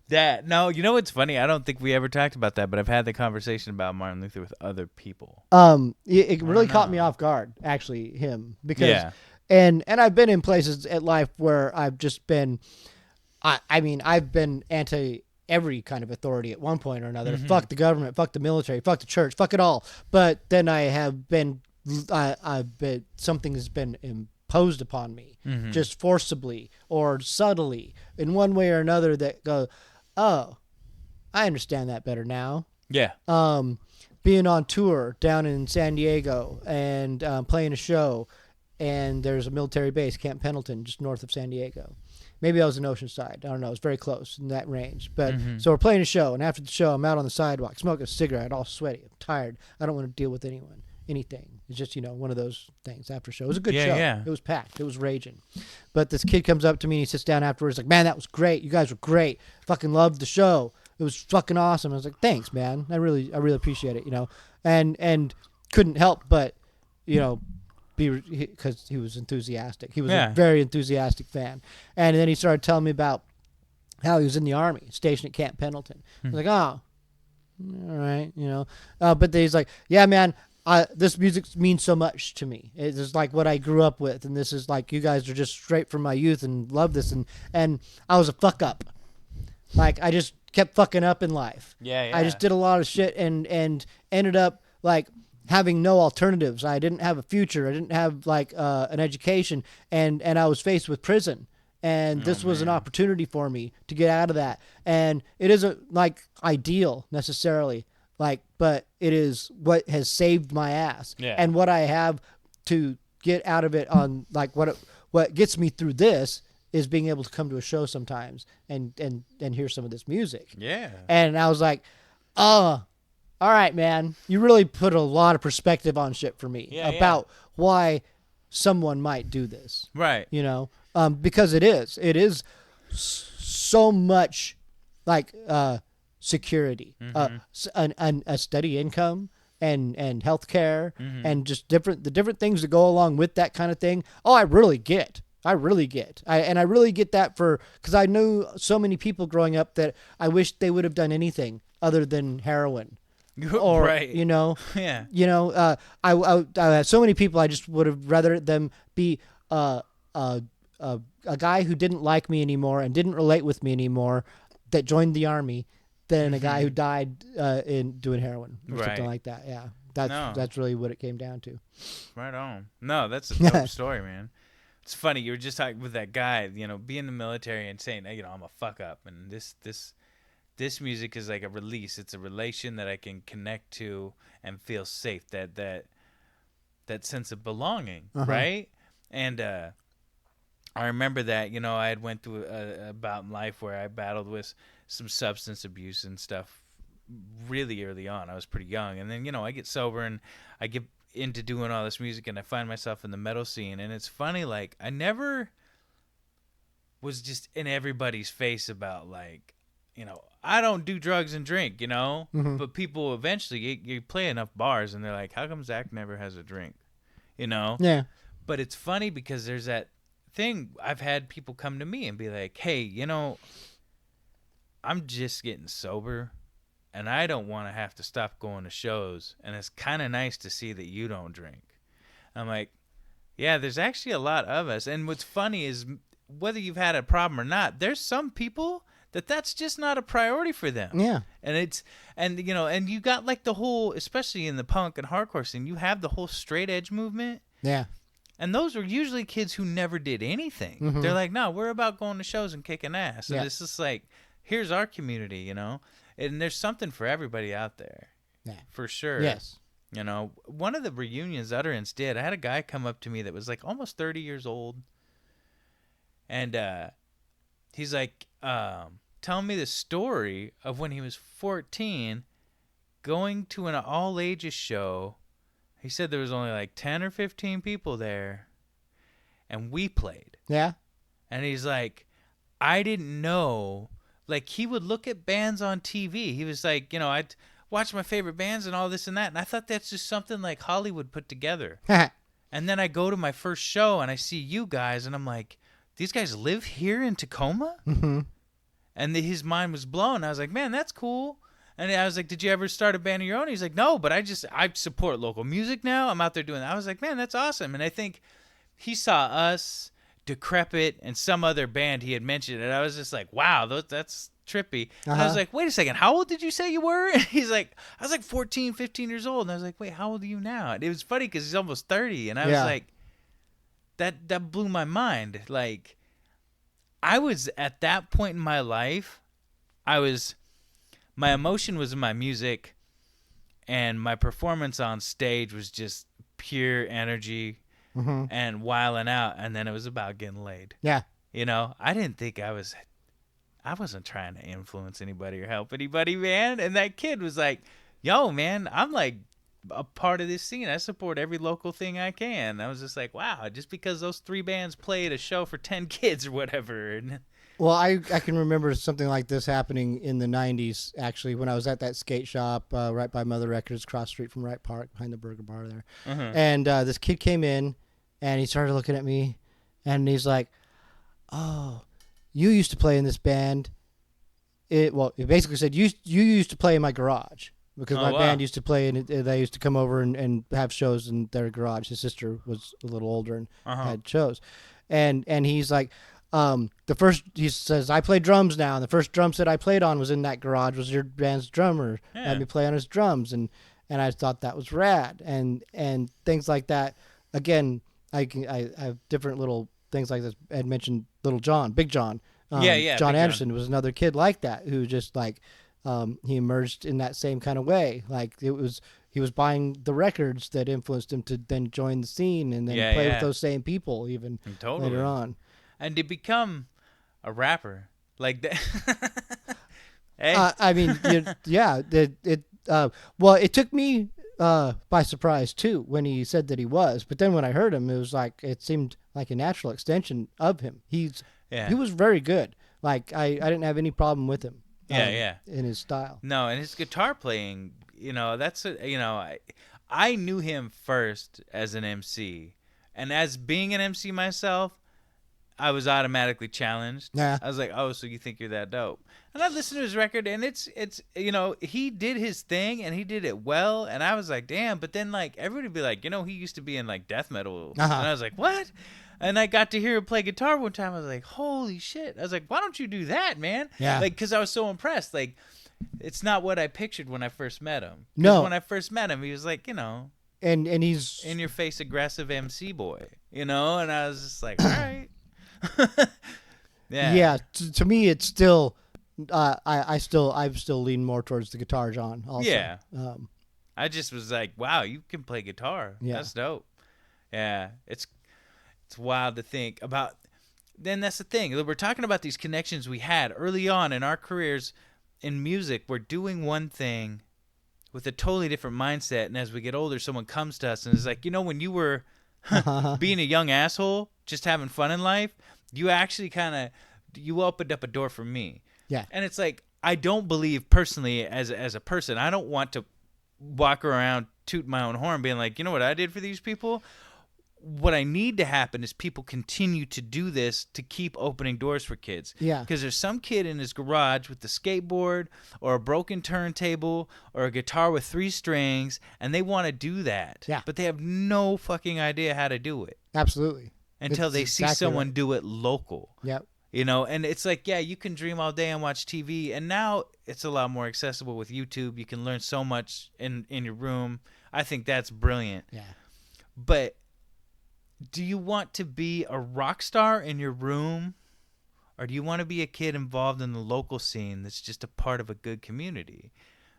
What's funny? I don't think we ever talked about that, but I've had the conversation about Martin Luther with other people. It really caught me off guard, actually, him, because and I've been in places at life where I've just been, I've been anti every kind of authority at one point or another. Fuck the government, fuck the military, fuck the church, fuck it all. But then I've been something has been imposed upon me, just forcibly or subtly in one way or another that go, oh, I understand that better now. Yeah. Being on tour down in San Diego and playing a show, and there's a military base, Camp Pendleton, just north of San Diego. Maybe I was in Oceanside. I don't know. It's very close in that range. But so we're playing a show, and after the show, I'm out on the sidewalk smoking a cigarette, all sweaty. I'm tired. I don't want to deal with anything. It's just, one of those things after show. It was a good show. Yeah. It was packed. It was raging. But this kid comes up to me and he sits down afterwards like, man, that was great. You guys were great. Fucking loved the show. It was fucking awesome. I was like, thanks, man. I really appreciate it, and couldn't help but, because he was enthusiastic. He was a very enthusiastic fan. And then he started telling me about how he was in the Army, stationed at Camp Pendleton. I was like, oh, all right, But then he's like, yeah, man, this music means so much to me. It's like what I grew up with, and this is like, you guys are just straight from my youth and love this. And I was a fuck up. Like, I just kept fucking up in life. Yeah. I just did a lot of shit and ended up like having no alternatives. I didn't have a future. I didn't have like an education, and I was faced with prison. And this was an opportunity for me to get out of that. And it isn't like ideal necessarily, like, but it is what has saved my ass. Yeah. And what I have to get out of it on, like, what gets me through this is being able to come to a show sometimes and hear some of this music. Yeah. And I was like, all right, man, you really put a lot of perspective on shit for me about why someone might do this. Right. You know, because it is so much like security, a steady income and healthcare and just the different things that go along with that kind of thing. Oh, I really get. I really get that because I knew so many people growing up that I wish they would have done anything other than heroin. Or, right. you know, yeah. You know, I had so many people I just would have rather them be a guy who didn't like me anymore and didn't relate with me anymore that joined the army than a guy who died in doing heroin or something like that. Yeah, that's really what it came down to. Right on. No, that's a dope story, man. It's funny. You were just talking with that guy, you know, being in the military and saying, you know, I'm a fuck up, and this music is like a release. It's a relation that I can connect to and feel safe. That sense of belonging, right? And I remember that, you know, I had went through a bout in life where I battled with some substance abuse and stuff really early on. I was pretty young, and then, you know, I get sober and I get into doing all this music, and I find myself in the metal scene. And it's funny, like, I never was just in everybody's face about, like, you know, I don't do drugs and drink, you know, but people eventually, you play enough bars and they're like, how come Zach never has a drink, you know? Yeah. But it's funny because there's that thing. I've had people come to me and be like, hey, you know, I'm just getting sober and I don't want to have to stop going to shows, and it's kind of nice to see that you don't drink. I'm like, yeah, there's actually a lot of us. And what's funny is, whether you've had a problem or not, there's some people that's just not a priority for them. Yeah. And you know, and you got like the whole, especially in the punk and hardcore scene, you have the whole straight edge movement. Yeah. And those are usually kids who never did anything. They're like, no, we're about going to shows and kicking ass. And it's just like, here's our community, you know? And there's something for everybody out there. Yeah. For sure. Yes. You know, one of the reunions Utterance did, I had a guy come up to me that was like almost 30 years old. And he's like, telling me the story of when he was 14 going to an all ages show. He said there was only like 10 or 15 people there, and we played. Yeah. And he's like, I didn't know. Like, he would look at bands on TV. He was like, you know, I'd watch my favorite bands and all this and that. And I thought that's just something like Hollywood put together. And then I go to my first show and I see you guys, and I'm like, these guys live here in Tacoma? And his mind was blown. I was like, man, that's cool. And I was like, did you ever start a band of your own? He's like, no, but I support local music now. I'm out there doing that. I was like, man, that's awesome. And I think he saw us, Decrepit, and some other band he had mentioned. And I was just like, wow, that's trippy. And I was like, wait a second, how old did you say you were? And he's like, I was like 14, 15 years old. And I was like, wait, how old are you now? And it was funny because he's almost 30. And I was like, that blew my mind. Like, I was at that point in my life, my emotion was in my music, and my performance on stage was just pure energy and wilding out, and then it was about getting laid. Yeah. You know, I didn't think I wasn't trying to influence anybody or help anybody, man. And that kid was like, yo, man, I'm like a part of this scene. I support every local thing I can. I was just like, wow, just because those 3 bands played a show for 10 kids or whatever. And well, I can remember something like this happening in the 90s, actually, when I was at that skate shop right by Mother Records, cross street from Wright Park, behind the Burger Bar there. And this kid came in, and he started looking at me, and he's like, oh, you used to play in this band. He basically said, you used to play in my garage. Because my band used to play, and they used to come over and have shows in their garage. His sister was a little older and had shows. And he's like, he says, I play drums now, and the first drum set I played on was in that garage, was your band's drummer. Had me play on his drums, and I thought that was rad. And things like that. Again, I have different little things like this. I had mentioned Little John, Big John. Yeah, John Big Anderson was another kid like that who just like he emerged in that same kind of way. Like he was buying the records that influenced him to then join the scene and then play with those same people even later on. And to become a rapper like that. Hey. I mean, well, it took me by surprise too when he said that he was, but then when I heard him, it seemed like a natural extension of him. He was very good. Like I didn't have any problem with him. In his style. No, and his guitar playing, I knew him first as an MC, and as being an MC myself, I was automatically challenged. Yeah. I was like, oh, so you think you're that dope? And I listened to his record, and it's he did his thing, and he did it well, and I was like, damn. But then, like, everybody would be like, he used to be in, like, death metal. And I was like, what? And I got to hear him play guitar one time. I was like, holy shit. I was like, why don't you do that, man? Yeah. Like, because I was so impressed. Like, it's not what I pictured when I first met him. No. When I first met him, he was like, And he's... in-your-face aggressive MC boy, And I was just like, all right. Yeah. To me, it's still, I still lean more towards the guitar, John. Also. Yeah. I just was like, wow, you can play guitar. Yeah. That's dope. Yeah. It's wild to think about. Then that's the thing. We're talking about these connections we had early on in our careers in music. We're doing one thing with a totally different mindset, and as we get older, someone comes to us and is like, when you were being a young asshole, just having fun in life, you actually you opened up a door for me. Yeah. And it's like, I don't believe personally as a person, I don't want to walk around tooting my own horn being like, you know what I did for these people? What I need to happen is people continue to do this to keep opening doors for kids. Yeah. Because there's some kid in his garage with a skateboard or a broken turntable or a guitar with 3 strings, and they want to do that. Yeah. But they have no fucking idea how to do it. Absolutely. Until they see someone do it local. Yep. And it's like, yeah, you can dream all day and watch TV, and now it's a lot more accessible with YouTube. You can learn so much in your room. I think that's brilliant. Yeah. But do you want to be a rock star in your room, or do you want to be a kid involved in the local scene that's just a part of a good community?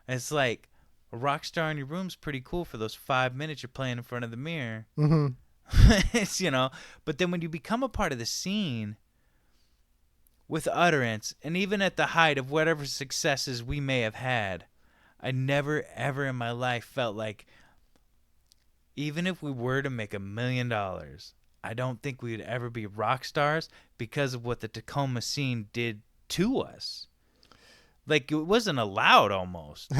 And it's like, a rock star in your room's pretty cool for those 5 minutes you're playing in front of the mirror. Mm-hmm. It's, but then when you become a part of the scene with utterance, and even at the height of whatever successes we may have had, I never ever in my life felt like, even if we were to make $1 million, I don't think we would ever be rock stars because of what the Tacoma scene did to us. Like, it wasn't allowed almost.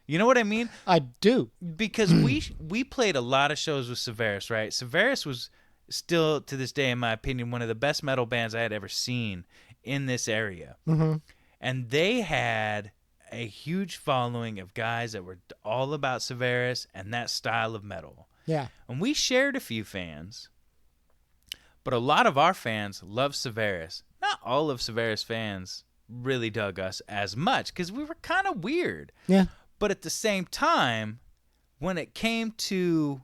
You know what I mean? I do. Because we played a lot of shows with Severus, right? Severus was still, to this day, in my opinion, one of the best metal bands I had ever seen in this area. Mm-hmm. And they had a huge following of guys that were all about Severus and that style of metal. Yeah. And we shared a few fans, but a lot of our fans loved Severus. Not all of Severus fans really dug us as much because we were kind of weird. Yeah. But at the same time, when it came to,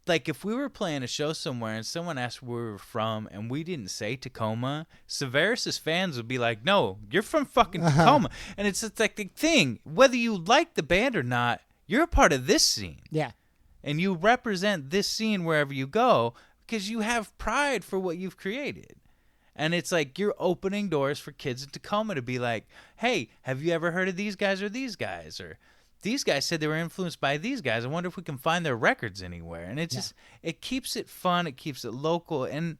like, if we were playing a show somewhere and someone asked where we were from and we didn't say Tacoma, Severus's fans would be like, no, you're from fucking Tacoma. And it's like the thing, whether you like the band or not, you're a part of this scene. Yeah. And you represent this scene wherever you go because you have pride for what you've created. And it's like you're opening doors for kids in Tacoma to be like, hey, have you ever heard of these guys or these guys? Or these guys said they were influenced by these guys. I wonder if we can find their records anywhere. And it's just, it keeps it fun. It keeps it local. And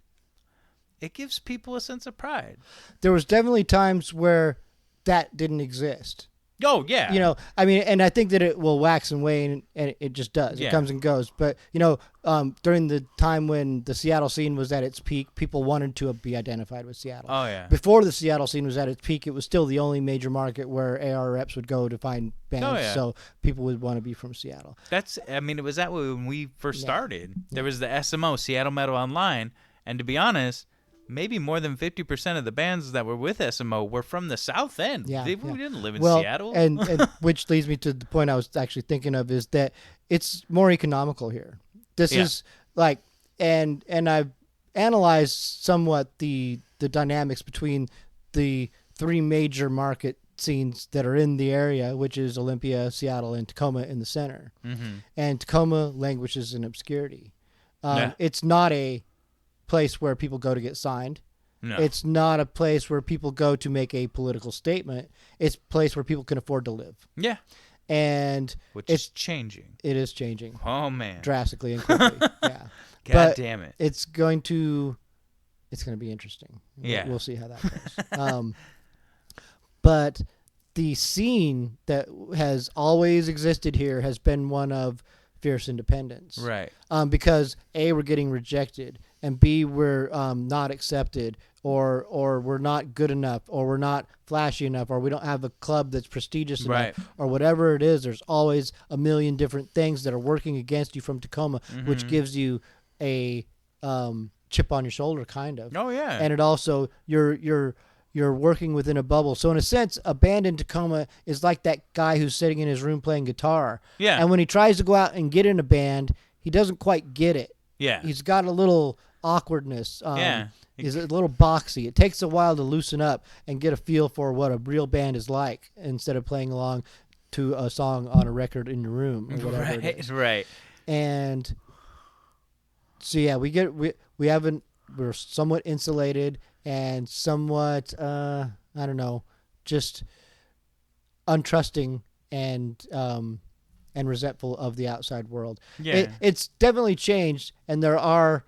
it gives people a sense of pride. There was definitely times where that didn't exist. Oh, yeah. I mean, and I think that it will wax and wane, and it just does. Yeah. It comes and goes. But, during the time when the Seattle scene was at its peak, people wanted to be identified with Seattle. Oh, yeah. Before the Seattle scene was at its peak, it was still the only major market where AR reps would go to find bands. Oh, yeah. So people would want to be from Seattle. It was that way when we first started. There was the SMO, Seattle Metal Online, and to be honest, maybe more than 50% of the bands that were with SMO were from the South End. We didn't live in Seattle. and which leads me to the point I was actually thinking of is that it's more economical here. This is like, and analyze somewhat the dynamics between the three major market scenes that are in the area, which is Olympia, Seattle, and Tacoma in the center. And Tacoma languishes in obscurity. It's not a place where people go to get signed. No. It's not a place where people go to make a political statement. It's a place where people can afford to live. Yeah. And which is changing. It is changing. Oh, man. Drastically and quickly. Yeah. God damn it. It's going to be interesting. Yeah. We'll see how that goes. But the scene that has always existed here has been one of fierce independence. Right. Because A, we're getting rejected, and B, we're not accepted, or we're not good enough, or we're not flashy enough, or we don't have a club that's prestigious enough, or whatever it is. There's always a million different things that are working against you from Tacoma, which gives you a chip on your shoulder, kind of. Oh yeah. And it also you're working within a bubble. So in a sense, a band in Tacoma is like that guy who's sitting in his room playing guitar. Yeah. And when he tries to go out and get in a band, he doesn't quite get it. Yeah. He's got a little awkwardness. Yeah. He's a little boxy. It takes a while to loosen up and get a feel for what a real band is like instead of playing along to a song on a record in your room or whatever it is. Right. And so yeah, we're somewhat insulated and somewhat I don't know, just untrusting and resentful of the outside world. Yeah. It's definitely changed, and there are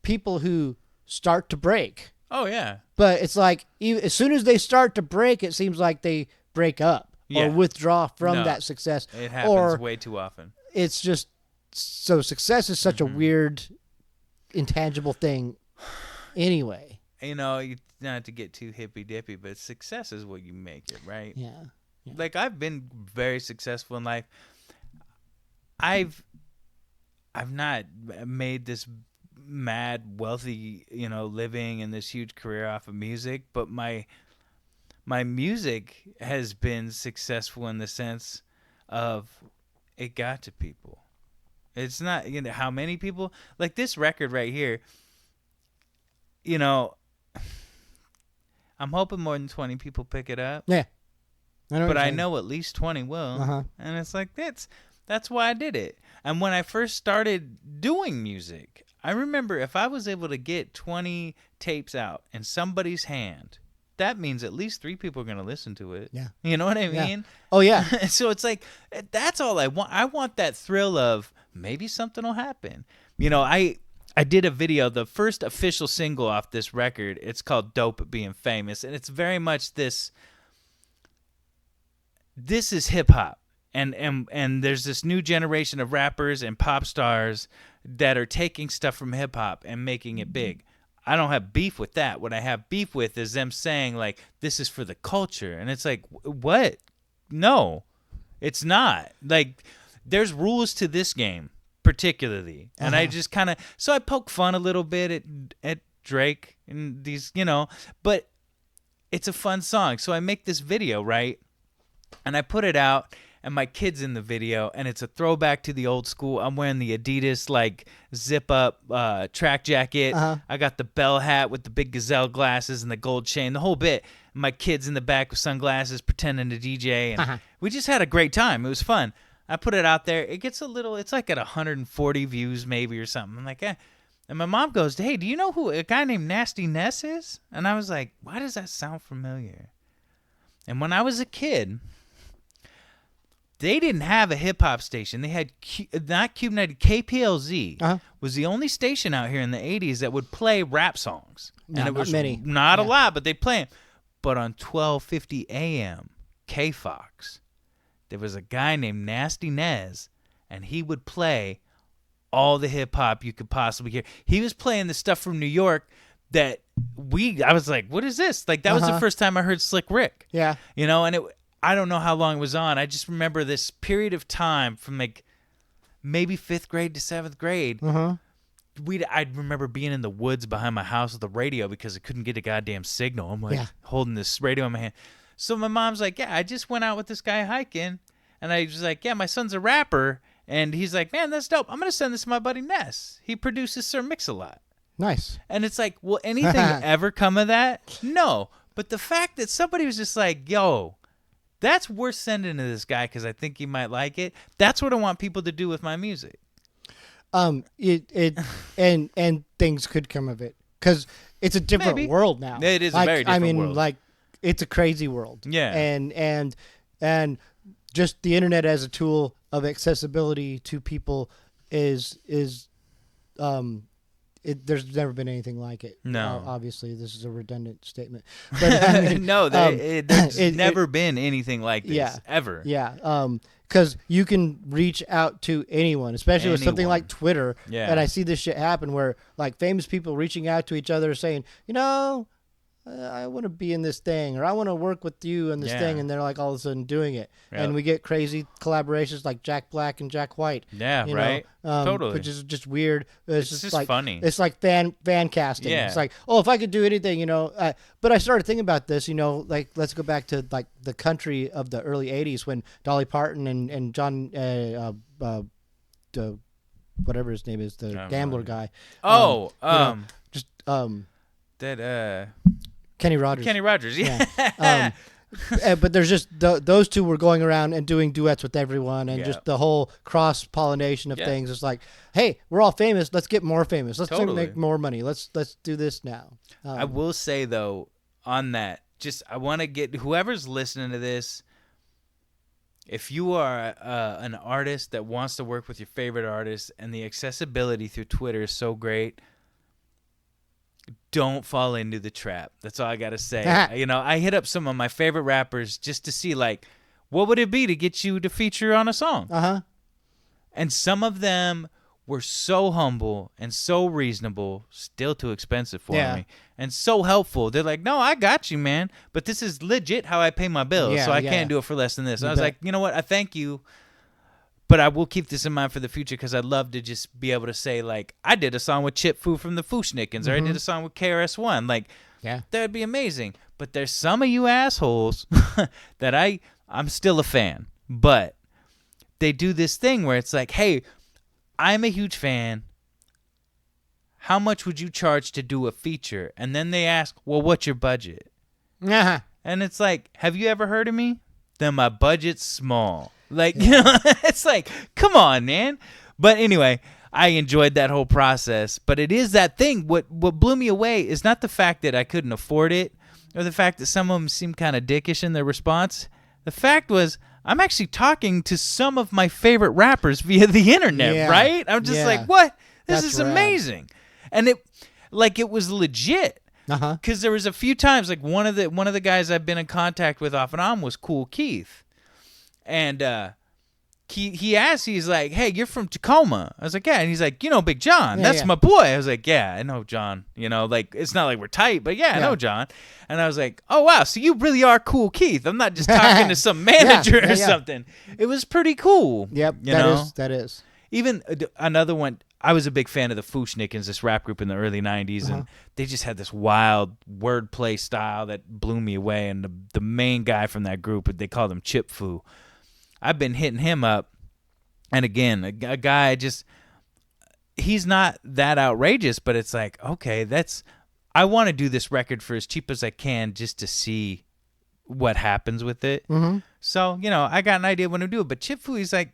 people who start to break. Oh yeah. But it's like as soon as they start to break, it seems like they break up or withdraw from that success. It happens way too often. It's just so success is such a weird, intangible thing anyway. You know, not to get too hippy dippy, but success is what you make it, right? Yeah. Like I've been very successful in life. I've not made this mad wealthy, living and this huge career off of music, but my music has been successful in the sense of it got to people. It's not, how many people, like this record right here, I'm hoping more than 20 people pick it up. Yeah. I know at least 20 will. Uh-huh. And it's like, that's why I did it. And when I first started doing music, I remember if I was able to get 20 tapes out in somebody's hand, that means at least 3 people are going to listen to it. Yeah. You know what I mean? Yeah. Oh, yeah. So it's like, that's all I want. I want that thrill of maybe something will happen. I did a video, the first official single off this record. It's called Dope at Being Famous. And it's very much this is hip hop. And there's this new generation of rappers and pop stars that are taking stuff from hip hop and making it big. I don't have beef with that. What I have beef with is them saying, like, this is for the culture. And it's like, what? No, it's not. Like, there's rules to this game, particularly. And I just kind of, so I poke fun a little bit at Drake and these, but it's a fun song. So I make this video, right? And I put it out. And my kid's in the video, and it's a throwback to the old school. I'm wearing the Adidas, like, zip-up track jacket. I got the bell hat with the big gazelle glasses and the gold chain, the whole bit. And my kid's in the back with sunglasses pretending to DJ. And we just had a great time. It was fun. I put it out there. It gets it's like at 140 views maybe or something. I'm like, eh. And my mom goes, hey, do you know who a guy named Nasty Ness is? And I was like, why does that sound familiar? And when I was a kid, they didn't have a hip-hop station. They had, not Cube 90, KPLZ was the only station out here in the 80s that would play rap songs. And it was not many. Not a lot, but they play them. But on 12:50 a.m., K-Fox, there was a guy named Nasty Nez, and he would play all the hip-hop you could possibly hear. He was playing the stuff from New York that I was like, what is this? Like, that was the first time I heard Slick Rick. Yeah. And I don't know how long it was on. I just remember this period of time from like maybe 5th grade to 7th grade. I remember being in the woods behind my house with the radio because I couldn't get a goddamn signal. I'm like holding this radio in my hand. So my mom's like, yeah, I just went out with this guy hiking. And I was like, yeah, my son's a rapper. And he's like, man, that's dope. I'm going to send this to my buddy Ness. He produces Sir Mix-a-Lot. Nice. And it's like, will anything ever come of that? No. But the fact that somebody was just like, yo, that's worth sending to this guy because I think he might like it. That's what I want people to do with my music. And things could come of it because it's a different world now. It is a very different world. Like it's a crazy world. Yeah. And just the internet as a tool of accessibility to people is there's never been anything like it. No. Obviously, this is a redundant statement. But I mean, no, there's never been anything like this, ever. Yeah. Because you can reach out to anyone, especially with something like Twitter. Yeah. And I see this shit happen where, like, famous people reaching out to each other saying, I want to be in this thing, or I want to work with you in this thing, and they're like all of a sudden doing it, and we get crazy collaborations like Jack Black and Jack White. Yeah, right. Totally. Which is just weird. It's just like funny. It's like fan casting. Yeah. It's like, oh, if I could do anything, but I started thinking about this, like let's go back to like the country of the early '80s when Dolly Parton and John, whatever his name is, the gambler guy. Kenny Rogers. Yeah. But there's just those two were going around and doing duets with everyone, and just the whole cross pollination of things. It's like, hey, we're all famous. Let's get more famous. Let's make more money. Let's do this now. I will say though, on that, I want to get whoever's listening to this. If you are an artist that wants to work with your favorite artist, and the accessibility through Twitter is so great, don't fall into the trap. That's all I got to say. I hit up some of my favorite rappers just to see, like, what would it be to get you to feature on a song? Uh-huh. And some of them were so humble and so reasonable, still too expensive for me, and so helpful. They're like, no, I got you, man. But this is legit how I pay my bills, so I can't do it for less than this. And I was like, you know what? I thank you. But I will keep this in mind for the future because I'd love to just be able to say, like, I did a song with Chip Fu from the Fooshnickens, or I did a song with KRS-One. Like, that would be amazing. But there's some of you assholes that I'm still a fan. But they do this thing where it's like, hey, I'm a huge fan. How much would you charge to do a feature? And then they ask, well, what's your budget? Uh-huh. And it's like, have you ever heard of me? Then my budget's small. Like, it's like, come on, man. But anyway, I enjoyed that whole process. But it is that thing. What blew me away is not the fact that I couldn't afford it or the fact that some of them seemed kind of dickish in their response. The fact was, I'm actually talking to some of my favorite rappers via the internet, right? I'm just like, what? This is amazing. And it was legit. Because there was a few times, like one of the guys I've been in contact with off and on was Cool Keith. And he asked, he's like, hey, you're from Tacoma. I was like, yeah. And he's like, Big John. That's my boy. I was like, yeah, I know John. Like, it's not like we're tight, but I know John. And I was like, oh, wow, so you really are Cool Keith. I'm not just talking to some manager or something. It was pretty cool. Yep, that is. Even another one, I was a big fan of the Fooshnickens, this rap group in the early 90s, and they just had this wild wordplay style that blew me away. And the main guy from that group, they called him Chip Fu. I've been hitting him up, and again, a guy he's not that outrageous, but it's like, okay, I want to do this record for as cheap as I can just to see what happens with it. So, I got an idea when to do it, but Chip Fu, he's like,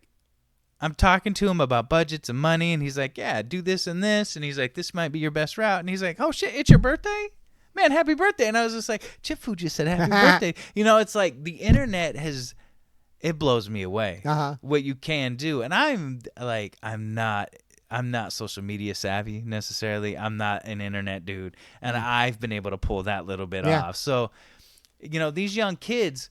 I'm talking to him about budgets and money, and he's like, yeah, do this and this, and he's like, this might be your best route, and he's like, oh shit, it's your birthday? Man, happy birthday. And I was just like, Chip Fu just said happy birthday. It's like the internet it blows me away what you can do. And I'm not social media savvy necessarily. I'm not an internet dude. And I've been able to pull that little bit off. So, these young kids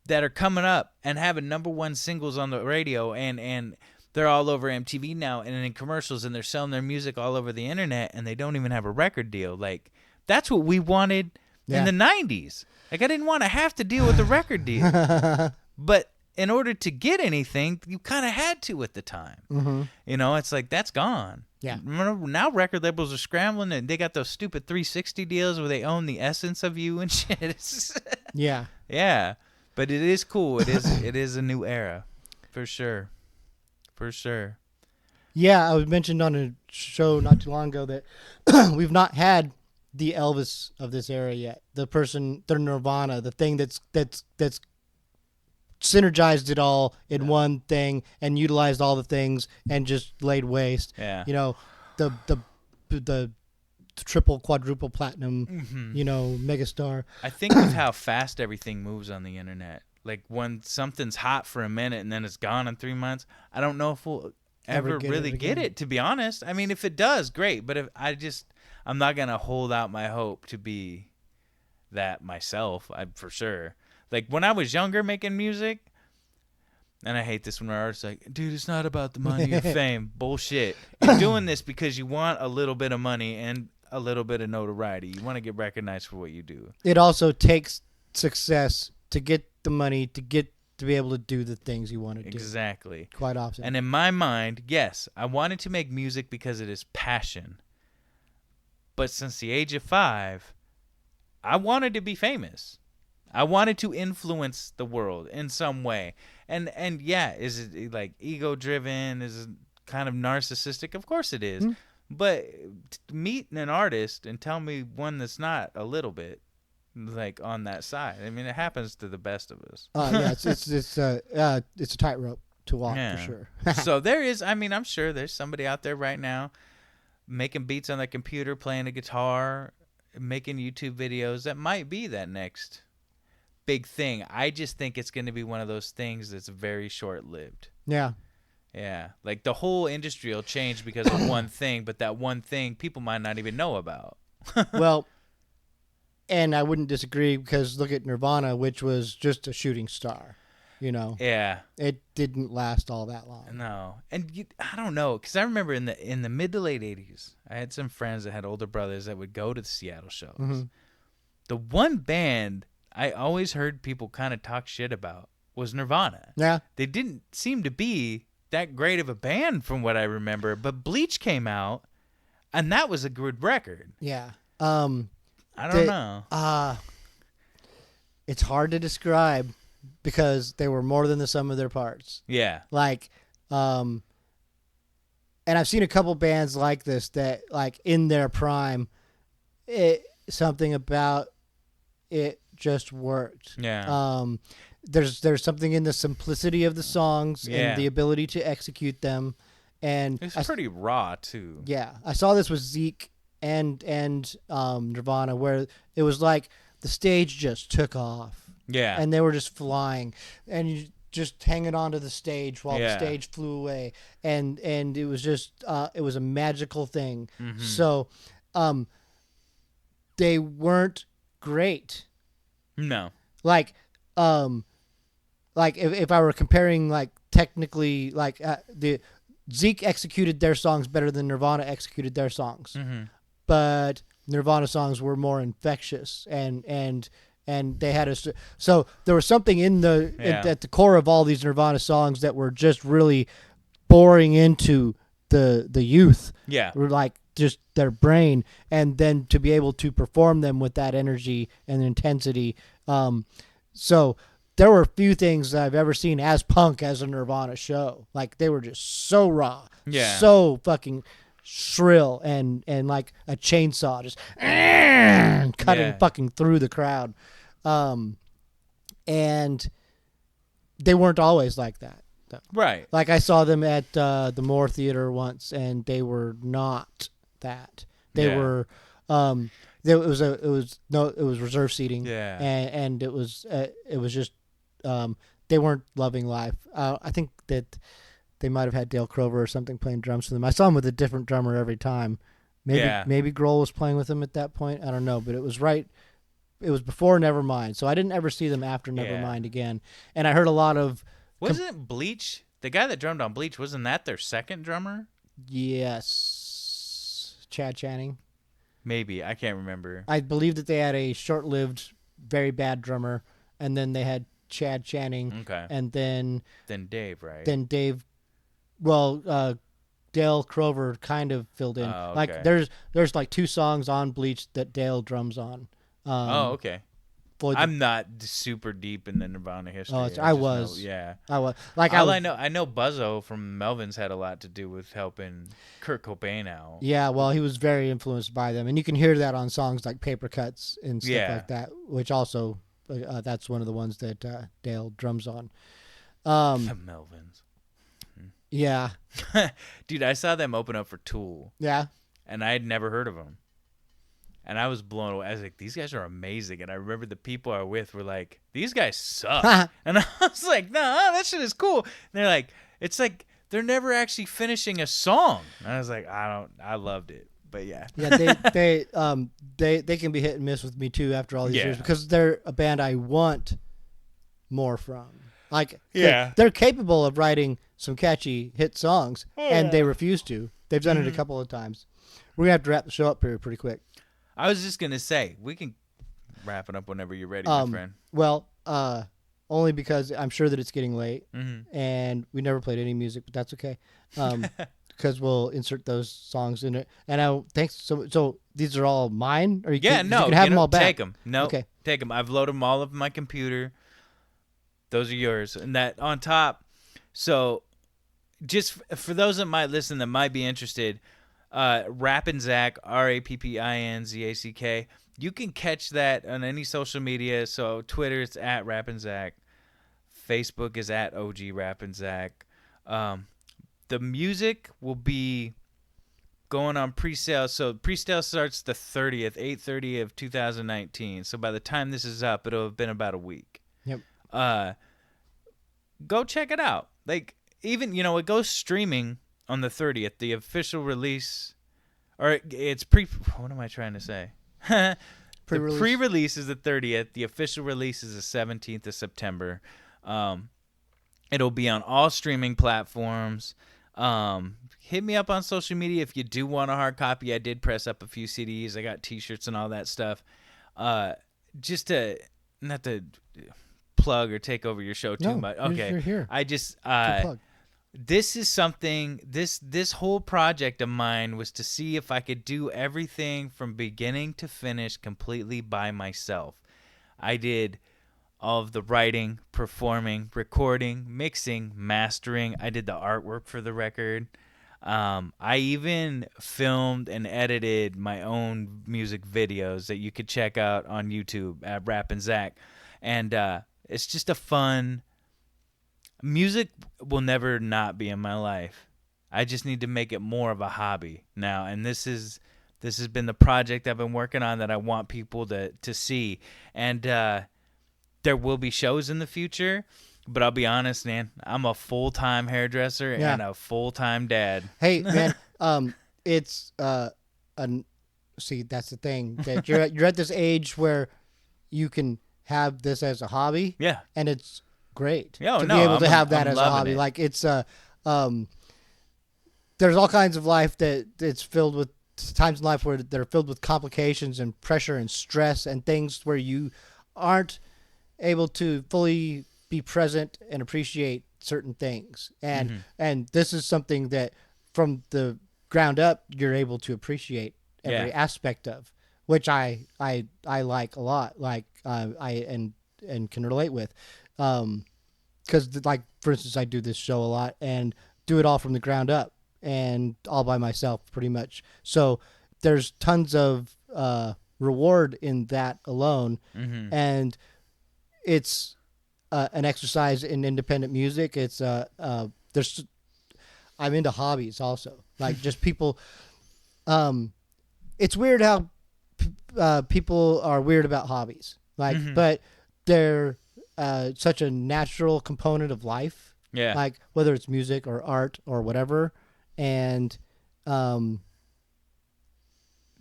that are coming up and having #1 singles on the radio and they're all over MTV now and in commercials, and they're selling their music all over the internet, and they don't even have a record deal. Like, that's what we wanted in the 90s. Like, I didn't want to have to deal with a record deal. But in order to get anything, you kind of had to at the time. It's like, that's gone. Yeah. Now record labels are scrambling, and they got those stupid 360 deals where they own the essence of you and shit. Yeah. Yeah. But it is cool. It is a new era. For sure. Yeah, I was mentioned on a show not too long ago that we've not had the Elvis of this era yet. The Nirvana, the thing that's synergized it all in one thing and utilized all the things and just laid waste. Yeah. You know, the triple, quadruple platinum, megastar. I think with how fast everything moves on the internet, like when something's hot for a minute and then it's gone in 3 months, I don't know if we'll ever really get it, to be honest. I mean, if it does, great. But if I'm not going to hold out my hope to be that myself, for sure. Like when I was younger making music, and I hate this when artists like, dude, it's not about the money or fame. Bullshit. You're doing this because you want a little bit of money and a little bit of notoriety. You want to get recognized for what you do. It also takes success to get the money, to be able to do the things you want to do. Exactly. Quite often. And in my mind, yes, I wanted to make music because it is passion. But since the age of 5, I wanted to be famous. I wanted to influence the world in some way. And yeah, is it like ego driven? Is it kind of narcissistic? Of course it is. Mm. But meet an artist and tell me one that's not a little bit like on that side. I mean, it happens to the best of us. Yeah, it's a tightrope to walk for sure. So there is. I mean, I'm sure there's somebody out there right now making beats on their computer, playing a guitar, making YouTube videos. That might be that next big thing. I just think it's going to be one of those things that's very short-lived. Yeah. Yeah. Like the whole industry will change because of one thing, but that one thing people might not even know about. Well, and I wouldn't disagree because look at Nirvana, which was just a shooting star, Yeah. It didn't last all that long. No. And I don't know, because I remember in the mid to late 80s, I had some friends that had older brothers that would go to the Seattle shows. Mm-hmm. The one band I always heard people kind of talk shit about was Nirvana. Yeah. They didn't seem to be that great of a band from what I remember, but Bleach came out, and that was a good record. Yeah. I don't know. It's hard to describe because they were more than the sum of their parts. Yeah. Like, and I've seen a couple bands like this that, like, in their prime, something about it just worked. Yeah. There's something in the simplicity of the songs and the ability to execute them, and it's pretty raw too. Yeah, I saw this with Zeke and Nirvana, where it was like the stage just took off. Yeah. And they were just flying, and you just hanging onto the stage while the stage flew away, and it was just it was a magical thing. Mm-hmm. So, they weren't great. No. Like if I were comparing, like, technically, like, the Zeke executed their songs better than Nirvana executed their songs. Mm-hmm. But Nirvana songs were more infectious and they had so there was something at the core of all these Nirvana songs that were just really boring into the youth. Yeah. Were like just their brain, and then to be able to perform them with that energy and intensity. So there were few things that I've ever seen as punk as a Nirvana show. Like, they were just so raw, so fucking shrill, and like a chainsaw just cutting fucking through the crowd. And they weren't always like that. Right. Like, I saw them at the Moore Theater once, and they were not that. They were. It was reserve seating. Yeah. And it was just they weren't loving life. I think that they might have had Dale Crover or something playing drums for them. I saw him with a different drummer every time. Maybe Grohl was playing with them at that point. I don't know, but it was right. It was before Nevermind, so I didn't ever see them after Nevermind again. And I heard a lot of. Wasn't Bleach, the guy that drummed on Bleach, wasn't that their second drummer? Yes, Chad Channing. Maybe. I can't remember. I believe that they had a short-lived, very bad drummer, and then they had Chad Channing. Okay. And then Dave, right? Then Dave. Well, Dale Crover kind of filled in. Oh, okay. Like, there's like 2 songs on Bleach that Dale drums on. Okay. Floyd. I'm not super deep in the Nirvana history. I was. Yeah. I was. Like I know Buzzo from Melvins had a lot to do with helping Kurt Cobain out. Yeah, well, he was very influenced by them, and you can hear that on songs like Paper Cuts and stuff like that, which also that's one of the ones that Dale drums on. The Melvins. Yeah. Dude, I saw them open up for Tool. Yeah. And I had never heard of them. And I was blown away. I was like, these guys are amazing. And I remember the people I was with were like, these guys suck. And I was like, no, that shit is cool. And they're like, it's like they're never actually finishing a song. And I was like, I loved it. But yeah. Yeah, they can be hit and miss with me too after all these years because they're a band I want more from. Like, they're capable of writing some catchy hit songs, and they refuse to. They've done it a couple of times. We're going to have to wrap the show up here pretty quick. I was just going to say, we can wrap it up whenever you're ready, my friend. Well, only because I'm sure that it's getting late, and we never played any music, but that's okay. Because we'll insert those songs in it. And thanks. So these are all mine? Or you can have them all back? Take them. No, okay. Take them. I've loaded them all up on my computer. Those are yours. And that on top, so just for those that might listen that might be interested, Rappin Zack, RAPPINZACK. You can catch that on any social media. So Twitter, it's at Rappin Zack. Facebook is at OG Rappin Zack. The music will be going on pre-sale. So pre-sale starts the 30th, 8/30 of 2019. So by the time this is up, it'll have been about a week. Yep. Go check it out. Like, even, it goes streaming on the 30th, the official release, or it's what am I trying to say? The pre-release is the 30th. The official release is the 17th of September. It'll be on all streaming platforms. Hit me up on social media if you do want a hard copy. I did press up a few CDs. I got T-shirts and all that stuff. Just to, not to plug or take over your show too much. Okay. You're here. I just, this is something, this whole project of mine was to see if I could do everything from beginning to finish completely by myself. I did all of the writing, performing, recording, mixing, mastering. I did the artwork for the record. I even filmed and edited my own music videos that you could check out on YouTube at Rappin Zack. And it's just a fun... Music will never not be in my life. I just need to make it more of a hobby now. And this has been the project I've been working on that I want people to see. And there will be shows in the future, but I'll be honest, man, I'm a full-time hairdresser and a full-time dad. Hey, man, it's see, that's the thing, that you're at this age where you can have this as a hobby. Yeah. And it's great to be able to have that as a hobby. Like, it's there's all kinds of life that it's filled with times in life where they're filled with complications and pressure and stress and things where you aren't able to fully be present and appreciate certain things. And and this is something that from the ground up you're able to appreciate every aspect of, which I like a lot. Like I can relate with. Because, like, for instance, I do this show a lot and do it all from the ground up and all by myself pretty much. So there's tons of reward in that alone. And it's an exercise in independent music. It's I'm into hobbies also. Like, just people, it's weird how people are weird about hobbies. Like, but they're such a natural component of life. Yeah. Like, whether it's music or art or whatever. And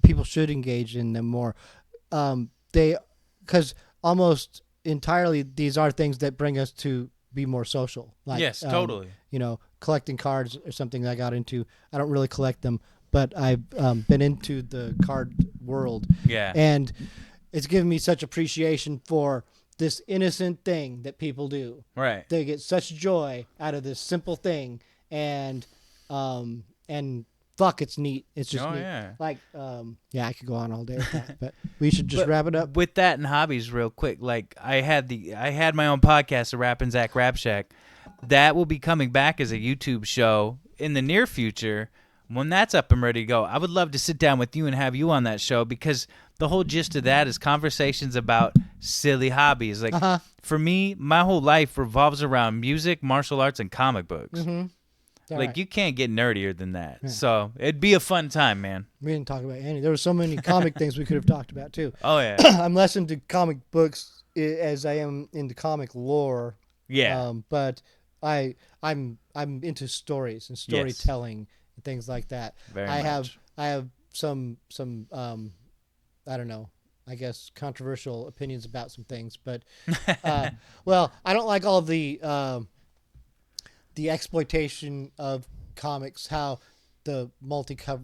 people should engage in them more. Because almost entirely these are things that bring us to be more social. Like, yes, totally. Collecting cards or something that I got into. I don't really collect them, but I've been into the card world. Yeah. And it's given me such appreciation for this innocent thing that people do. Right. They get such joy out of this simple thing, and fuck, it's neat. It's just neat. Yeah. Like, I could go on all day with that, but we should just wrap it up. With that and hobbies real quick, like I had my own podcast, the Rappin Zack Rap Shack. That will be coming back as a YouTube show in the near future. When that's up and ready to go, I would love to sit down with you and have you on that show, because the whole gist of that is conversations about silly hobbies. Like for me, my whole life revolves around music, martial arts, and comic books. Like you can't get nerdier than that. Yeah. So it'd be a fun time, man. We didn't talk about any. There were so many comic things we could have talked about too. Oh yeah. I'm less into comic books as I am into comic lore. Yeah. But I'm into stories and storytelling and things like that. Very I much. have some I don't know, I guess controversial opinions about some things, but well, I don't like all of the exploitation of comics, how the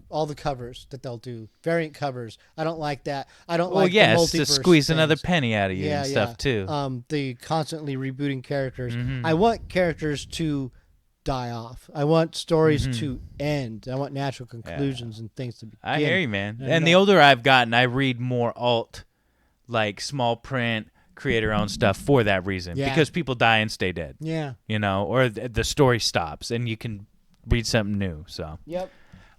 all the covers that they'll do, variant covers. I don't like that. I don't like the multiverse to squeeze things. another penny out of you and stuff too. The constantly rebooting characters. I want characters to die off. I want stories to end. I want natural conclusions and things to begin. I hear you, man. And the older I've gotten, I read more alt, like small print, creator-owned stuff for that reason. Yeah. Because people die and stay dead. Yeah. You know, or the story stops and you can read something new. So. Yep.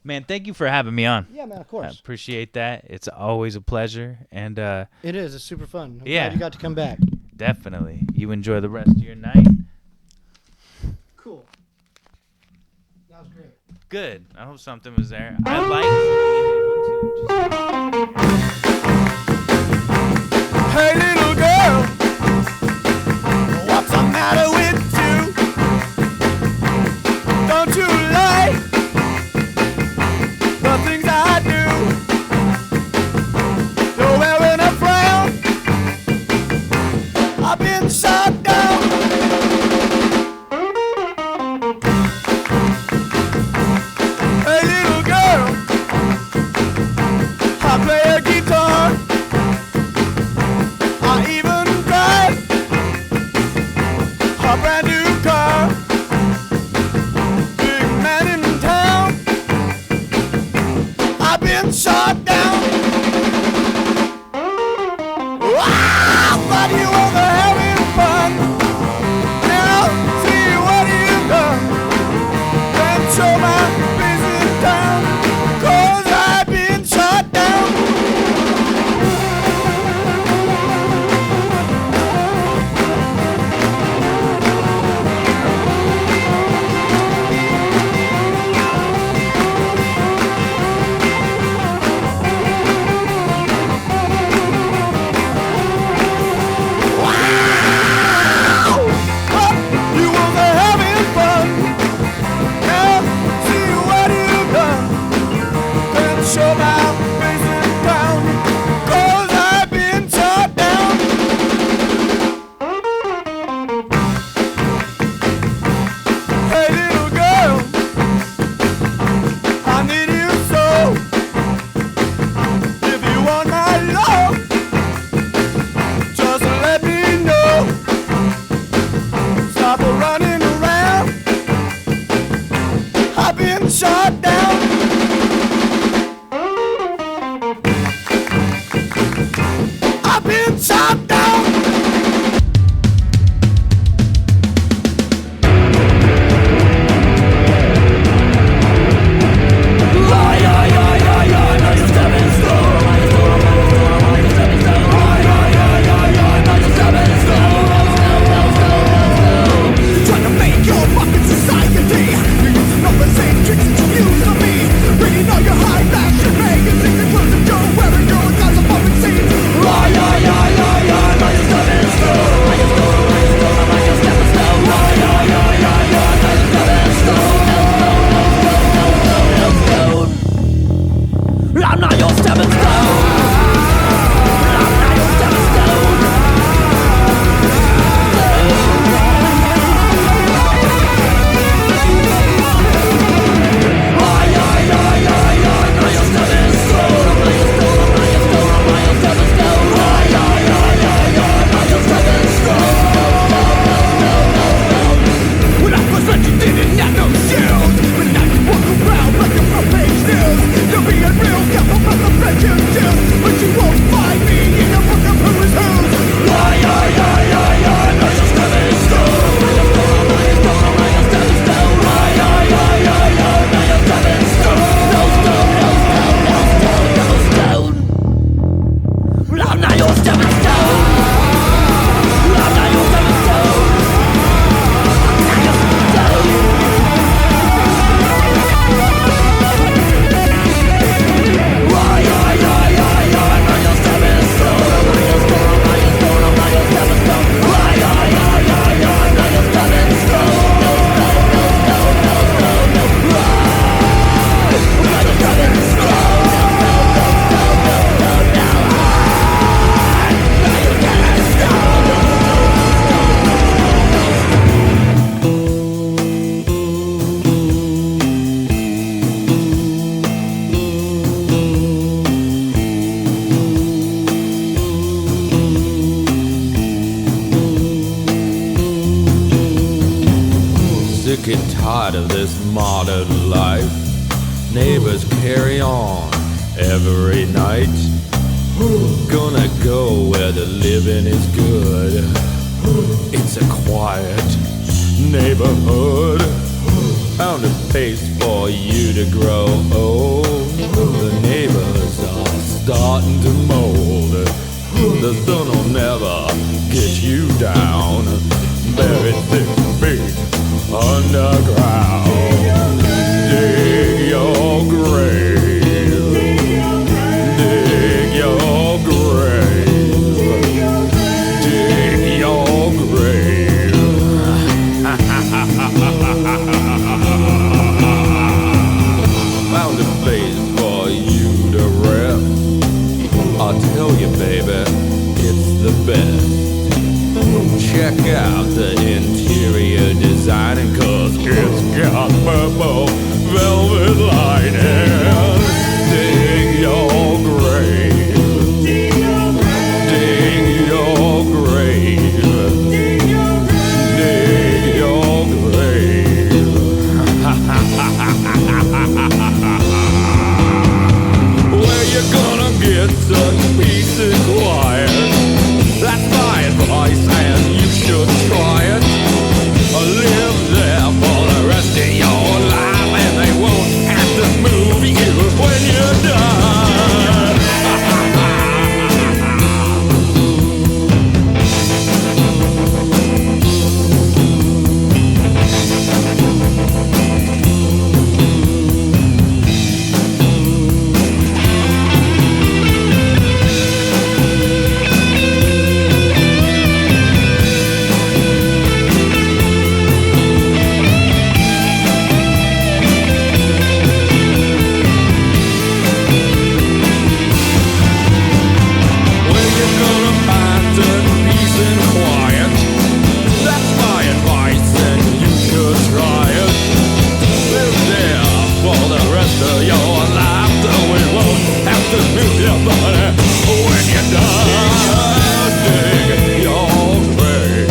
Man, thank you for having me on. Yeah, man, of course. I appreciate that. It's always a pleasure. And it is. It's super fun. I'm yeah. glad you got to come back. Definitely. You enjoy the rest of your night. Cool. That was great. Good. I hope something was there. I like being able to just... Hey, little girl, what's the matter with you? Don't you like the things I do? You're wearing a frown. I've been shot down. Hey, little girl, I play a guitar. I even cried a brand tired of this modern life. Neighbors carry on every night. Gonna go where the living is good. It's a quiet neighborhood. Found a place for you to grow old. The neighbors are starting to mold. The sun will never get you down. Buried 6 feet underground. Dig your grave. Dig your grave. Dig your grave. Found a place for you to rest. I'll tell you, baby, it's the best. Check out the interior designing, 'cause it's got purple velvet lining. Dig your grave. Dig your grave. Dig your grave. Where you gonna get such peace and quiet? That's my advice, and you should try it. Live there for the rest of your life, and they won't have to move you when you're done. Dig your grave.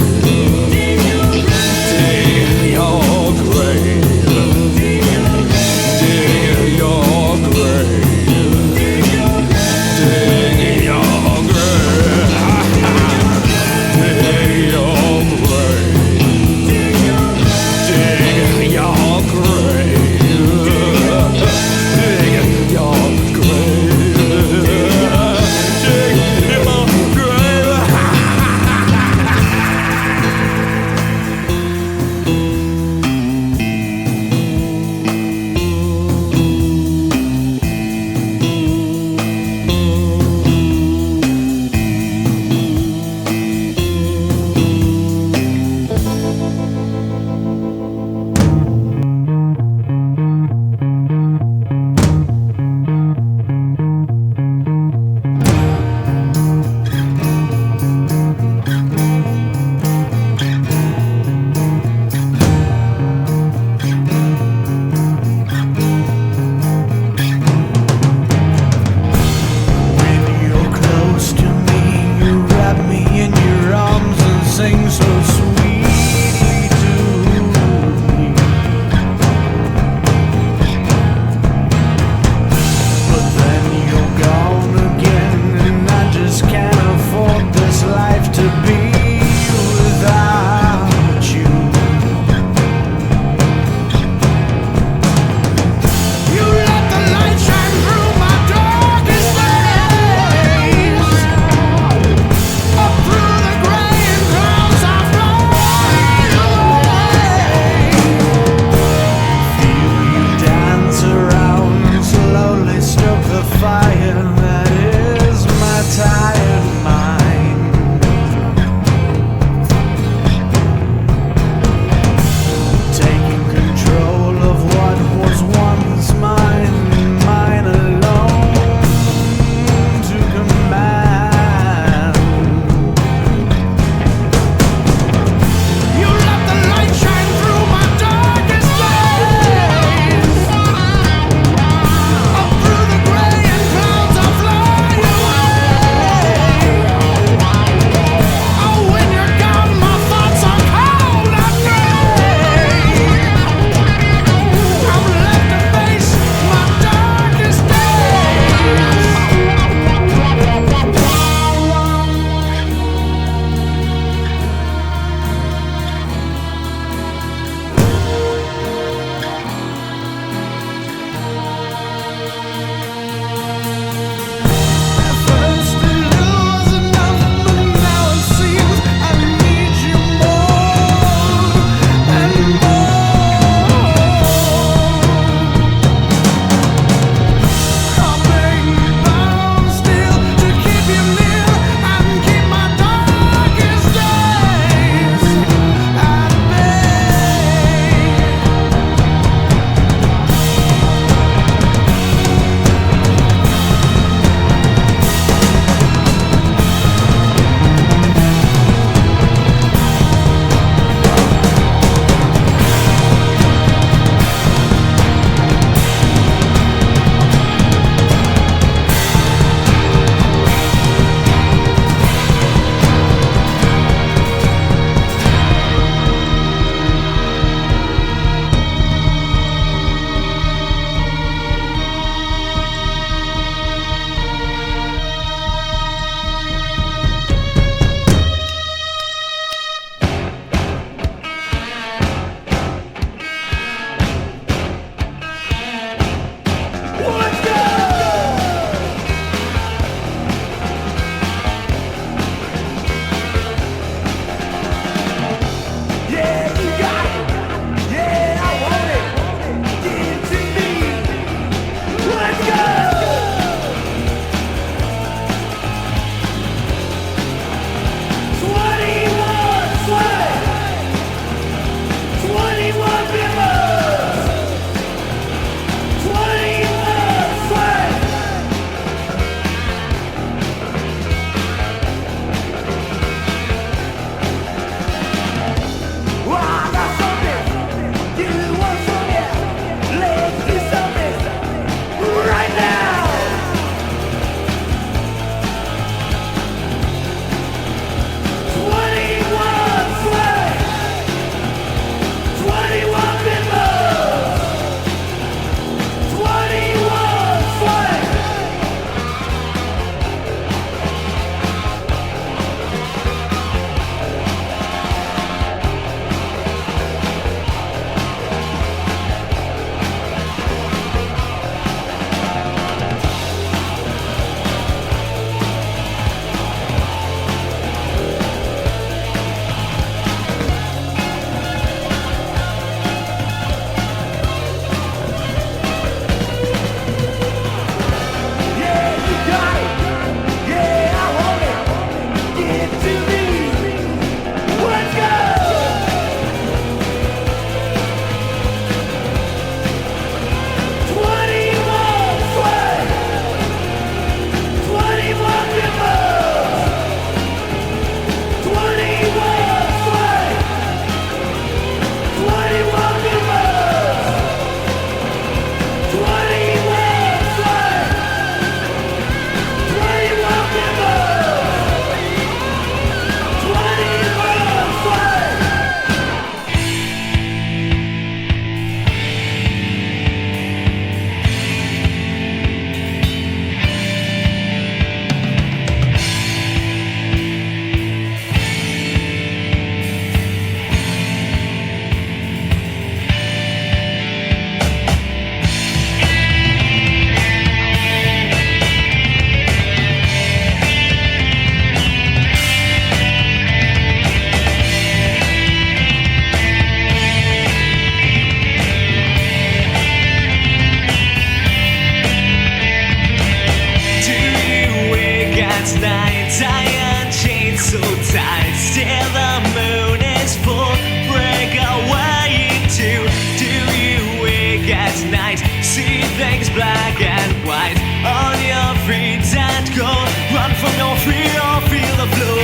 black and white. On your feet and go, run from your fear or feel the flow.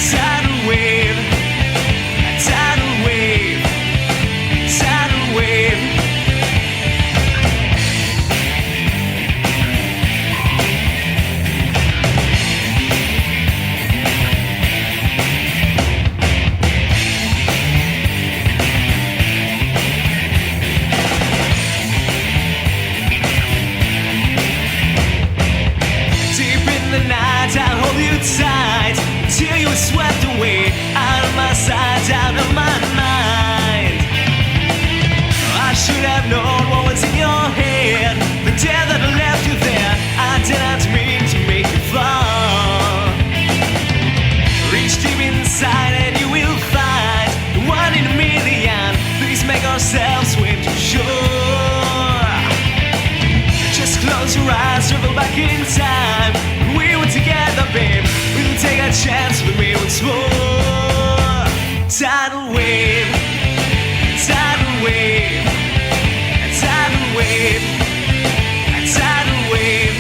Tidal wave, tidal wave, tidal wave. I'll hold you tight till you are swept away out of my sight, out of my mind. I should have known what was in your head the day that I left you there. I did not mean to make you fall. Reach deep inside and you will find the one in a million. Please make ourselves swim to shore. Just close your eyes, travel back in time. We were together, babe. We'll take a chance with me once more. Tidal wave, tidal wave, tidal wave, tidal wave.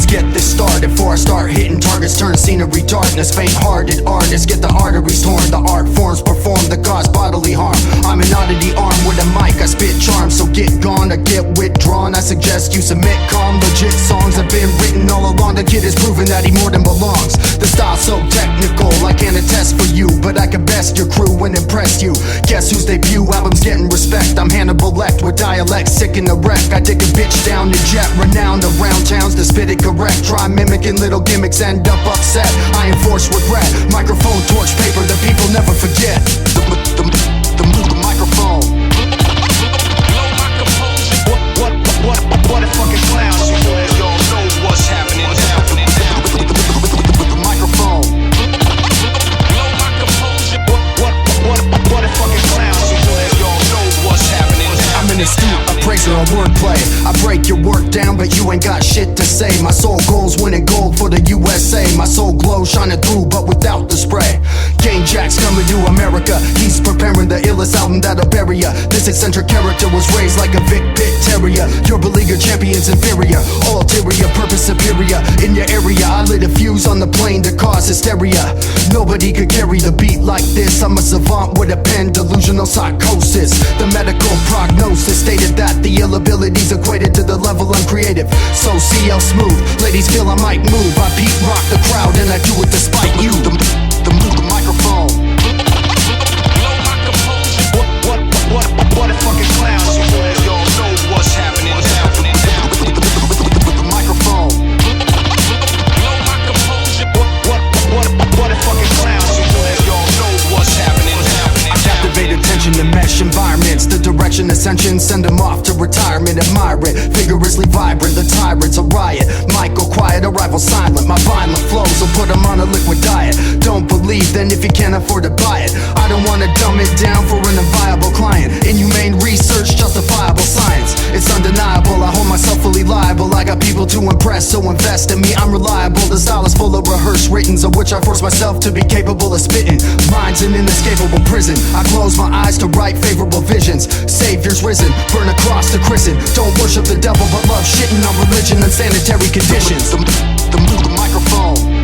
get this started. Before I start hitting targets, turn scenery darkness. Faint-hearted artists get the arteries torn. The art forms perform that cause bodily harm. I'm an oddity armed with a mic, I spit charms. So get gone or get withdrawn. I suggest you submit calm. Legit songs have been written all along. The kid has proven that he more than belongs. The style's so technical, I can't attest for you, but I can best your crew and impress you. Guess whose debut album's getting respect? I'm Hannibal Lecter with dialect, sick in the wreck. I take a bitch down to jet, renowned around towns to spit it correct. Try mimicking little gimmicks, end up upset. I enforce regret. Microphone, torch, paper, the people never forget. The microphone. What a fucking clown. Y'all know what's happening. The microphone. What a fucking clown. Y'all know what's happening. I'm an astute appraiser on wordplay. I break your work down, but you ain't got shit to say. My soul goes winning gold for the USA. My soul glows shining through, but without the spray. Game Jack's coming to America. He's preparing the illest album that'll bury ya. This eccentric character was raised like a Vic Pit Terrier. Your beleaguered champion's inferior. Ulterior purpose superior. In your area, I lit a fuse on the plane to cause hysteria. Nobody could carry the beat like this. I'm a savant with a pen, delusional psychosis. The medical prognosis stated that the ill abilities equated to the level I'm creative. So CL smooth, ladies feel I might move. I beat rock the crowd and I do it despite you. The microphone. What a fucking clown. Y'all know what's happening. The microphone. What a fucking clown. Y'all know what's happening. I captivate attention to mesh environments. The direction ascension, send them off to retirement. Admire it, vigorously vibrant. The tyrant's a riot. Michael quiet, arrival silent. My violent flows will put them on a liquid diet. Don't believe, then if you can't afford to buy it. I don't wanna dumb it down for an inviable client. Inhumane research, justifiable science. It's undeniable, I hold myself fully liable. I got people to impress, so invest in me, I'm reliable. The style is full of rehearsed writtens, of which I force myself to be capable of spitting. Mine's an inescapable prison. I close my eyes to write favorable visions. Savior's risen, burn across the prison. Don't worship the devil, but love shitting on religion and sanitary conditions. The microphone.